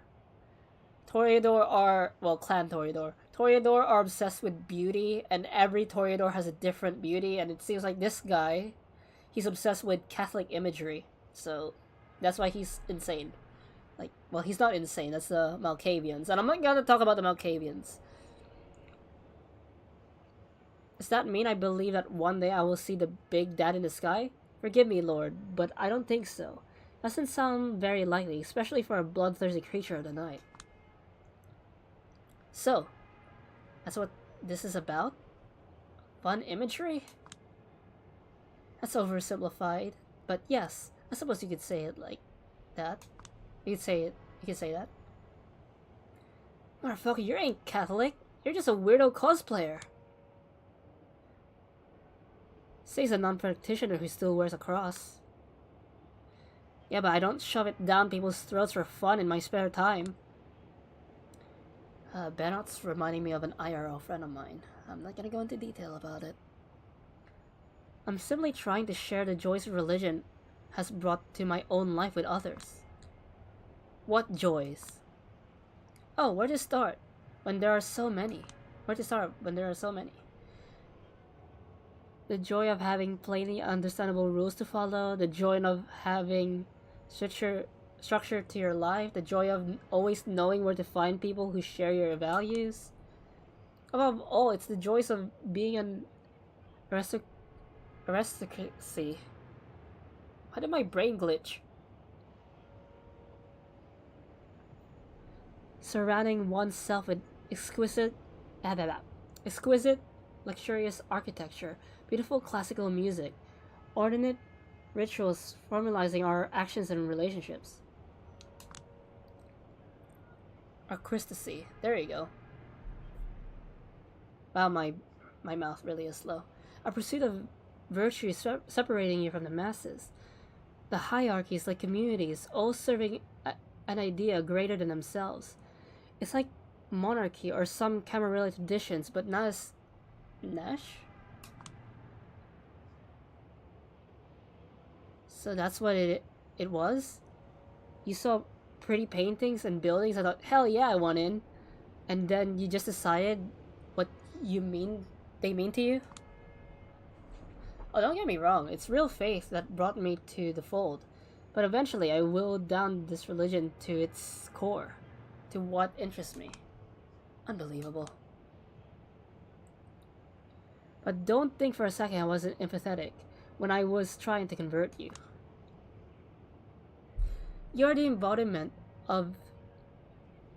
Toreador are, well, Clan Toreador. Toreador are obsessed with beauty, and every Toreador has a different beauty, and it seems like this guy, he's obsessed with Catholic imagery. So, that's why he's insane. Like, well, he's not insane, that's the Malkavians. And I'm not gonna talk about the Malkavians. Does that mean I believe that one day I will see the big dad in the sky? Forgive me, Lord, but I don't think so. Doesn't sound very likely, especially for a bloodthirsty creature of the night. So, that's what this is about? Fun imagery? That's oversimplified, but yes, I suppose you could say it like that. You could say that. Motherfucker, you ain't Catholic. You're just a weirdo cosplayer. Says a non-practitioner who still wears a cross. Yeah, but I don't shove it down people's throats for fun in my spare time. Benot's reminding me of an IRL friend of mine. I'm not gonna go into detail about it. I'm simply trying to share the joys religion has brought to my own life with others. What joys? Oh, where to start? When there are so many. Where to start when there are so many? The joy of having plainly understandable rules to follow, the joy of having structure to your life, the joy of always knowing where to find people who share your values. Above all, it's the joys of being an aristocracy. How did my brain glitch? Surrounding oneself with exquisite, luxurious architecture, beautiful classical music, ordinate rituals formalizing our actions and relationships. Aristocracy. There you go. Wow, my mouth really is slow. A pursuit of virtue separating you from the masses. The hierarchies like communities, all serving an idea greater than themselves. It's like monarchy or some Camarilla traditions, but not as Nash? So that's what it was? You saw pretty paintings and buildings, I thought, hell yeah, I want in. And then you just decided what they mean to you? Oh, don't get me wrong, it's real faith that brought me to the fold. But eventually I willed down this religion to its core, to what interests me. Unbelievable. But don't think for a second I wasn't empathetic when I was trying to convert you. You're the embodiment of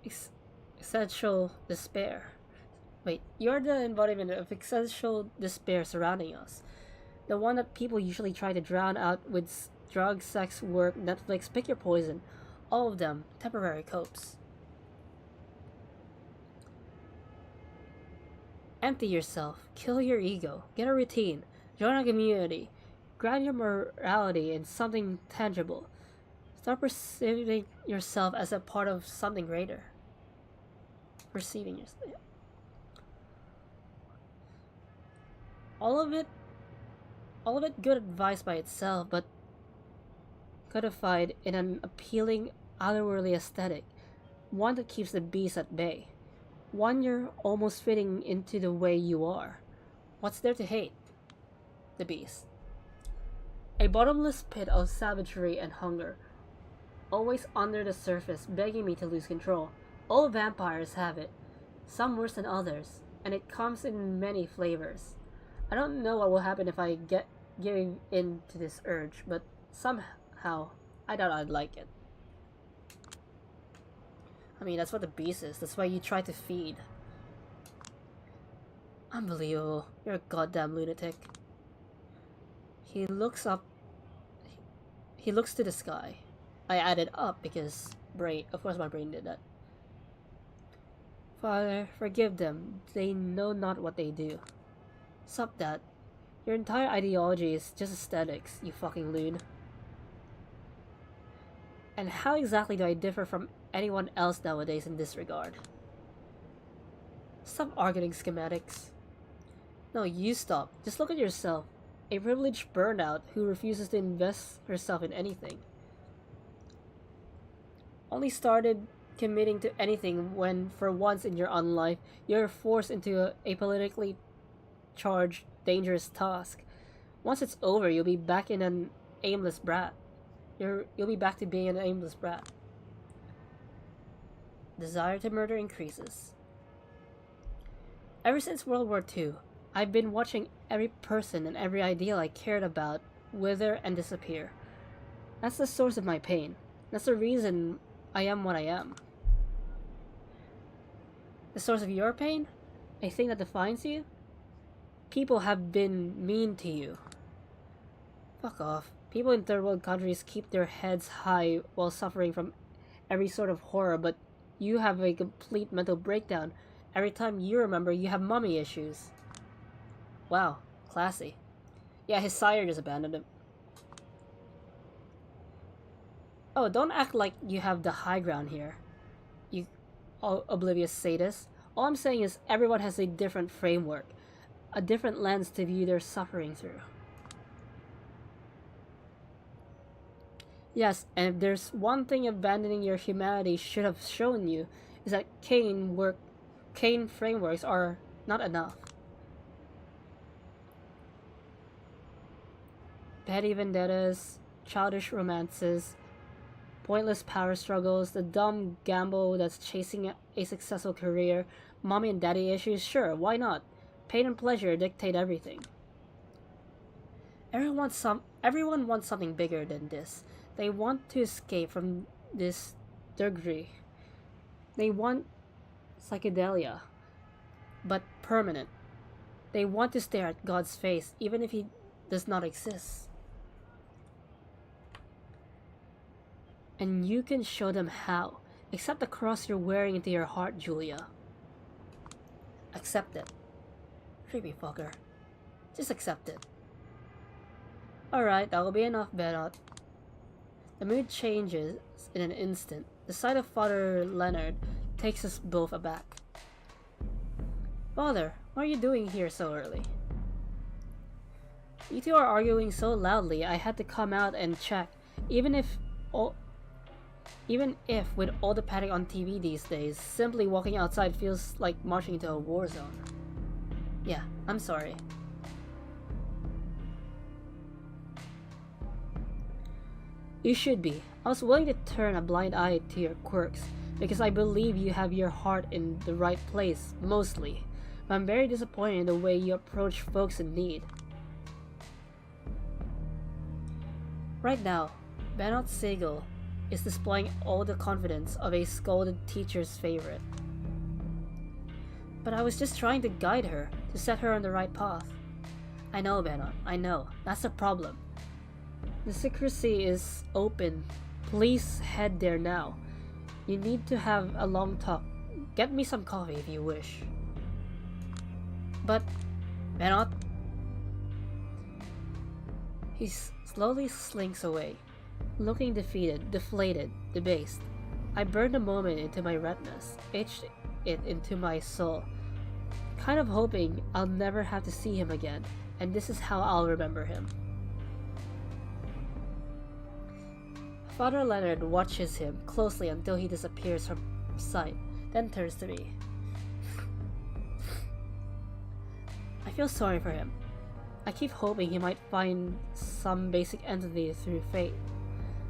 existential despair. Wait, you're the embodiment of existential despair surrounding us. The one that people usually try to drown out with drugs, sex, work, Netflix, pick your poison. All of them temporary copes. Empty yourself, kill your ego, get a routine, join a community, ground your morality in something tangible. Start perceiving yourself as a part of something greater. Perceiving yourself. Yeah. All of it good advice by itself, but codified in an appealing, otherworldly aesthetic, one that keeps the beast at bay. One you're almost fitting into the way you are. What's there to hate? The beast. A bottomless pit of savagery and hunger, always under the surface, begging me to lose control. All vampires have it, some worse than others, and it comes in many flavors. I don't know what will happen if I give in to this urge, but somehow I doubt I'd like it. I mean, that's what the beast is. That's why you try to feed. Unbelievable. You're a goddamn lunatic. He looks up. He looks to the sky. I added up because of course my brain did that. Father, forgive them. They know not what they do. Sup that. Your entire ideology is just aesthetics, you fucking loon. And how exactly do I differ from anyone else nowadays in this regard? Stop arguing schematics. No, you stop. Just look at yourself. A privileged burnout who refuses to invest herself in anything. Only started committing to anything when, for once in your own life, you're forced into a politically charged, dangerous task. Once it's over, you'll be back in an aimless brat. You'll be back to being an aimless brat. Desire to murder increases. Ever since World War II, I've been watching every person and every ideal I cared about wither and disappear. That's the source of my pain. That's the reason I am what I am. The source of your pain? A thing that defines you? People have been mean to you. Fuck off. People in third world countries keep their heads high while suffering from every sort of horror, but you have a complete mental breakdown every time you remember you have mommy issues. Wow, classy. Yeah, his sire just abandoned him. Oh, don't act like you have the high ground here, you oblivious sadist. All I'm saying is everyone has a different framework, a different lens to view their suffering through. Yes, and if there's one thing abandoning your humanity should have shown you, is that Kane frameworks are not enough. Petty vendettas, childish romances, pointless power struggles, the dumb gamble that's chasing a successful career, mommy and daddy issues, sure, why not? Pain and pleasure dictate everything. Everyone wants something bigger than this. They want to escape from this degree. They want psychedelia, but permanent. They want to stare at God's face, even if he does not exist. And you can show them how. Accept the cross you're wearing into your heart, Julia. Accept it. Creepy fucker. Just accept it. Alright, that will be enough, Bernard. The mood changes in an instant. The sight of Father Leonard takes us both aback. Father, what are you doing here so early? You two are arguing so loudly, I had to come out and check. Even if with all the panic on TV these days, simply walking outside feels like marching into a war zone. Yeah, I'm sorry. You should be. I was willing to turn a blind eye to your quirks, because I believe you have your heart in the right place, mostly. But I'm very disappointed in the way you approach folks in need. Right now, Bernard Siegel is displaying all the confidence of a scolded teacher's favorite. But I was just trying to guide her, to set her on the right path. I know, Bernard, I know. That's the problem. The secrecy is open. Please head there now. You need to have a long talk. Get me some coffee if you wish. But, Bernard... He slowly slinks away, looking defeated, deflated, debased. I burned a moment into my retinas, etched it into my soul, kind of hoping I'll never have to see him again, and this is how I'll remember him. Father Leonard watches him closely until he disappears from sight, then turns to me. I feel sorry for him. I keep hoping he might find some basic entity through fate,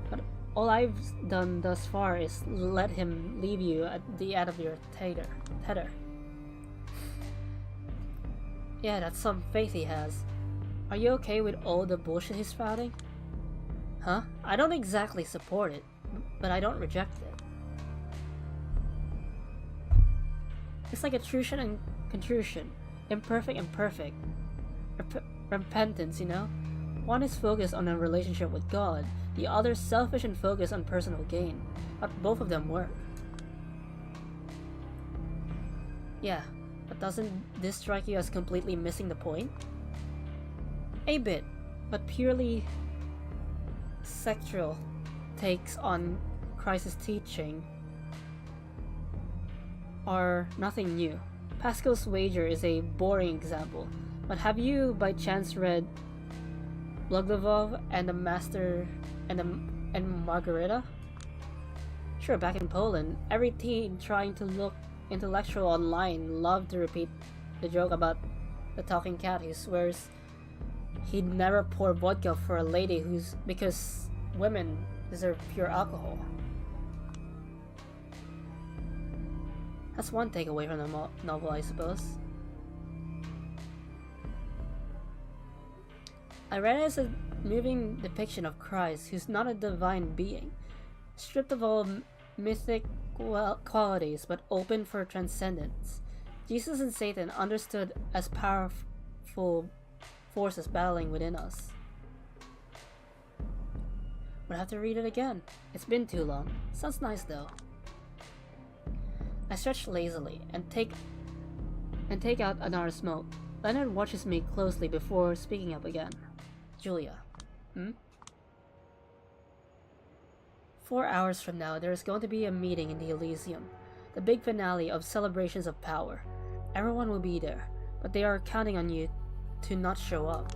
but all I've done thus far is let him leave you at the end of your tether. Yeah, that's some faith he has. Are you okay with all the bullshit he's spouting? Huh? I don't exactly support it, but I don't reject it. It's like attrusion and contrusion, imperfect and perfect. Repentance, you know? One is focused on a relationship with God, the other selfish and focused on personal gain, but both of them work. Yeah, but doesn't this strike you as completely missing the point? A bit, but purely sexual takes on Christ's teaching are nothing new. Pascal's Wager is a boring example, but have you by chance read Blogdovov and the Master and Margareta? Sure, back in Poland, every teen trying to look intellectual online loved to repeat the joke about the talking cat who swears he'd never pour vodka for a lady because women deserve pure alcohol. That's one takeaway from the novel, I suppose. I read it as a moving depiction of Christ, who's not a divine being, stripped of all mythic qualities but open for transcendence. Jesus and Satan understood as powerful forces battling within us. Would have to read it again. It's been too long. Sounds nice though. I stretch lazily and take out another smoke. Leonard watches me closely before speaking up again. Julia. Hmm? 4 hours from now, there is going to be a meeting in the Elysium. The big finale of Celebrations of Power. Everyone will be there, but they are counting on you to not show up.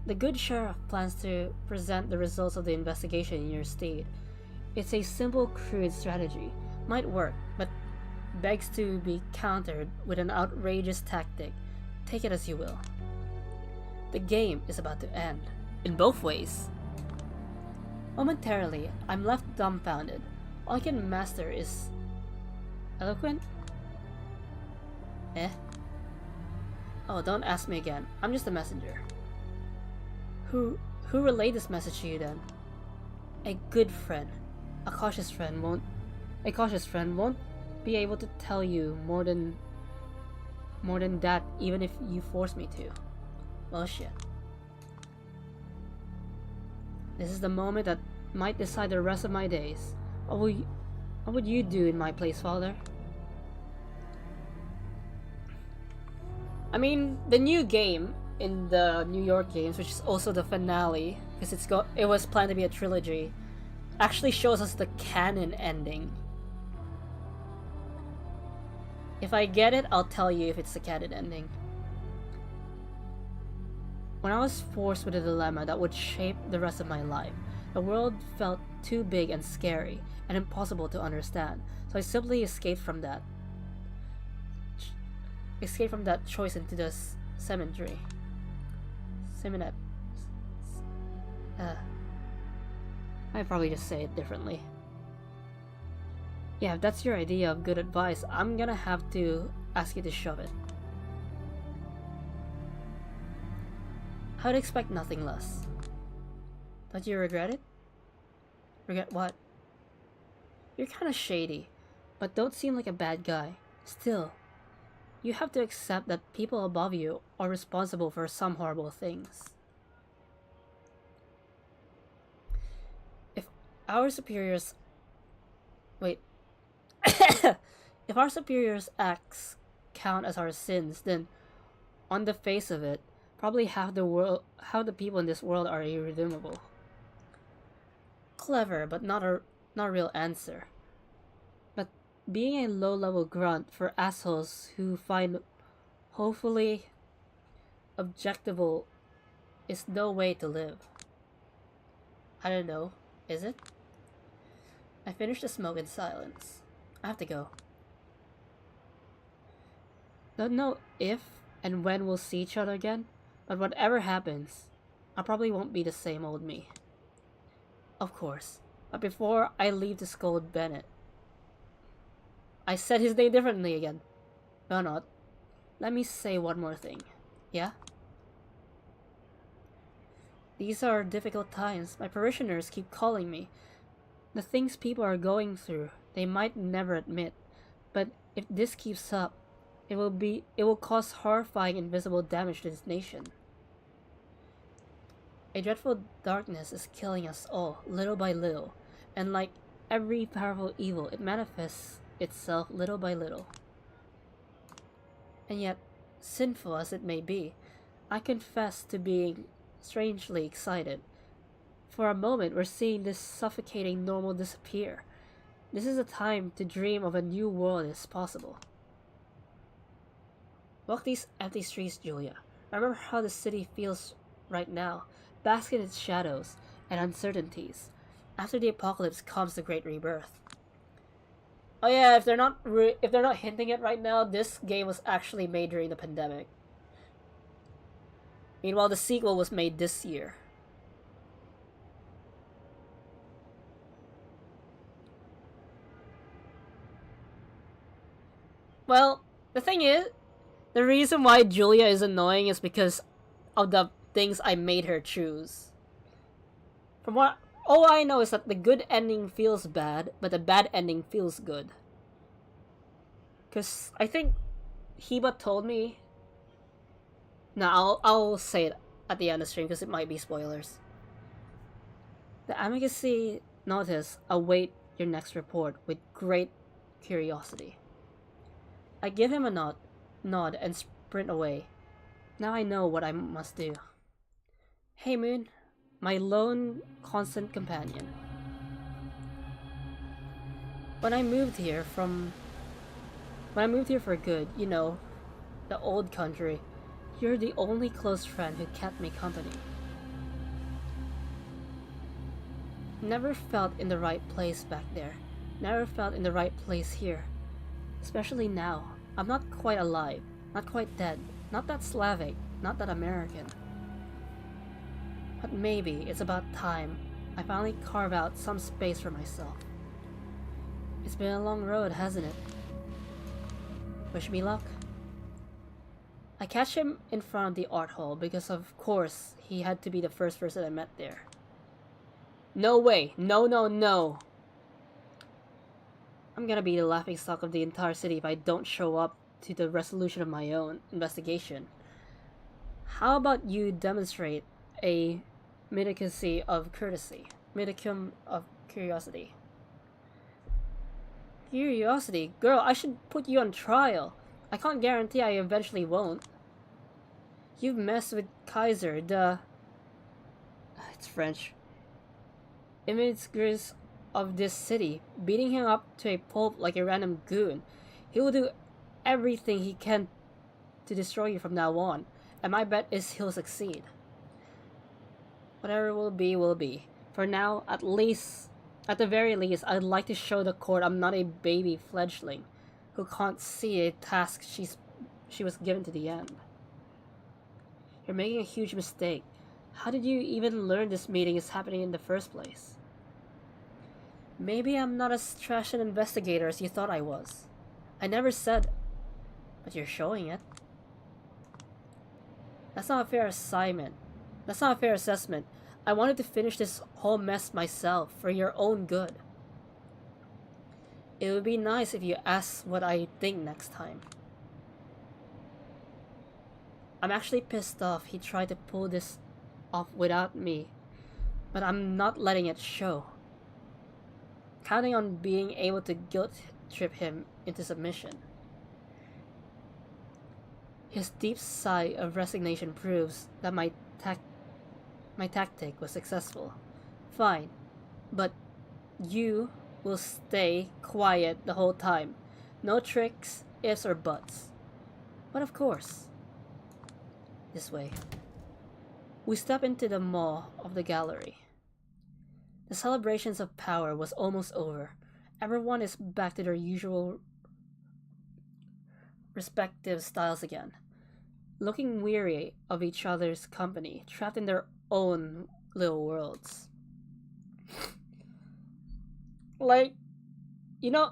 The good sheriff plans to present the results of the investigation in your state. It's a simple, crude strategy. Might work, but begs to be countered with an outrageous tactic. Take it as you will. The game is about to end. In both ways. Momentarily, I'm left dumbfounded. All I can master is... eloquent? Eh? Oh, don't ask me again. I'm just a messenger. Who relayed this message to you then? A good friend. A cautious friend won't be able to tell you more than that, even if you force me to. Well, shit. This is the moment that might decide the rest of my days. What would you do in my place, Father? I mean, the new game in the New York games, which is also the finale, because it was planned to be a trilogy, actually shows us the canon ending. If I get it, I'll tell you if it's the canon ending. When I was forced with a dilemma that would shape the rest of my life, the world felt too big and scary and impossible to understand, so I simply escaped from that choice into the cemetery. I probably just say it differently. Yeah, if that's your idea of good advice, I'm gonna have to ask you to shove it. I'd expect nothing less. Don't you regret it? Regret what? You're kinda shady, but don't seem like a bad guy. Still, you have to accept that people above you are responsible for some horrible things. If our superiors... Wait. If our superiors' acts count as our sins, then, on the face of it, probably half the people in this world are irredeemable. Clever, but not a real answer. But being a low-level grunt for assholes who find hopefully objectable is no way to live. I don't know, is it? I finished the smoke in silence. I have to go. Don't know if and when we'll see each other again, but whatever happens, I probably won't be the same old me. Of course, but before I leave to scold Bennett... I said his name differently again. No, not. Let me say one more thing. Yeah? These are difficult times. My parishioners keep calling me. The things people are going through, they might never admit, but if this keeps up, it will cause horrifying invisible damage to this nation. A dreadful darkness is killing us all, little by little, and like every powerful evil, it manifests itself little by little. And yet, sinful as it may be, I confess to being strangely excited. For a moment, we're seeing this suffocating normal disappear. This is a time to dream of a new world is possible. Walk these empty streets, Julia. Remember how the city feels right now. Bask in its shadows and uncertainties. After the apocalypse comes the great rebirth. Oh yeah, if they're not hinting it right now, this game was actually made during the pandemic. Meanwhile, the sequel was made this year. Well, the thing is, the reason why Julia is annoying is because of the things I made her choose. From what all I know is that the good ending feels bad, but the bad ending feels good. Cause I think Heba told me. I'll say it at the end of the stream because it might be spoilers. The advocacy notice await your next report with great curiosity. I give him a nod. nod, and sprint away. Now I know what I must do. Hey Moon, my lone constant companion. When I moved here for good, you know, the old country, you're the only close friend who kept me company. Never felt in the right place back there. Never felt in the right place here. Especially now. I'm not quite alive. Not quite dead. Not that Slavic. Not that American. But maybe it's about time I finally carve out some space for myself. It's been a long road, hasn't it? Wish me luck. I catch him in front of the art hall because of course he had to be the first person I met there. No way! No, no, no! I'm gonna be the laughingstock of the entire city if I don't show up to the resolution of my own investigation. How about you demonstrate a modicum of courtesy? Modicum of curiosity. Curiosity? Girl, I should put you on trial. I can't guarantee I eventually won't. You've messed with Kaiser, the... It's French. Immigrants of this city, beating him up to a pulp like a random goon. He will do everything he can to destroy you from now on, and my bet is he'll succeed. Whatever will be. For now, at the very least, I'd like to show the court I'm not a baby fledgling who can't see a task she was given to the end. You're making a huge mistake. How did you even learn this meeting is happening in the first place? Maybe I'm not as trash an investigator as you thought I was. I never said, but you're showing it. That's not a fair assignment. That's not a fair assessment. I wanted to finish this whole mess myself for your own good. It would be nice if you asked what I think next time. I'm actually pissed off he tried to pull this off without me, but I'm not letting it show. Counting on being able to guilt trip him into submission. His deep sigh of resignation proves that my tactic was successful. Fine, but you will stay quiet the whole time. No tricks, ifs, or buts. But of course. This way. We step into the maw of the gallery. The celebrations of power was almost over. Everyone is back to their usual respective styles again, looking weary of each other's company, trapped in their own little worlds. Like, you know,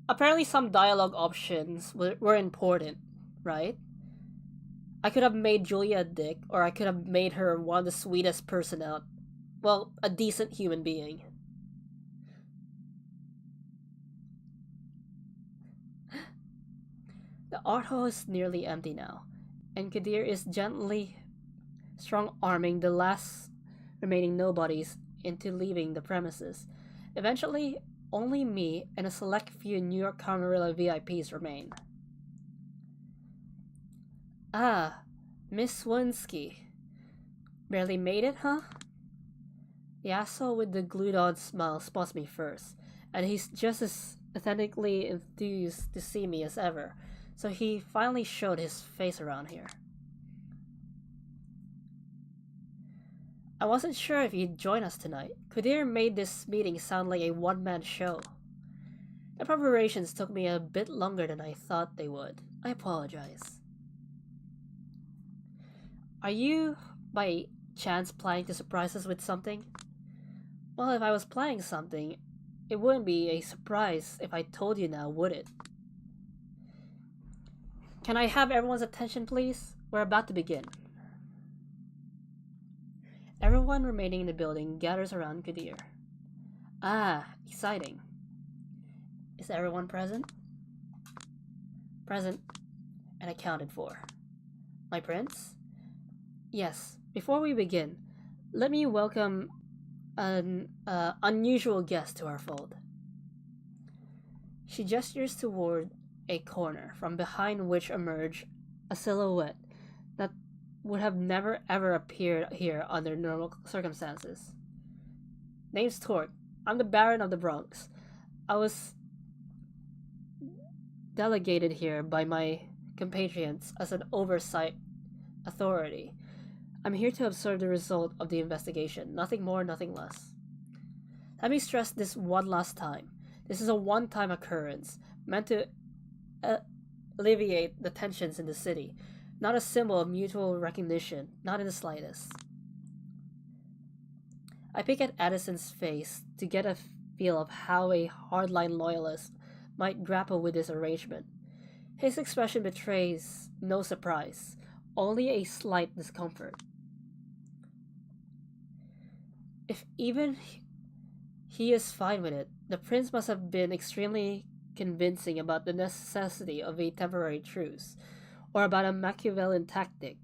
apparently some dialogue options were important, right? I could have made Julia a dick, or I could have made her one of the sweetest person out. Well, a decent human being. The art hall is nearly empty now, and Kadir is gently strong-arming the last remaining nobodies into leaving the premises. Eventually, only me and a select few New York Camarilla VIPs remain. Ah, Miss Winsky. Barely made it, huh? The asshole with the glued-on smile spots me first, and he's just as authentically enthused to see me as ever, so he finally showed his face around here. I wasn't sure if you'd join us tonight. Kadir made this meeting sound like a one-man show. The preparations took me a bit longer than I thought they would. I apologize. Are you, by chance, planning to surprise us with something? Well, if I was planning something, it wouldn't be a surprise if I told you now, would it? Can I have everyone's attention, please? We're about to begin. Everyone remaining in the building gathers around Kadir. Ah, exciting. Is everyone present? Present and accounted for. My prince? Yes, before we begin, let me welcome an unusual guest to our fold. She gestures toward a corner, from behind which emerged a silhouette that would have never ever appeared here under normal circumstances. Name's Torque. I'm the Baron of the Bronx. I was delegated here by my compatriots as an oversight authority. I'm here to observe the result of the investigation, nothing more, nothing less. Let me stress this one last time. This is a one-time occurrence, meant to alleviate the tensions in the city, not a symbol of mutual recognition, not in the slightest. I peek at Addison's face to get a feel of how a hardline loyalist might grapple with this arrangement. His expression betrays no surprise, only a slight discomfort. If even he is fine with it, the prince must have been extremely convincing about the necessity of a temporary truce, or about a Machiavellian tactic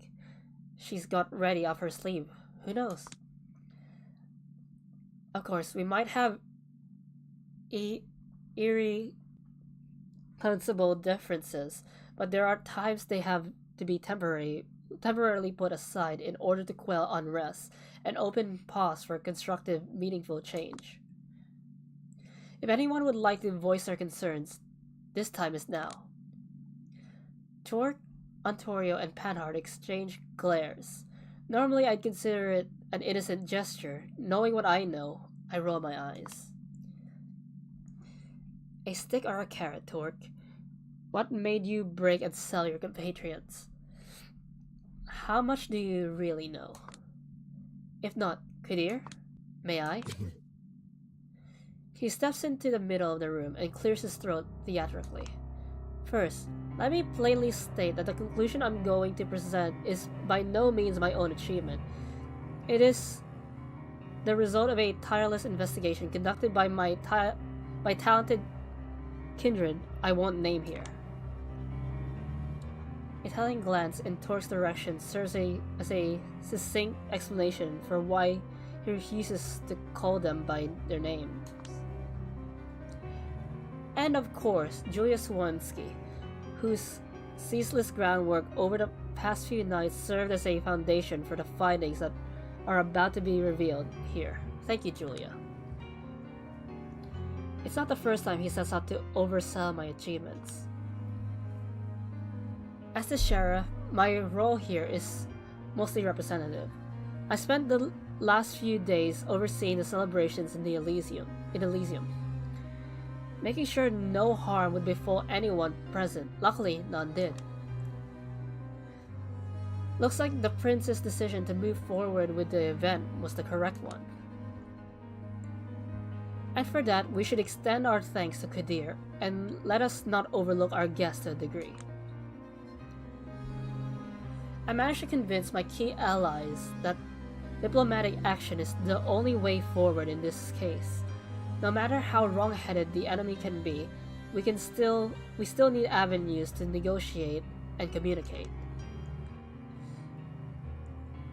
she's got ready up her sleeve. Who knows? Of course, we might have irreconcilable differences, but there are times they have to be temporarily put aside in order to quell unrest and open paths for constructive, meaningful change. If anyone would like to voice their concerns, this time is now. Torque, Ontario, and Panhard exchange glares. Normally I'd consider it an innocent gesture. Knowing what I know, I roll my eyes. A stick or a carrot, Torque? What made you break and sell your compatriots? How much do you really know? If not, Kadir, may I? He steps into the middle of the room and clears his throat theatrically. First, let me plainly state that the conclusion I'm going to present is by no means my own achievement. It is the result of a tireless investigation conducted by my talented kindred I won't name here. A telling glance in Torque's direction serves as a succinct explanation for why he refuses to call them by their names. And of course, Julius Wonsky, whose ceaseless groundwork over the past few nights served as a foundation for the findings that are about to be revealed here. Thank you, Julia. It's not the first time he sets out to oversell my achievements. As the sheriff, my role here is mostly representative. I spent the last few days overseeing the celebrations in Elysium, making sure no harm would befall anyone present. Luckily, none did. Looks like the prince's decision to move forward with the event was the correct one. And for that, we should extend our thanks to Kadir, and let us not overlook our guest to a degree. I managed to convince my key allies that diplomatic action is the only way forward in this case. No matter how wrong-headed the enemy can be, we still need avenues to negotiate and communicate.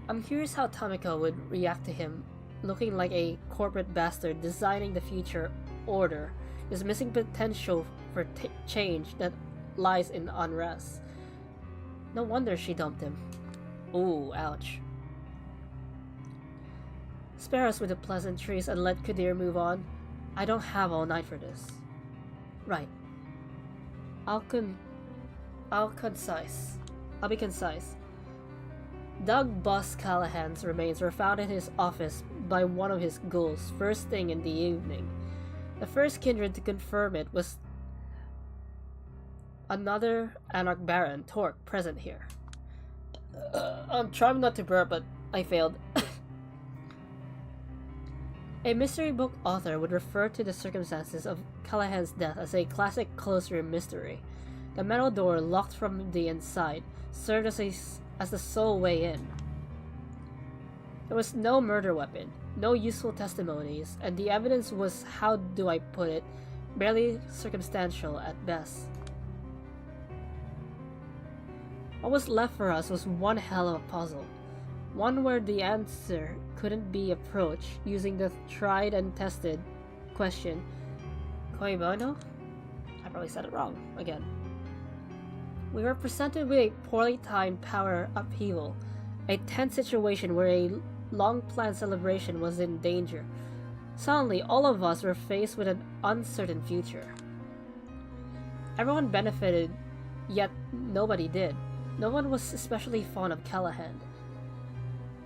I'm curious how Tamiko would react to him looking like a corporate bastard designing the future order, is missing potential for change that lies in unrest. No wonder she dumped him. Ooh, ouch. Spare us with the pleasantries and let Kadir move on. I don't have all night for this. Right. I'll be concise. Doug Boss Callahan's remains were found in his office by one of his ghouls first thing in the evening. The first kindred to confirm it was another Anarch Baron, Torque, present here. I'm trying not to burp, but I failed. A mystery book author would refer to the circumstances of Callahan's death as a classic closed-room mystery. The metal door, locked from the inside, served as the sole way in. There was no murder weapon, no useful testimonies, and the evidence was, how do I put it, barely circumstantial at best. What was left for us was one hell of a puzzle. One where the answer couldn't be approached using the tried and tested question, Koi bono? I probably said it wrong again. We were presented with a poorly timed power upheaval, a tense situation where a long-planned celebration was in danger. Suddenly, all of us were faced with an uncertain future. Everyone benefited, yet nobody did. No one was especially fond of Callahan.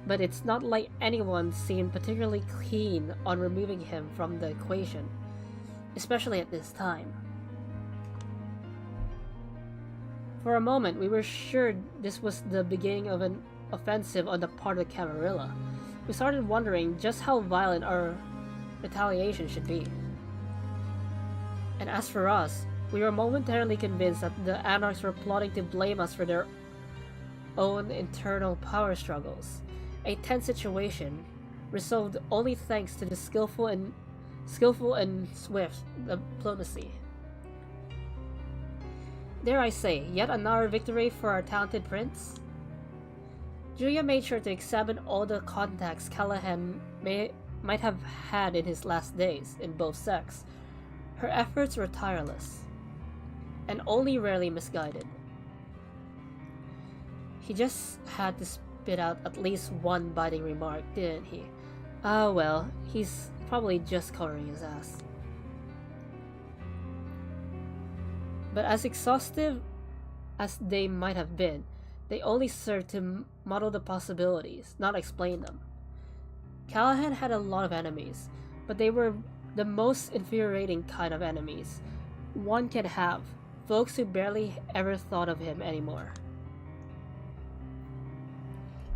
But it's not like anyone seemed particularly keen on removing him from the equation, especially at this time. For a moment, we were sure this was the beginning of an offensive on the part of the Camarilla. We started wondering just how violent our retaliation should be. And as for us, we were momentarily convinced that the Anarchs were plotting to blame us for their own internal power struggles. A tense situation, resolved only thanks to the skillful and swift diplomacy. Dare I say, yet another victory for our talented prince? Julia made sure to examine all the contacts Callahan might have had in his last days, in both sects. Her efforts were tireless, and only rarely misguided. He just had to spit out at least one biting remark, didn't he? Ah, well, he's probably just covering his ass. But as exhaustive as they might have been, they only served to model the possibilities, not explain them. Callahan had a lot of enemies, but they were the most infuriating kind of enemies one can have, folks who barely ever thought of him anymore.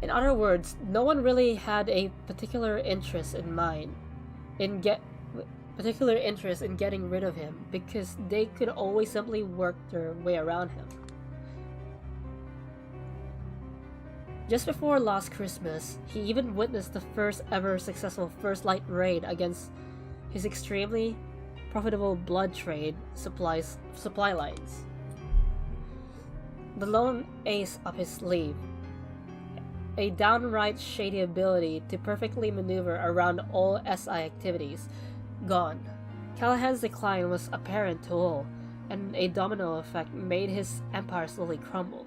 In other words, no one really had a particular interest in getting rid of him because they could always simply work their way around him. Just before last Christmas, he even witnessed the first ever successful First Light raid against his extremely profitable blood trade supply lines. The lone ace up his sleeve, a downright shady ability to perfectly maneuver around all SI activities, gone. Callahan's decline was apparent to all, and a domino effect made his empire slowly crumble.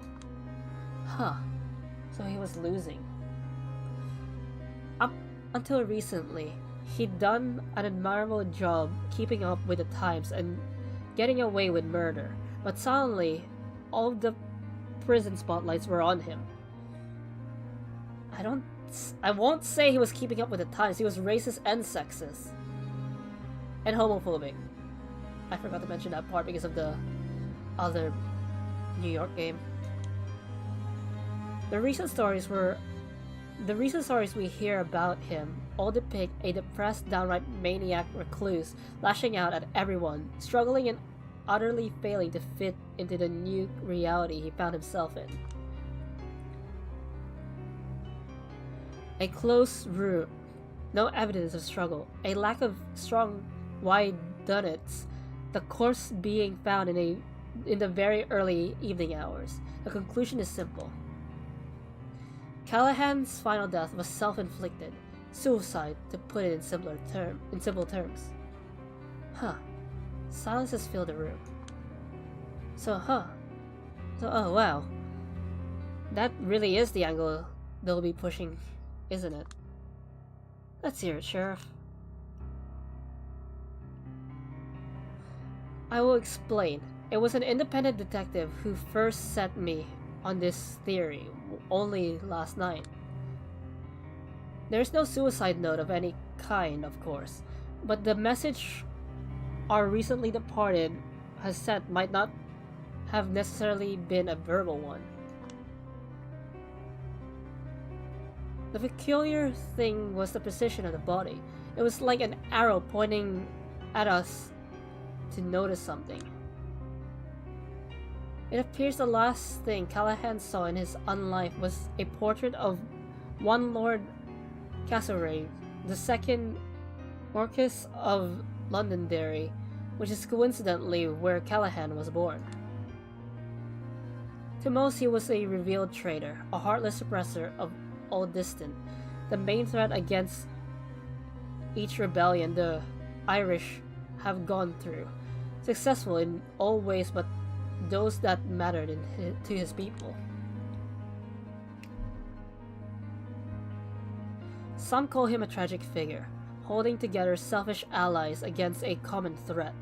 Huh. So he was losing. Up until recently, he'd done an admirable job keeping up with the times and getting away with murder, but suddenly, all the prison spotlights were on him. I won't say he was keeping up with the times, he was racist and sexist. And homophobic. I forgot to mention that part because of the other New York game. The recent stories we hear about him all depict a depressed, downright maniac recluse, lashing out at everyone, struggling and utterly failing to fit into the new reality he found himself in. A closed room, no evidence of struggle, a lack of strong whodunits, the corpse being found in the very early evening hours. The conclusion is simple. Callahan's final death was self-inflicted, suicide, to put it in simple terms. Huh. Silence has filled the room. Oh wow. That really is the angle they'll be pushing, isn't it? Let's hear it, Sheriff. I will explain. It was an independent detective who first set me on this theory only last night. There's no suicide note of any kind, of course, but the message our recently departed has sent might not have necessarily been a verbal one. The peculiar thing was the precision of the body. It was like an arrow pointing at us to notice something. It appears the last thing Callahan saw in his unlife was a portrait of one Lord Castlereagh, the second Marquess of Londonderry, which is coincidentally where Callahan was born. To most, he was a revealed traitor, a heartless suppressor of all distant, the main threat against each rebellion the Irish have gone through, successful in all ways but those that mattered to his people. Some call him a tragic figure, holding together selfish allies against a common threat,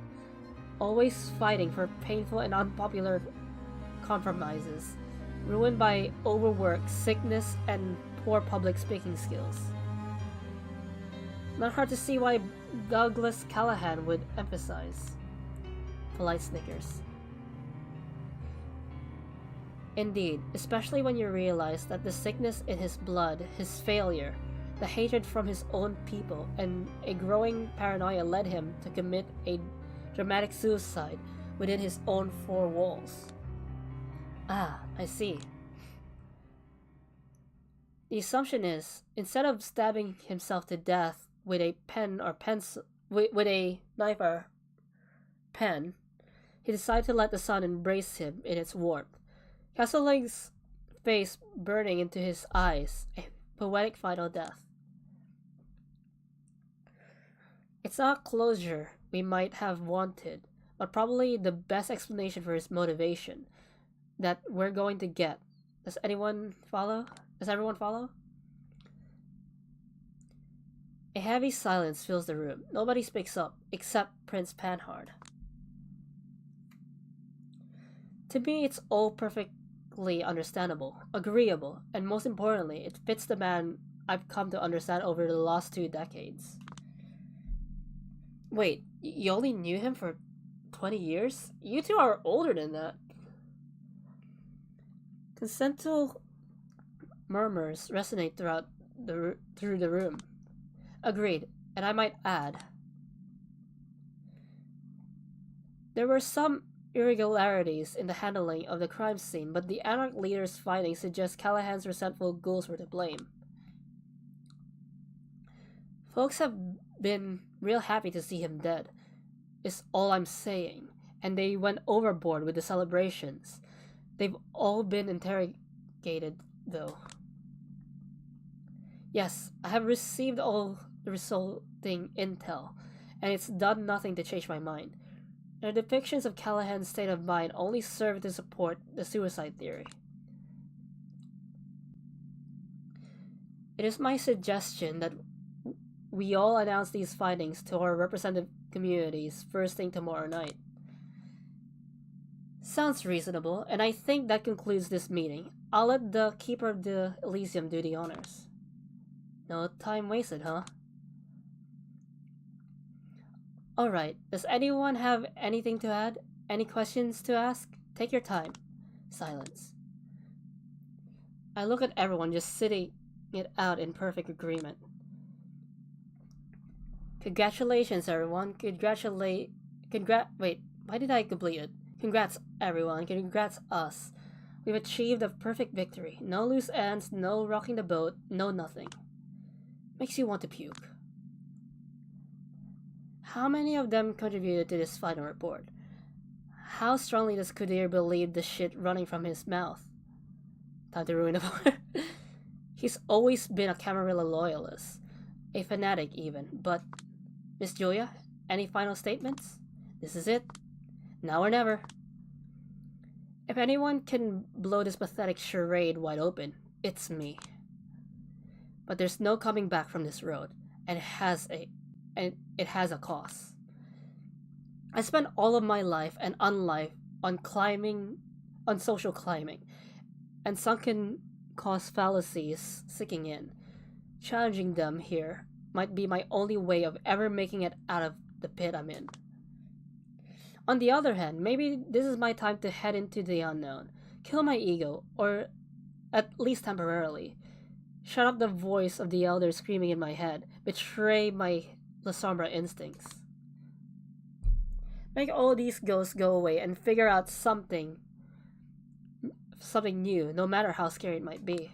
always fighting for painful and unpopular compromises, ruined by overwork, sickness, and poor public speaking skills. Not hard to see why Douglas Callahan would emphasize. Polite snickers. Indeed, especially when you realize that the sickness in his blood, his failure, the hatred from his own people, and a growing paranoia led him to commit a dramatic suicide within his own four walls. Ah, I see. The assumption is, instead of stabbing himself to death with a pen or pencil, with a knife or pen, he decided to let the sun embrace him in its warmth, Castlelig's face burning into his eyes, a poetic final death. It's not closure we might have wanted, but probably the best explanation for his motivation that we're going to get. Does anyone follow? Does everyone follow? A heavy silence fills the room. Nobody speaks up, except Prince Panhard. To me, it's all perfectly understandable, agreeable, and most importantly, it fits the man I've come to understand over the last 2 decades. Wait, you only knew him for 20 years? You two are older than that. Consensual murmurs resonate through the room. Agreed, and I might add, there were some irregularities in the handling of the crime scene, but the Anarch leader's findings suggest Callahan's resentful ghouls were to blame. Folks have been real happy to see him dead, is all I'm saying, and they went overboard with the celebrations. They've all been interrogated, though. Yes, I have received all the resulting intel, and it's done nothing to change my mind. Their depictions of Callahan's state of mind only serve to support the suicide theory. It is my suggestion that we all announce these findings to our representative communities first thing tomorrow night. Sounds reasonable, and I think that concludes this meeting. I'll let the Keeper of the Elysium do the honors. No time wasted, huh? Alright, does anyone have anything to add? Any questions to ask? Take your time. Silence. I look at everyone just sitting it out in perfect agreement. Congratulations, everyone. Wait, why did I complete it? Congrats, everyone. Congrats, us. We've achieved a perfect victory. No loose ends, no rocking the boat, no nothing. Makes you want to puke. How many of them contributed to this final report? How strongly does Kudir believe the shit running from his mouth? Time to ruin the part. He's always been a Camarilla loyalist. A fanatic even, but... Miss Julia, any final statements? This is it. Now or never. If anyone can blow this pathetic charade wide open, it's me. But there's no coming back from this road, and it has a cost. I spent all of my life and unlife on social climbing, and sunken cost fallacies sinking in. Challenging them here might be my only way of ever making it out of the pit I'm in. On the other hand, maybe this is my time to head into the unknown, kill my ego, or at least temporarily, shut up the voice of the elder screaming in my head, betray my Lasombra instincts. Make all these ghosts go away and figure out something new, no matter how scary it might be.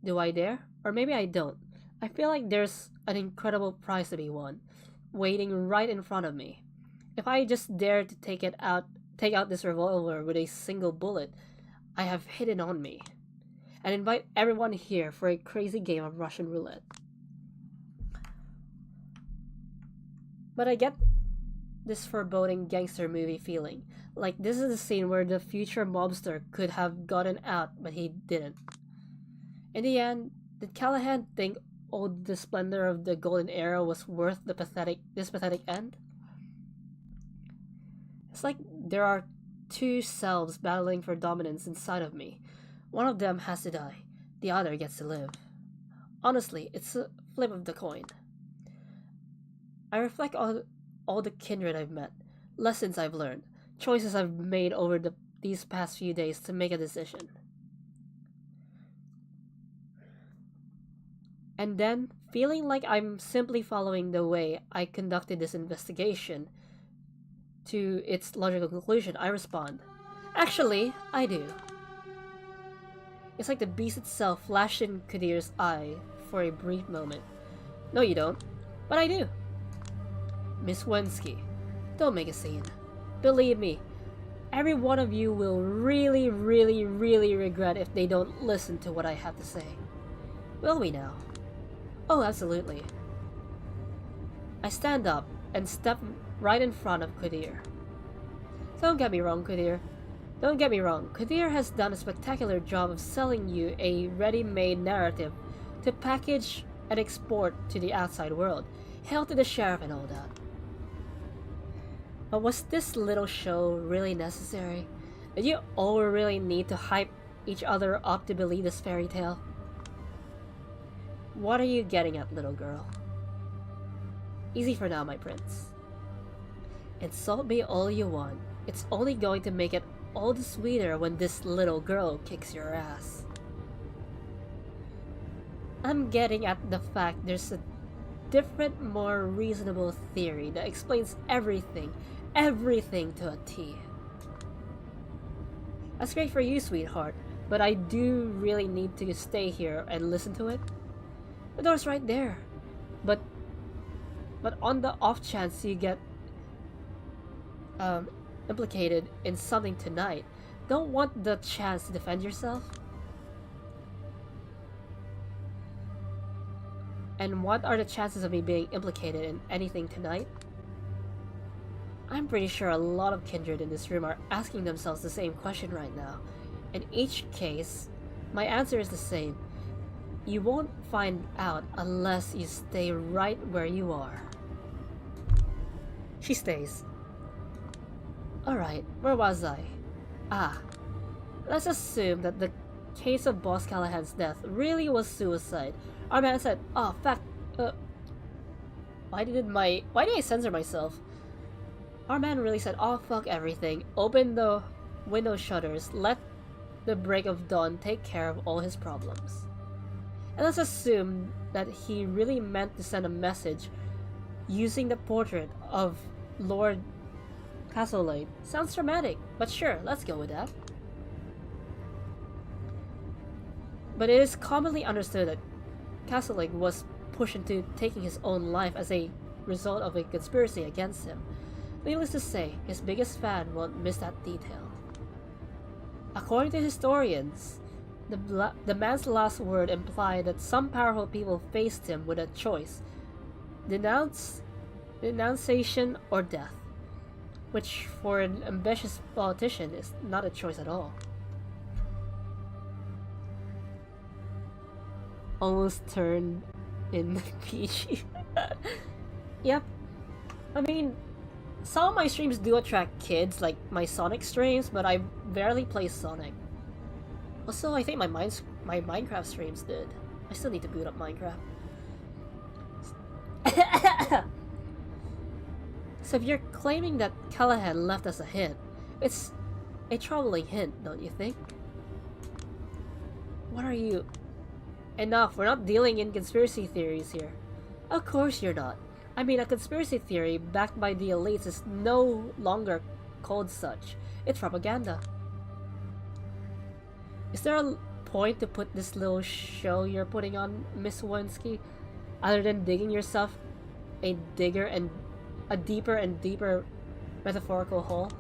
Do I dare? Or maybe I don't. I feel like there's an incredible prize to be won, waiting right in front of me. If I just dare to take out this revolver with a single bullet I have hidden on me, and invite everyone here for a crazy game of Russian roulette. But I get this foreboding gangster movie feeling. Like this is the scene where the future mobster could have gotten out, but he didn't. In the end, did Callahan think all the splendor of the golden era was worth this pathetic end? It's like there are two selves battling for dominance inside of me. One of them has to die, the other gets to live. Honestly, it's a flip of the coin. I reflect on all the kindred I've met, lessons I've learned, choices I've made over these past few days to make a decision. And then, feeling like I'm simply following the way I conducted this investigation to its logical conclusion, I respond, actually, I do. It's like the beast itself flashed in Kadir's eye for a brief moment. No, you don't. But I do. Miss Wensky, don't make a scene. Believe me, every one of you will really, really, really regret if they don't listen to what I have to say. Will we now? Oh, absolutely. I stand up and step right in front of Kadir. Don't get me wrong, Kadir. Don't get me wrong, Kadir has done a spectacular job of selling you a ready-made narrative to package and export to the outside world. Hail to the sheriff and all that. But was this little show really necessary? Did you all really need to hype each other up to believe this fairy tale? What are you getting at, little girl? Easy for now, my prince. Insult me all you want. It's only going to make it all the sweeter when this little girl kicks your ass. I'm getting at the fact there's a different, more reasonable theory that explains everything to a T. That's great for you, sweetheart, but I do really need to stay here and listen to it. The door's right there. But on the off chance you get implicated in something tonight, don't want the chance to defend yourself? And what are the chances of me being implicated in anything tonight? I'm pretty sure a lot of kindred in this room are asking themselves the same question right now. In each case, my answer is the same. You won't find out unless you stay right where you are. She stays. Alright, where was I? Let's assume that the case of Boss Callahan's death really was suicide. Our man said, oh, fact, why did I censor myself? Our man really said, oh, fuck everything, open the window shutters, let the break of dawn take care of all his problems. And let's assume that he really meant to send a message using the portrait of Lord Castlelake. Sounds dramatic, but sure, let's go with that. But it is commonly understood that Castlelake was pushed into taking his own life as a result of a conspiracy against him. Needless to say, his biggest fan won't miss that detail. According to historians, the man's last word implied that some powerful people faced him with a choice: denunciation or death, which for an ambitious politician is not a choice at all. Almost turned in PG. Yep. I mean, some of my streams do attract kids, like my Sonic streams, but I barely play Sonic. Also, I think my Minecraft streams did. I still need to boot up Minecraft. So if you're claiming that Callahan left us a hint, it's a troubling hint, don't you think? What are you... Enough, we're not dealing in conspiracy theories here. Of course you're not. I mean, a conspiracy theory backed by the elites is no longer called such. It's propaganda. Is there a point to put this little show you're putting on, Miss Wensky, other than digging yourself a deeper and deeper metaphorical hole?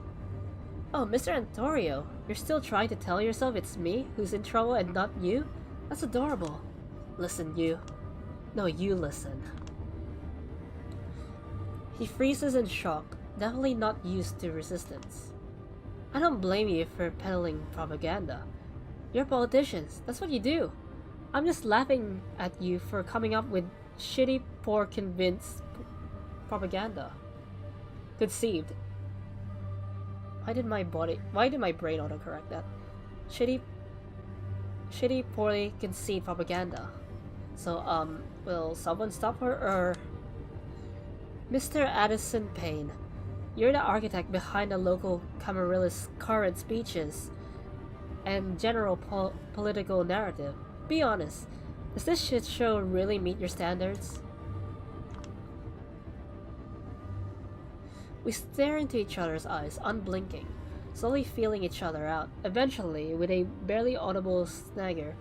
Oh, Mr. Antorio, you're still trying to tell yourself it's me who's in trouble and not you? That's adorable. Listen, you. No, you listen. He freezes in shock, definitely not used to resistance. I don't blame you for peddling propaganda. You're politicians, that's what you do. I'm just laughing at you for coming up with shitty, poor, convinced propaganda. Conceived. Why did my brain autocorrect that? Shitty, poorly conceived propaganda. So, will someone stop her, or... Mr. Addison Payne, you're the architect behind the local Camarilla's current speeches and general political narrative. Be honest, does this shit show really meet your standards? We stare into each other's eyes, unblinking, slowly feeling each other out. Eventually, with a barely audible snagger,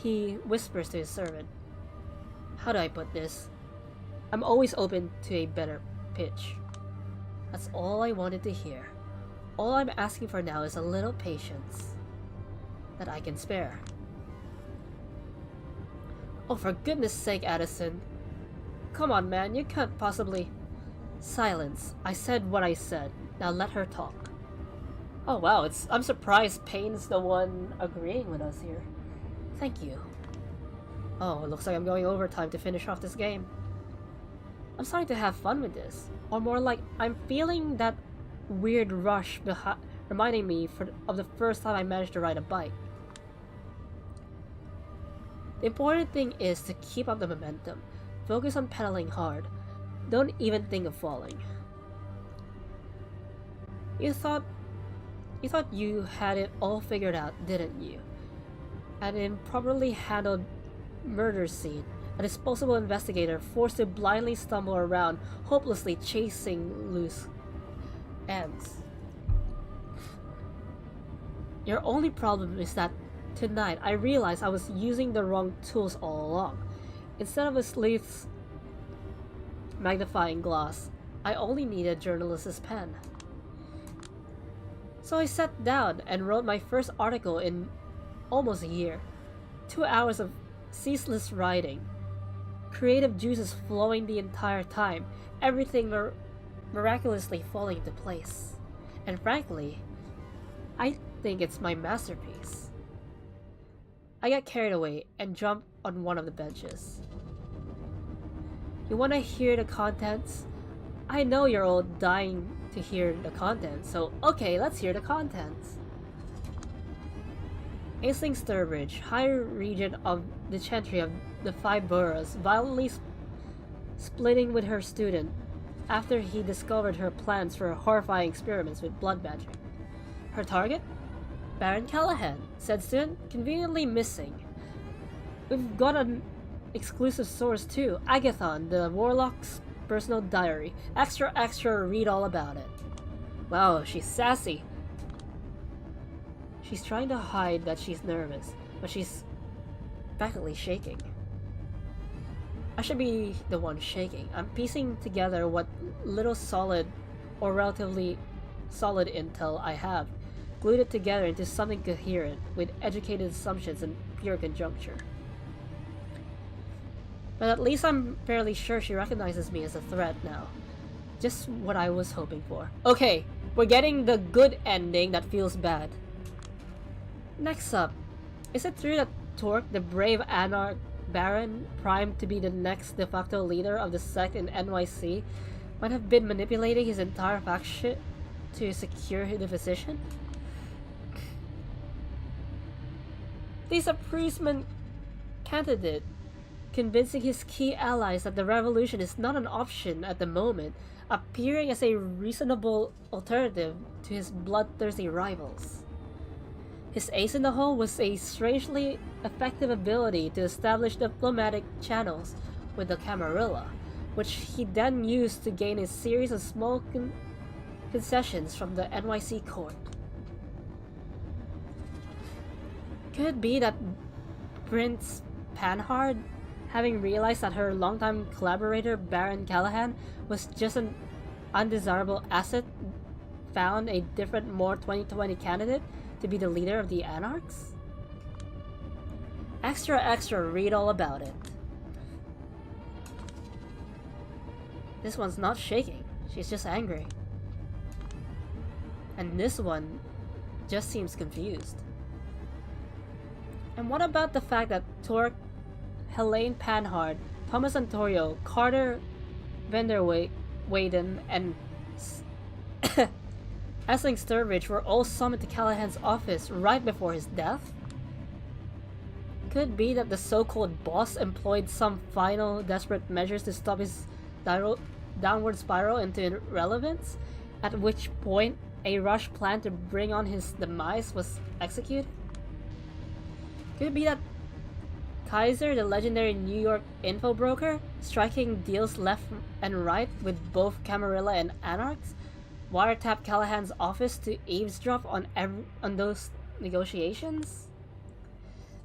he whispers to his servant, "How do I put this? I'm always open to a better pitch." That's all I wanted to hear. All I'm asking for now is a little patience that I can spare. Oh, for goodness sake, Addison. Come on, man, you can't possibly... Silence. I said what I said. Now let her talk. Oh wow, I'm surprised Payne's the one agreeing with us here. Thank you. Oh, it looks like I'm going overtime to finish off this game. I'm starting to have fun with this. Or more like, I'm feeling that weird rush reminding me of the first time I managed to ride a bike. The important thing is to keep up the momentum. Focus on pedaling hard. Don't even think of falling. You thought you had it all figured out, didn't you? An improperly handled murder scene. A disposable investigator forced to blindly stumble around, hopelessly chasing loose ends. Your only problem is that tonight I realized I was using the wrong tools all along. Instead of a sleuth's magnifying glass, I only needed a journalist's pen. So I sat down and wrote my first article in almost a year. 2 hours of ceaseless writing. Creative juices flowing the entire time, everything miraculously falling into place. And frankly, I think it's my masterpiece. I got carried away and jumped on one of the benches. You wanna hear the contents? I know you're all dying to hear the contents, so okay, let's hear the contents. Aisling Sturbridge, High Regent of the Chantry of the Five Boroughs, violently splitting with her student after he discovered her plans for horrifying experiments with blood magic. Her target? Baron Callahan, said student, conveniently missing. We've got an exclusive source too, Agathon, the Warlock's personal diary. Extra, read all about it. Wow, she's sassy. She's trying to hide that she's nervous, but she's practically shaking. I should be the one shaking. I'm piecing together what little solid or relatively solid intel I have, glued it together into something coherent with educated assumptions and pure conjecture. But at least I'm fairly sure she recognizes me as a threat now. Just what I was hoping for. Okay, we're getting the good ending that feels bad. Next up, is it true that Torque, the brave anarch baron, primed to be the next de facto leader of the sect in NYC, might have been manipulating his entire faction to secure the position? This appeasement candidate, convincing his key allies that the revolution is not an option at the moment, appearing as a reasonable alternative to his bloodthirsty rivals. His ace in the hole was a strangely effective ability to establish diplomatic channels with the Camarilla, which he then used to gain a series of small concessions from the NYC court. Could it be that Prince Panhard, having realized that her longtime collaborator Baron Callahan was just an undesirable asset, found a different, more 2020 candidate to be the leader of the Anarchs? Extra, read all about it. This one's not shaking. She's just angry. And this one just seems confused. And what about the fact that Torque, Helene Panhard, Thomas Antorio, Carter Vanderweyden, and Essling Sturbridge were all summoned to Callahan's office right before his death? Could it be that the so-called boss employed some final desperate measures to stop his downward spiral into irrelevance, at which point a rush plan to bring on his demise was executed? Could it be that Kaiser, the legendary New York info broker, striking deals left and right with both Camarilla and Anarchs, wiretapped Callahan's office to eavesdrop on those negotiations?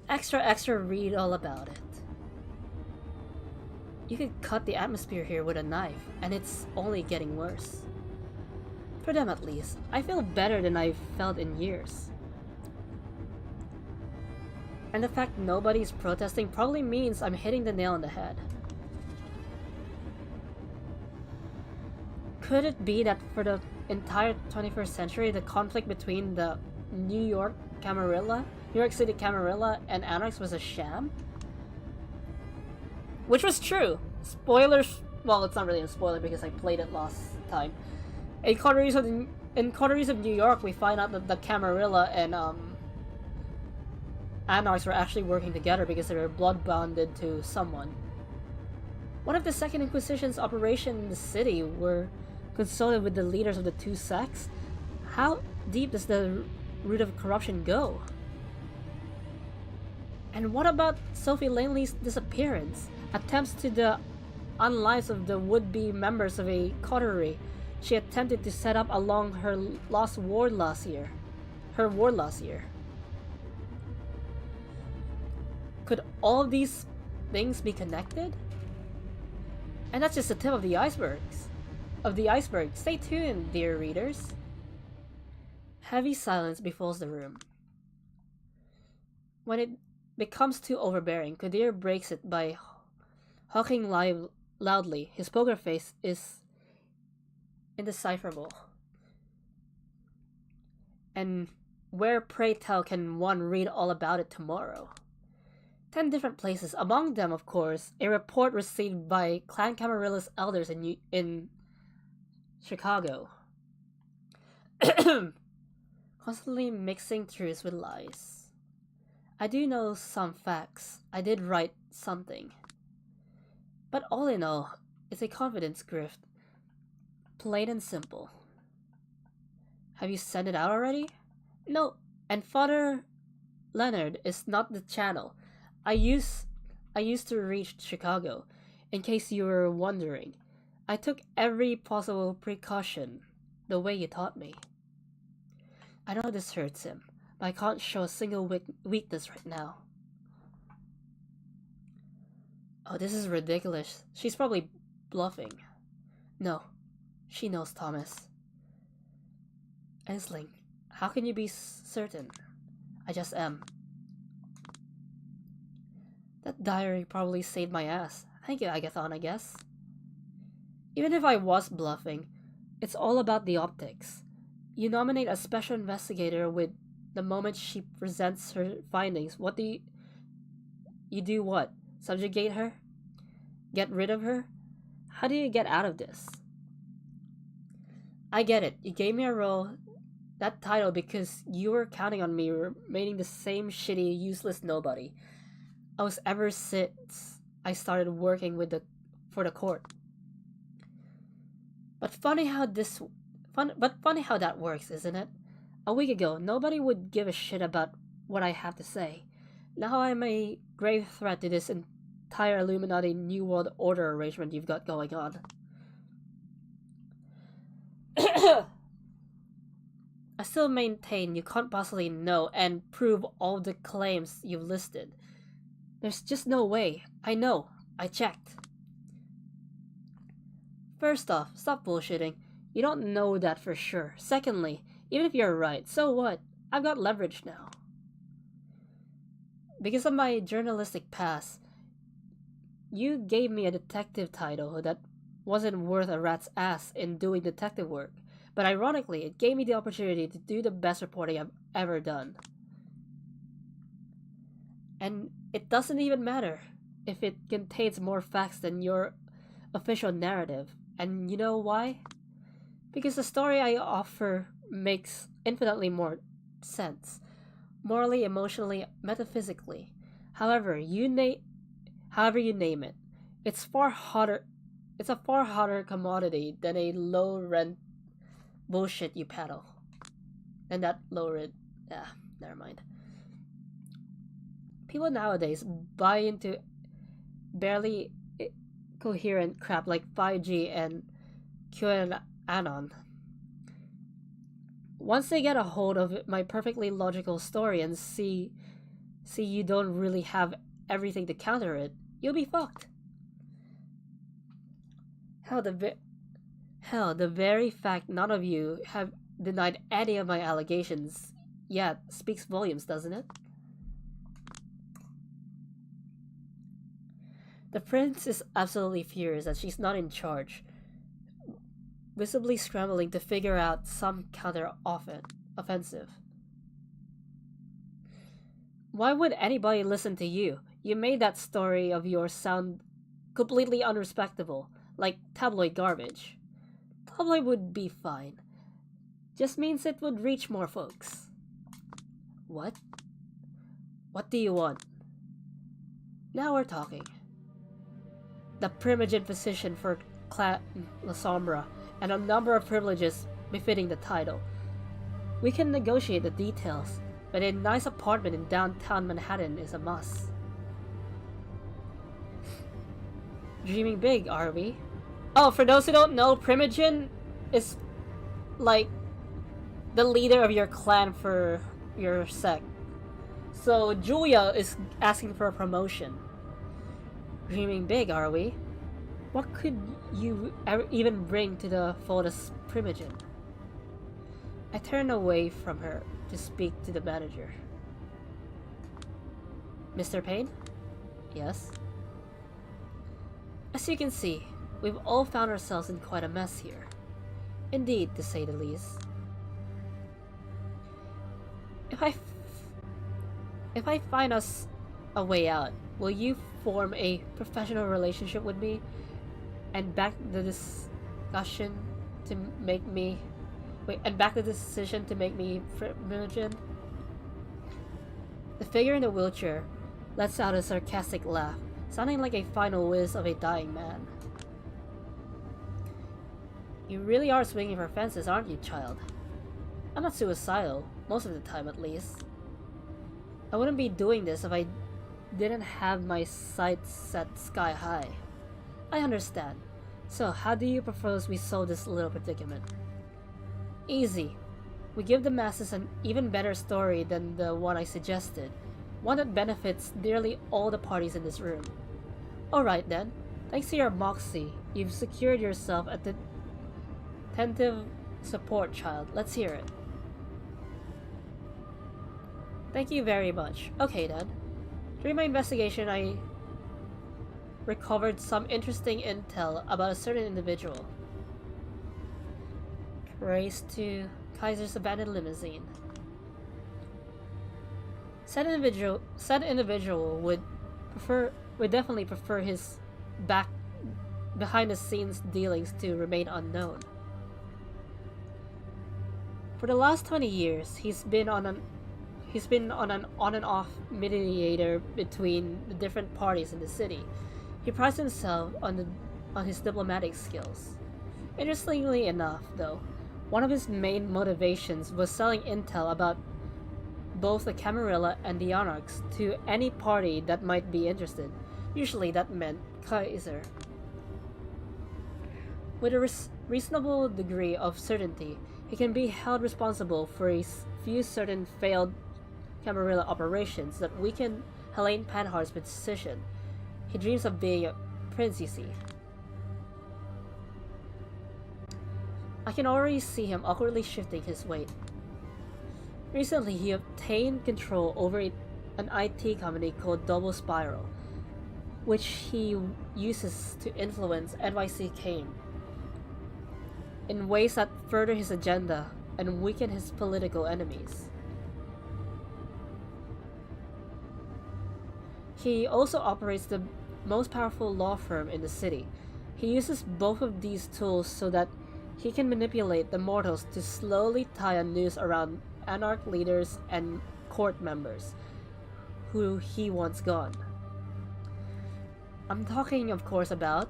Extra, read all about it. You could cut the atmosphere here with a knife, and it's only getting worse. For them at least, I feel better than I've felt in years. And the fact nobody's protesting probably means I'm hitting the nail on the head. Could it be that for the entire 21st century, the conflict between the New York City Camarilla and Anarchs was a sham? Which was true. Spoilers. Well, it's not really a spoiler because I played it last time. In Coteries of New York, we find out that the Camarilla and Anarchs were actually working together because they were blood bonded to someone. What if the Second Inquisition's operation in the city were consulted with the leaders of the two sects? How deep does the root of corruption go? And what about Sophie Langley's disappearance? Attempts to the unlives of the would-be members of a coterie she attempted to set up along her ward last year. Could all of these things be connected? And that's just the tip of the iceberg. Stay tuned, dear readers. Heavy silence befalls the room. When it becomes too overbearing, Kadir breaks it by hawking loudly. His poker face is indecipherable. And where, pray tell, can one read all about it tomorrow? 10 different places, among them, of course, a report received by Clan Camarilla's elders in Chicago. Constantly mixing truths with lies. I do know some facts. I did write something. But all in all, it's a confidence grift. Plain and simple. Have you sent it out already? No, and Father Leonard is not the channel. I used to reach Chicago, in case you were wondering. I took every possible precaution, the way you taught me. I know this hurts him, but I can't show a single weakness right now. Oh, this is ridiculous. She's probably bluffing. No, she knows Thomas. Essling, how can you be certain? I just am. That diary probably saved my ass. Thank you, Agathon, I guess. Even if I was bluffing, it's all about the optics. You nominate a special investigator with the moment she presents her findings. What do you do what? Subjugate her? Get rid of her? How do you get out of this? I get it. You gave me a role, that title, because you were counting on me remaining the same shitty, useless nobody I was ever since I started working for the court. But funny how that works, isn't it? A week ago, nobody would give a shit about what I have to say. Now I'm a grave threat to this entire Illuminati New World Order arrangement you've got going on. I still maintain you can't possibly know and prove all the claims you've listed. There's just no way. I know. I checked. First off, stop bullshitting. You don't know that for sure. Secondly, even if you're right, so what? I've got leverage now. Because of my journalistic past, you gave me a detective title that wasn't worth a rat's ass in doing detective work, but ironically, it gave me the opportunity to do the best reporting I've ever done. And it doesn't even matter if it contains more facts than your official narrative. And you know why? Because the story I offer makes infinitely more sense, morally, emotionally, metaphysically. However you name it. It's far hotter it's a far hotter commodity than a low rent bullshit you peddle. And that low rent never mind. People nowadays buy into barely coherent crap like 5G and QAnon. Once they get a hold of my perfectly logical story and see you don't really have everything to counter it, you'll be fucked. Hell, the very fact none of you have denied any of my allegations yet speaks volumes, doesn't it? The prince is absolutely furious that she's not in charge, visibly scrambling to figure out some counter-offensive. Why would anybody listen to you? You made that story of yours sound completely unrespectable, like tabloid garbage. Tabloid would be fine. Just means it would reach more folks. What? What do you want? Now we're talking. The primogen position for Lasombra, and a number of privileges befitting the title. We can negotiate the details, but a nice apartment in downtown Manhattan is a must. Dreaming big, are we? Oh, for those who don't know, primogen is like the leader of your clan for your sect. So Julia is asking for a promotion. Dreaming big, are we? What could you even bring to the Foldus primogen? I turned away from her to speak to the manager. Mr. Payne? Yes? As you can see, we've all found ourselves in quite a mess here. Indeed, to say the least. If I find us a way out, will you form a professional relationship with me and back the decision to make me primogen? The figure in the wheelchair lets out a sarcastic laugh, sounding like a final whiz of a dying man. You really are swinging for fences, aren't you, child? I'm not suicidal, most of the time at least. I wouldn't be doing this if I didn't have my sights set sky high. I understand. So, how do you propose we solve this little predicament? Easy. We give the masses an even better story than the one I suggested. One that benefits nearly all the parties in this room. Alright then. Thanks to your moxie, you've secured yourself a attentive support, child. Let's hear it. Thank you very much. Okay then. During my investigation, I recovered some interesting intel about a certain individual. Praise to Kaiser's abandoned limousine. Said individual would definitely prefer his behind-the-scenes dealings to remain unknown. For the last 20 years, he's been on an on and off mediator between the different parties in the city. He prides himself on his diplomatic skills. Interestingly enough, though, one of his main motivations was selling intel about both the Camarilla and the Anarchs to any party that might be interested. Usually that meant Kaiser. With a reasonable degree of certainty, he can be held responsible for a few certain failed Camarilla operations that weaken Helene Panhardt's position. He dreams of being a prince, you see. I can already see him awkwardly shifting his weight. Recently, he obtained control over an IT company called Double Spiral. which he uses to influence NYC Kane in ways that further his agenda and weaken his political enemies. He also operates the most powerful law firm in the city. He uses both of these tools so that he can manipulate the mortals to slowly tie a noose around anarch leaders and court members who he wants gone. I'm talking, of course, about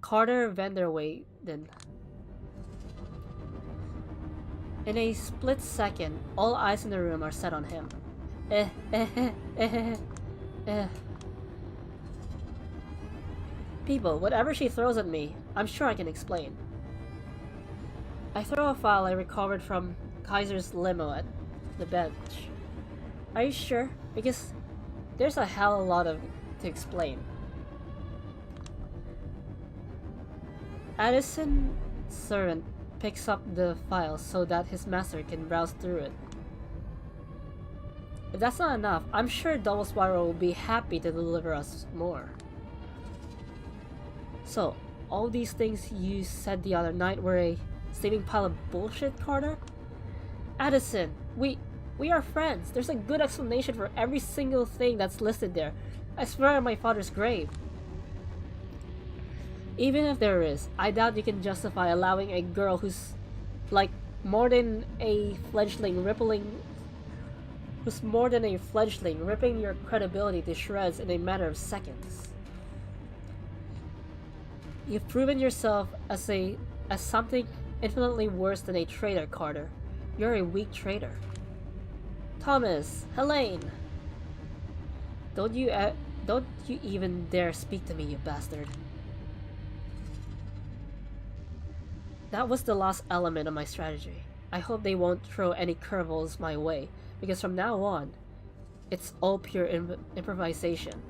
Carter Vanderweyden. In a split second, all eyes in the room are set on him. People, whatever she throws at me, I'm sure I can explain. I throw a file I recovered from Kaiser's limo at the bench. Are you sure? Because there's a hell of a lot to explain. Addison's servant picks up the file so that his master can browse through it. If that's not enough, I'm sure Double Spiral will be happy to deliver us more. So, all these things you said the other night were a steaming pile of bullshit, Carter? Addison, we are friends. There's a good explanation for every single thing that's listed there. I swear on my father's grave. Even if there is, I doubt you can justify allowing a girl who's like more than a fledgling ripping your credibility to shreds in a matter of seconds. You've proven yourself as something infinitely worse than a traitor, Carter. You're a weak traitor. Thomas, Helene! Don't you even dare speak to me, you bastard. That was the last element of my strategy. I hope they won't throw any curveballs my way, because from now on, it's all pure improvisation.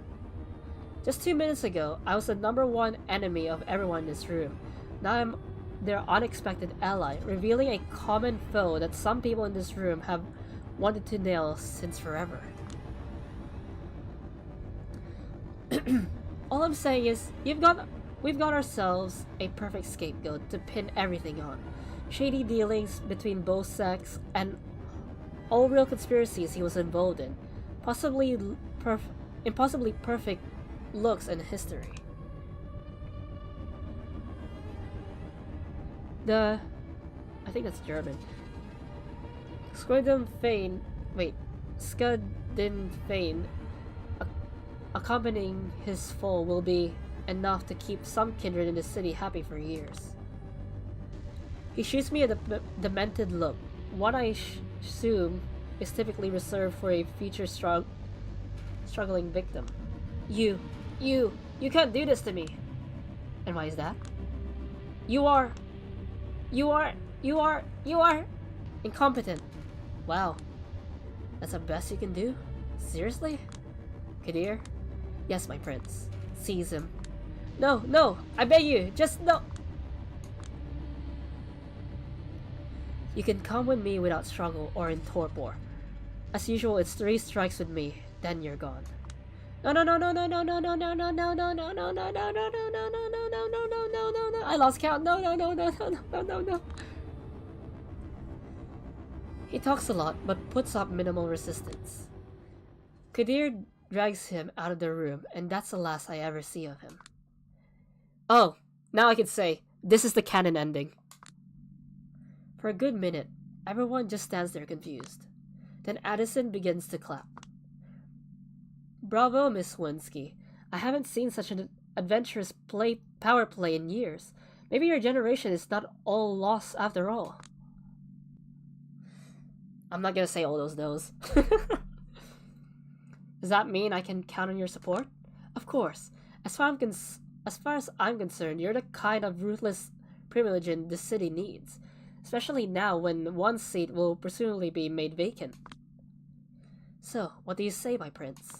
Just 2 minutes ago, I was the #1 enemy of everyone in this room. Now I'm their unexpected ally, revealing a common foe that some people in this room have wanted to nail since forever. All I'm saying is, we've got ourselves a perfect scapegoat to pin everything on. Shady dealings between both sects and all real conspiracies he was involved in. Impossibly perfect looks in history. I think that's German. Scudden Fane accompanying his fall will be enough to keep some kindred in the city happy for years. He shoots me a demented look, one I assume is typically reserved for a future struggling victim. You can't do this to me. And why is that? You are incompetent. Wow. That's the best you can do? Seriously? Kadir? Yes, my prince. Seize him. No, I beg you, just no. You can come with me without struggle or in torpor. As usual, it's 3 strikes with me, then you're gone. No. I lost count. No. He talks a lot, but puts up minimal resistance. Kadir drags him out of the room, and that's the last I ever see of him. Oh, now I can say, this is the canon ending. For a good minute, everyone just stands there confused. Then Addison begins to clap. Bravo, Miss Winsky. I haven't seen such an adventurous power play in years. Maybe your generation is not all lost after all. I'm not gonna say all those no's. Does that mean I can count on your support? Of course. As far as I'm concerned, you're the kind of ruthless privileging the city needs. Especially now when one seat will presumably be made vacant. So, what do you say, my prince?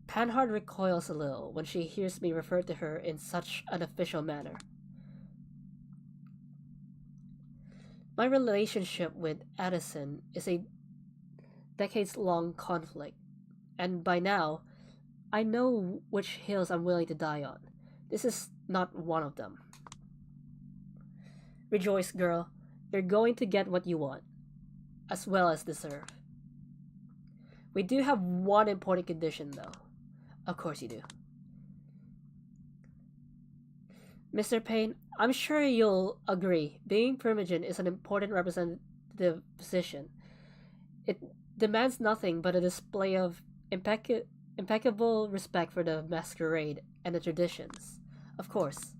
Panhard recoils a little when she hears me refer to her in such an official manner. My relationship with Addison is a decades-long conflict, and by now, I know which hills I'm willing to die on. This is not one of them. Rejoice, girl. You're going to get what you want, as well as deserve. We do have one important condition, though. Of course you do. Mr. Payne, I'm sure you'll agree, being Primogen is an important representative position. It demands nothing but a display of impeccable respect for the Masquerade and the traditions. Of course.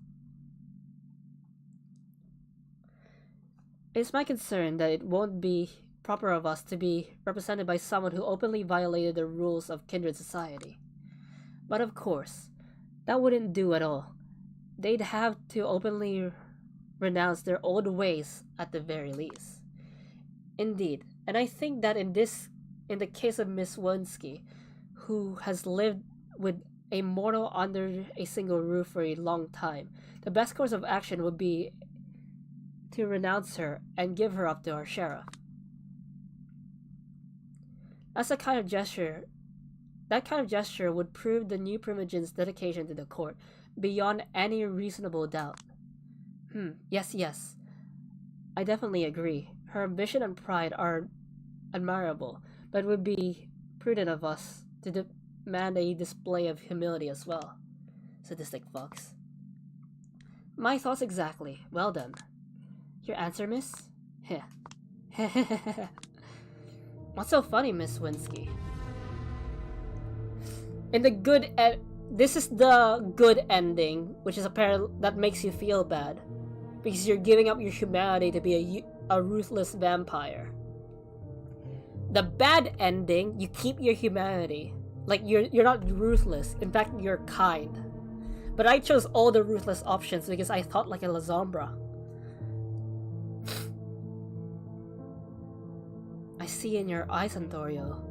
It's my concern that it won't be proper of us to be represented by someone who openly violated the rules of kindred society. But of course, that wouldn't do at all. They'd have to openly renounce their old ways at the very least. Indeed, and I think that in the case of Miss Winsky, who has lived with a mortal under a single roof for a long time, the best course of action would be to renounce her and give her up to our sheriff. That kind of gesture would prove the new Primogen's dedication to the court beyond any reasonable doubt. Yes. I definitely agree. Her ambition and pride are admirable, but it would be prudent of us to demand a display of humility as well. Sadistic fox. My thoughts exactly. Well done. Your answer, miss? Heh. What's so funny, Miss Winsky? In the this is the good ending, which is apparent that makes you feel bad, because you're giving up your humanity to be a ruthless vampire. The bad ending, you keep your humanity. Like, you're not ruthless. In fact, you're kind. But I chose all the ruthless options because I thought like a Lasombra. I see in your eyes, Antorio.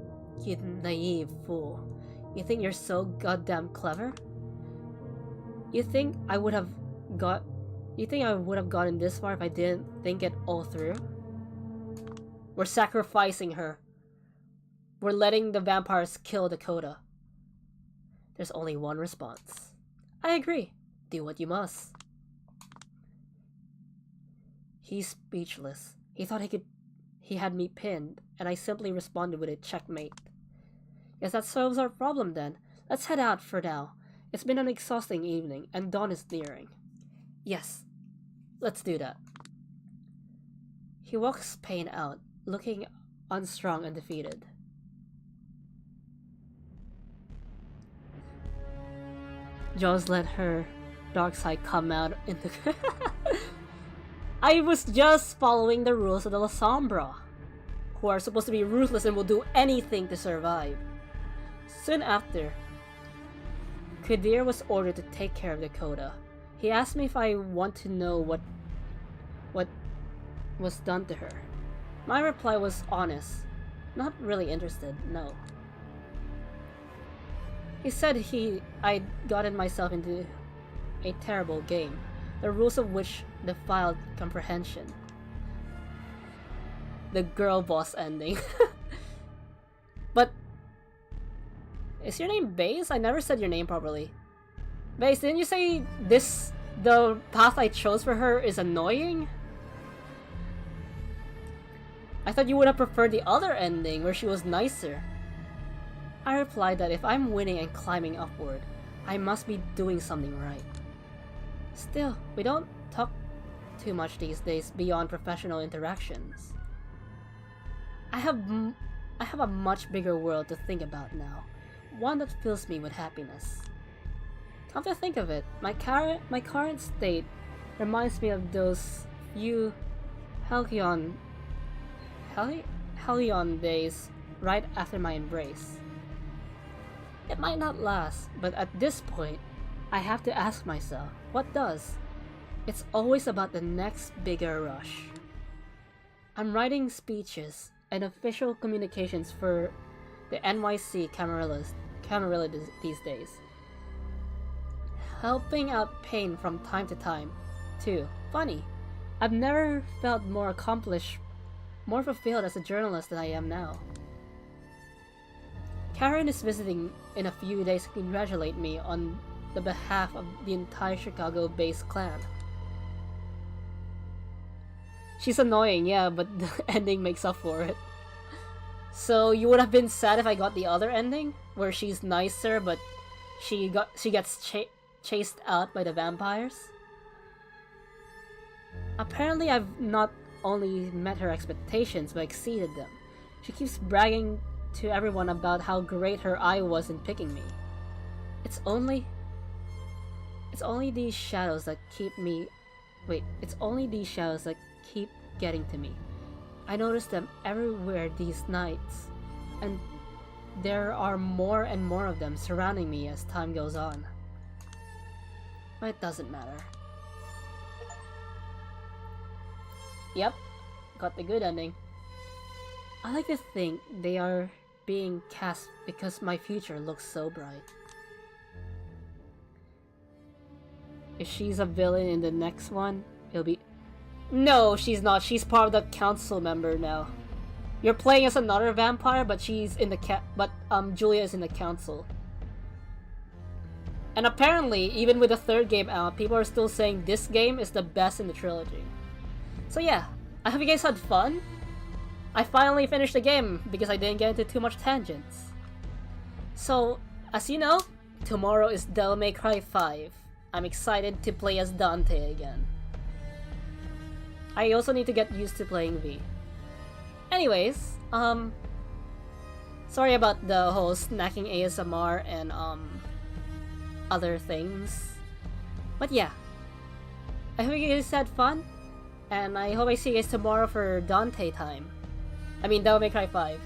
You naive fool. You think you're so goddamn clever? You think I would have gotten this far if I didn't think it all through? We're sacrificing her. We're letting the vampires kill Dakota. There's only one response. I agree. Do what you must. He's speechless. He thought he had me pinned, and I simply responded with a checkmate. Guess that solves our problem then. Let's head out for now. It's been an exhausting evening, and dawn is nearing. Yes, let's do that. He walks Payne out, looking unstrung and defeated. Jaws let her dark side come out in the... I was just following the rules of the Lasombra, who are supposed to be ruthless and will do anything to survive. Soon after, Kadir was ordered to take care of Dakota. He asked me if I want to know what was done to her. My reply was honest. Not really interested, no. He said I'd gotten myself into a terrible game, the rules of which defied comprehension. The girl boss ending. But is your name Baze? I never said your name properly. Baze, didn't you say the path I chose for her is annoying? I thought you would have preferred the other ending where she was nicer. I replied that if I'm winning and climbing upward, I must be doing something right. Still, we don't talk too much these days beyond professional interactions. I have a much bigger world to think about now, one that fills me with happiness. Come to think of it, my current state reminds me of those few Hellion days right after my embrace. It might not last, but at this point, I have to ask myself, what does? It's always about the next bigger rush. I'm writing speeches and official communications for the NYC Camarilla these days. Helping out Payne from time to time, too. Funny, I've never felt more accomplished, more fulfilled as a journalist than I am now. Karen is visiting in a few days to congratulate me on the behalf of the entire Chicago-based clan. She's annoying, yeah, but the ending makes up for it. So you would have been sad if I got the other ending, where she's nicer, but she gets chased out by the vampires? Apparently I've not only met her expectations, but exceeded them. She keeps bragging to everyone about how great her eye was in picking me. It's only these shadows that keep me... Wait, it's only these shadows that keep getting to me. I notice them everywhere these nights, and there are more and more of them surrounding me as time goes on. But it doesn't matter. Yep, got the good ending. I like to think they are being cast because my future looks so bright. If she's a villain in the next one, it'll be... No, she's not. She's part of the council member now. You're playing as another vampire, but she's in the Julia is in the council. And apparently, even with the third game out, people are still saying this game is the best in the trilogy. So yeah, I hope you guys had fun. I finally finished the game because I didn't get into too much tangents. So, as you know, tomorrow is Devil May Cry 5. I'm excited to play as Dante again. I also need to get used to playing V. Anyways, sorry about the whole snacking ASMR and other things. But yeah, I hope you guys had fun, and I hope I see you guys tomorrow for Dante time. I mean, Devil May Cry 5.